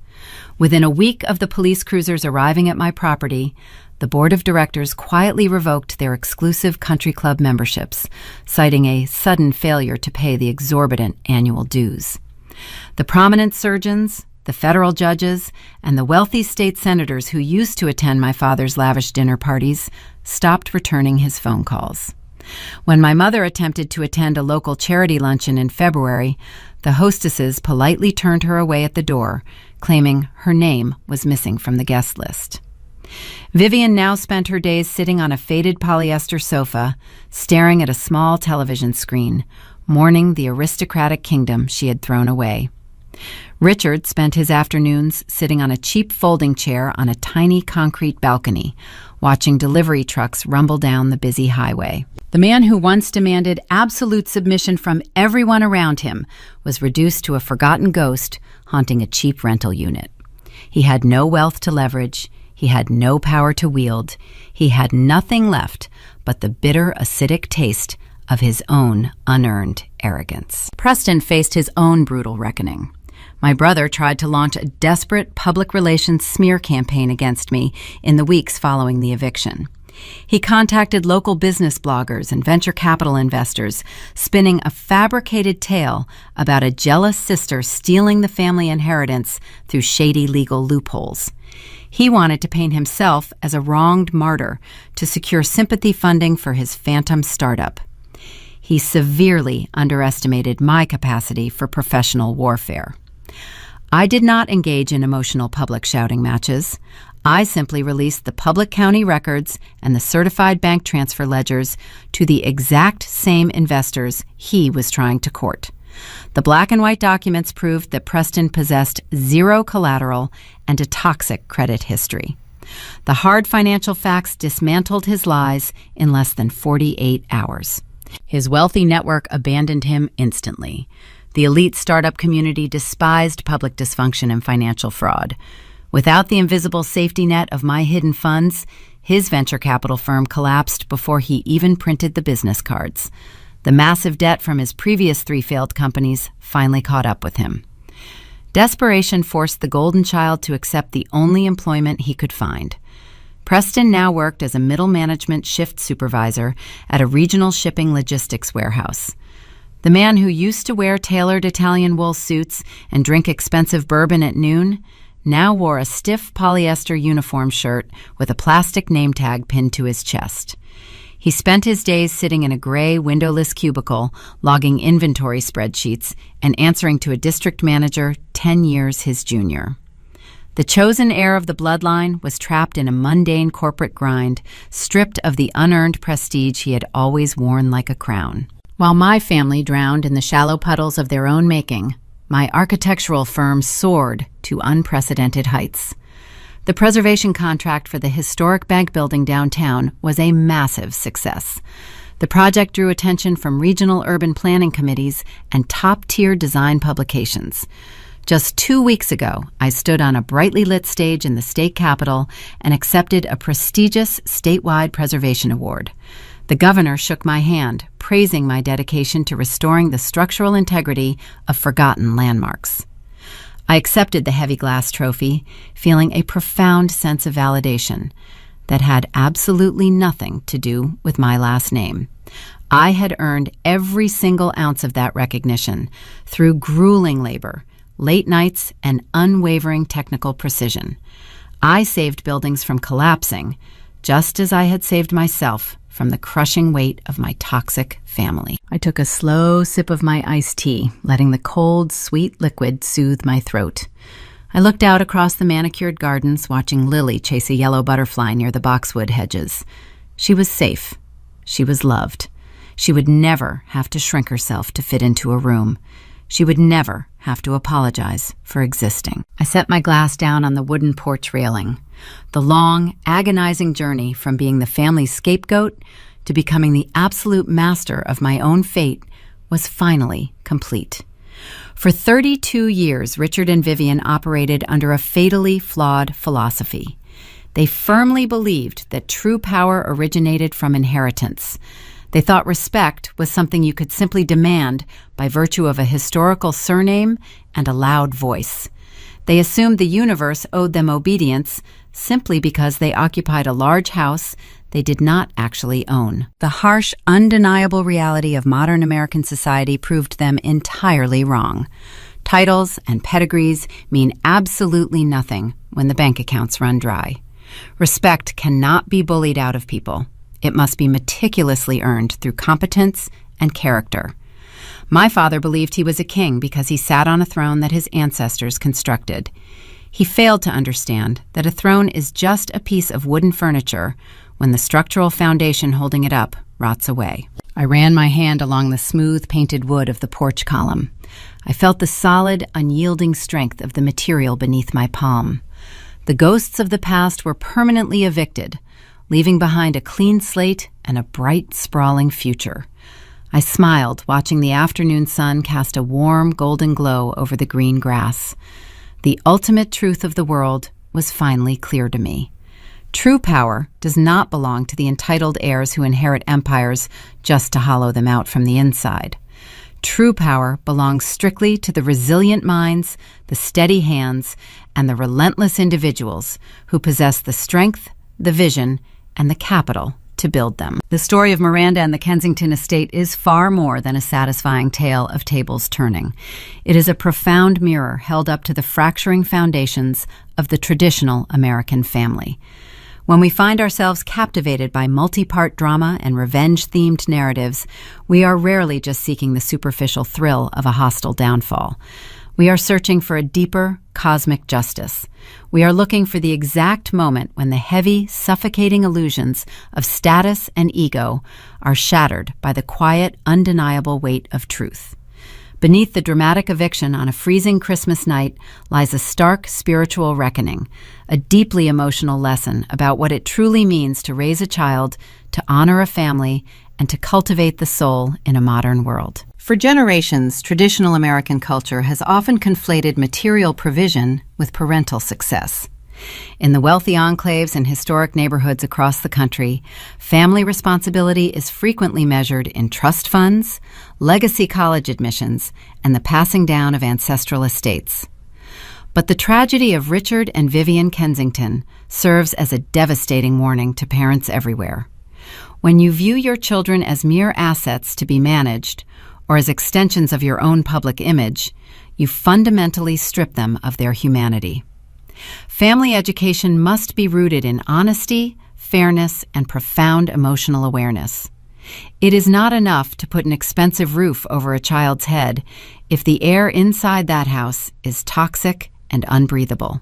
Within a week of the police cruisers arriving at my property, the board of directors quietly revoked their exclusive country club memberships, citing a sudden failure to pay the exorbitant annual dues. The prominent surgeons, the federal judges, and the wealthy state senators who used to attend my father's lavish dinner parties stopped returning his phone calls. When my mother attempted to attend a local charity luncheon in February, the hostesses politely turned her away at the door, claiming her name was missing from the guest list. Vivian now spent her days sitting on a faded polyester sofa, staring at a small television screen, mourning the aristocratic kingdom she had thrown away. Richard spent his afternoons sitting on a cheap folding chair on a tiny concrete balcony, watching delivery trucks rumble down the busy highway. The man who once demanded absolute submission from everyone around him was reduced to a forgotten ghost haunting a cheap rental unit. He had no wealth to leverage. He had no power to wield. He had nothing left but the bitter, acidic taste of his own unearned arrogance. Preston faced his own brutal reckoning. My brother tried to launch a desperate public relations smear campaign against me in the weeks following the eviction. He contacted local business bloggers and venture capital investors, spinning a fabricated tale about a jealous sister stealing the family inheritance through shady legal loopholes. He wanted to paint himself as a wronged martyr to secure sympathy funding for his phantom startup. He severely underestimated my capacity for professional warfare. I did not engage in emotional public shouting matches. I simply released the public county records and the certified bank transfer ledgers to the exact same investors he was trying to court. The black and white documents proved that Preston possessed zero collateral and a toxic credit history. The hard financial facts dismantled his lies in less than 48 hours. His wealthy network abandoned him instantly. The elite startup community despised public dysfunction and financial fraud. Without the invisible safety net of my hidden funds, his venture capital firm collapsed before he even printed the business cards. The massive debt from his previous 3 failed companies finally caught up with him. Desperation forced the golden child to accept the only employment he could find. Preston now worked as a middle management shift supervisor at a regional shipping logistics warehouse. The man who used to wear tailored Italian wool suits and drink expensive bourbon at noon now wore a stiff polyester uniform shirt with a plastic name tag pinned to his chest. He spent his days sitting in a gray, windowless cubicle, logging inventory spreadsheets and answering to a district manager 10 years his junior. The chosen heir of the bloodline was trapped in a mundane corporate grind, stripped of the unearned prestige he had always worn like a crown. While my family drowned in the shallow puddles of their own making, my architectural firm soared to unprecedented heights. The preservation contract for the historic bank building downtown was a massive success. The project drew attention from regional urban planning committees and top-tier design publications. Just 2 weeks ago, I stood on a brightly lit stage in the state capitol and accepted a prestigious statewide preservation award. The governor shook my hand, praising my dedication to restoring the structural integrity of forgotten landmarks. I accepted the heavy glass trophy, feeling a profound sense of validation that had absolutely nothing to do with my last name. I had earned every single ounce of that recognition through grueling labor, late nights, and unwavering technical precision. I saved buildings from collapsing, just as I had saved myself from the crushing weight of my toxic family. I took a slow sip of my iced tea, letting the cold, sweet liquid soothe my throat. I looked out across the manicured gardens, watching Lily chase a yellow butterfly near the boxwood hedges. She was safe. She was loved. She would never have to shrink herself to fit into a room. She would never have to apologize for existing. I set my glass down on the wooden porch railing. The long, agonizing journey from being the family's scapegoat to becoming the absolute master of my own fate was finally complete. For 32 years, Richard and Vivian operated under a fatally flawed philosophy. They firmly believed that true power originated from inheritance. They thought respect was something you could simply demand by virtue of a historical surname and a loud voice. They assumed the universe owed them obedience simply because they occupied a large house they did not actually own. The harsh, undeniable reality of modern American society proved them entirely wrong. Titles and pedigrees mean absolutely nothing when the bank accounts run dry. Respect cannot be bullied out of people. It must be meticulously earned through competence and character. My father believed he was a king because he sat on a throne that his ancestors constructed. He failed to understand that a throne is just a piece of wooden furniture when the structural foundation holding it up rots away. I ran my hand along the smooth painted wood of the porch column. I felt the solid, unyielding strength of the material beneath my palm. The ghosts of the past were permanently evicted, leaving behind a clean slate and a bright, sprawling future. I smiled, watching the afternoon sun cast a warm, golden glow over the green grass. The ultimate truth of the world was finally clear to me. True power does not belong to the entitled heirs who inherit empires just to hollow them out from the inside. True power belongs strictly to the resilient minds, the steady hands, and the relentless individuals who possess the strength, the vision, and the capital to build them. The story of Miranda and the Kensington estate is far more than a satisfying tale of tables turning. It is a profound mirror held up to the fracturing foundations of the traditional American family. When we find ourselves captivated by multi-part drama and revenge-themed narratives, we are rarely just seeking the superficial thrill of a hostile downfall. We are searching for a deeper, cosmic justice. We are looking for the exact moment when the heavy, suffocating illusions of status and ego are shattered by the quiet, undeniable weight of truth. Beneath the dramatic eviction on a freezing Christmas night lies a stark spiritual reckoning, a deeply emotional lesson about what it truly means to raise a child, to honor a family, and to cultivate the soul in a modern world. For generations, traditional American culture has often conflated material provision with parental success. In the wealthy enclaves and historic neighborhoods across the country, family responsibility is frequently measured in trust funds, legacy college admissions, and the passing down of ancestral estates. But the tragedy of Richard and Vivian Kensington serves as a devastating warning to parents everywhere. When you view your children as mere assets to be managed, or as extensions of your own public image, you fundamentally strip them of their humanity. Family education must be rooted in honesty, fairness, and profound emotional awareness. It is not enough to put an expensive roof over a child's head if the air inside that house is toxic and unbreathable.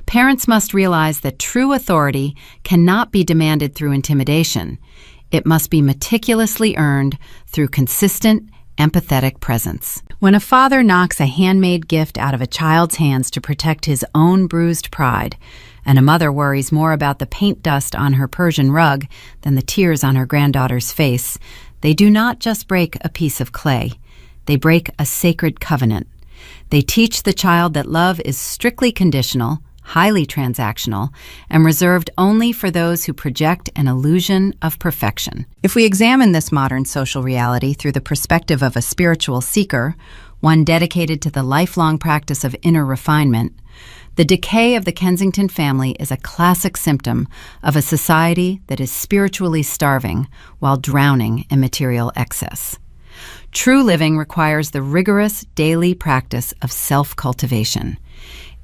Parents must realize that true authority cannot be demanded through intimidation. It must be meticulously earned through consistent, empathetic presence. When a father knocks a handmade gift out of a child's hands to protect his own bruised pride, and a mother worries more about the paint dust on her Persian rug than the tears on her granddaughter's face, they do not just break a piece of clay. They break a sacred covenant. They teach the child that love is strictly conditional, highly transactional, and reserved only for those who project an illusion of perfection. If we examine this modern social reality through the perspective of a spiritual seeker, one dedicated to the lifelong practice of inner refinement, the decay of the Kensington family is a classic symptom of a society that is spiritually starving while drowning in material excess. True living requires the rigorous daily practice of self-cultivation.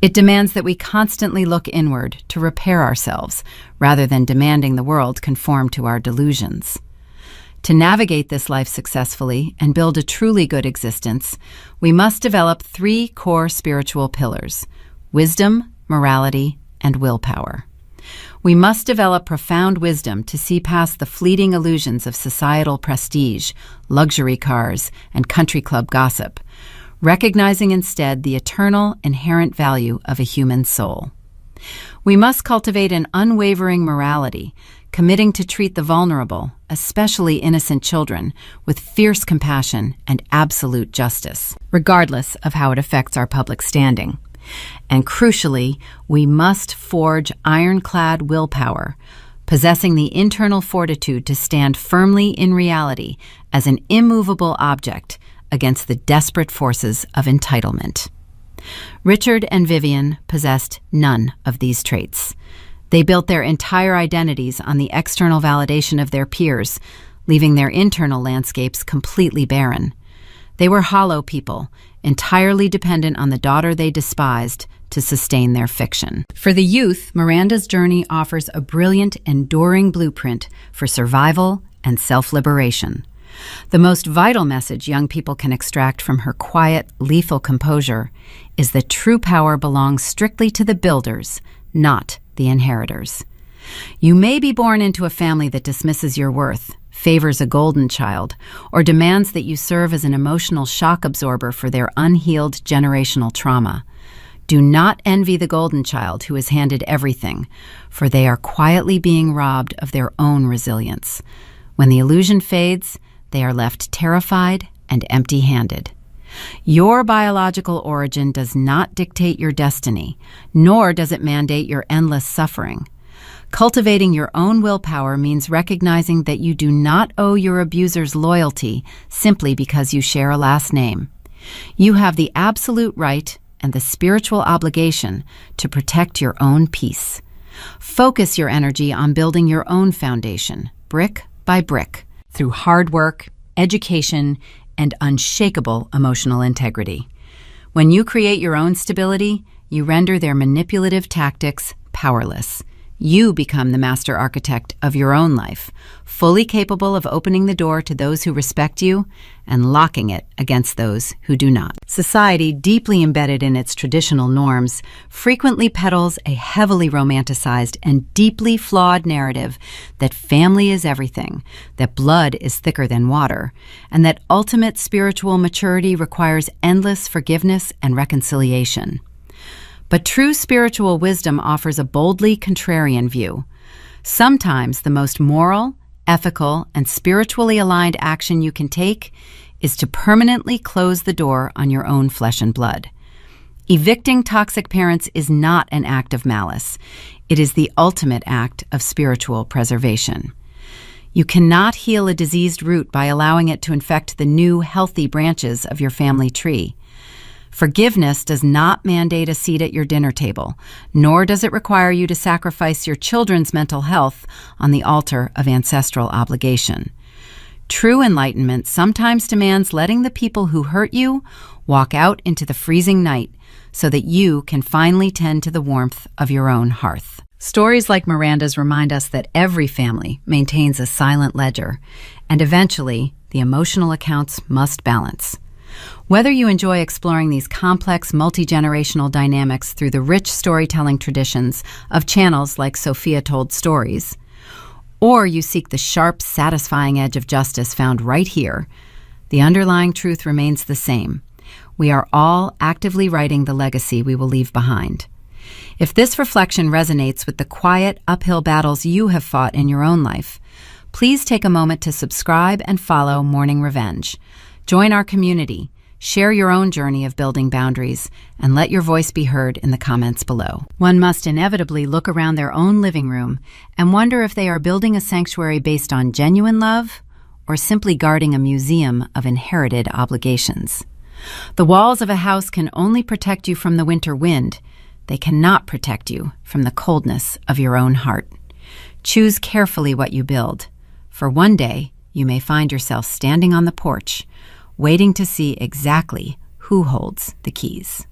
It demands that we constantly look inward to repair ourselves, rather than demanding the world conform to our delusions. To navigate this life successfully and build a truly good existence, we must develop 3 core spiritual pillars: wisdom, morality, and willpower. We must develop profound wisdom to see past the fleeting illusions of societal prestige, luxury cars, and country club gossip, recognizing instead the eternal, inherent value of a human soul. We must cultivate an unwavering morality, committing to treat the vulnerable, especially innocent children, with fierce compassion and absolute justice, regardless of how it affects our public standing. And crucially, we must forge ironclad willpower, possessing the internal fortitude to stand firmly in reality as an immovable object against the desperate forces of entitlement. Richard and Vivian possessed none of these traits. They built their entire identities on the external validation of their peers, leaving their internal landscapes completely barren. They were hollow people, entirely dependent on the daughter they despised to sustain their fiction. For the youth, Miranda's journey offers a brilliant, enduring blueprint for survival and self-liberation. The most vital message young people can extract from her quiet, lethal composure is that true power belongs strictly to the builders, not the inheritors. You may be born into a family that dismisses your worth, favors a golden child, or demands that you serve as an emotional shock absorber for their unhealed generational trauma. Do not envy the golden child who is handed everything, for they are quietly being robbed of their own resilience. When the illusion fades, they are left terrified and empty-handed. Your biological origin does not dictate your destiny, nor does it mandate your endless suffering. Cultivating your own willpower means recognizing that you do not owe your abuser's loyalty simply because you share a last name. You have the absolute right and the spiritual obligation to protect your own peace. Focus your energy on building your own foundation, brick by brick, through hard work, education, and unshakable emotional integrity. When you create your own stability, you render their manipulative tactics powerless. You become the master architect of your own life, fully capable of opening the door to those who respect you and locking it against those who do not. Society, deeply embedded in its traditional norms, frequently peddles a heavily romanticized and deeply flawed narrative that family is everything, that blood is thicker than water, and that ultimate spiritual maturity requires endless forgiveness and reconciliation. But true spiritual wisdom offers a boldly contrarian view. Sometimes the most moral, ethical, and spiritually aligned action you can take is to permanently close the door on your own flesh and blood. Evicting toxic parents is not an act of malice. It is the ultimate act of spiritual preservation. You cannot heal a diseased root by allowing it to infect the new, healthy branches of your family tree. Forgiveness does not mandate a seat at your dinner table, nor does it require you to sacrifice your children's mental health on the altar of ancestral obligation. True enlightenment sometimes demands letting the people who hurt you walk out into the freezing night so that you can finally tend to the warmth of your own hearth. Stories like Miranda's remind us that every family maintains a silent ledger, and eventually the emotional accounts must balance. Whether you enjoy exploring these complex, multi-generational dynamics through the rich storytelling traditions of channels like Sophia Told Stories, or you seek the sharp, satisfying edge of justice found right here, the underlying truth remains the same. We are all actively writing the legacy we will leave behind. If this reflection resonates with the quiet, uphill battles you have fought in your own life, please take a moment to subscribe and follow Morning Revenge. Join our community, share your own journey of building boundaries, and let your voice be heard in the comments below. One must inevitably look around their own living room and wonder if they are building a sanctuary based on genuine love or simply guarding a museum of inherited obligations. The walls of a house can only protect you from the winter wind. They cannot protect you from the coldness of your own heart. Choose carefully what you build, for one day you may find yourself standing on the porch, waiting to see exactly who holds the keys.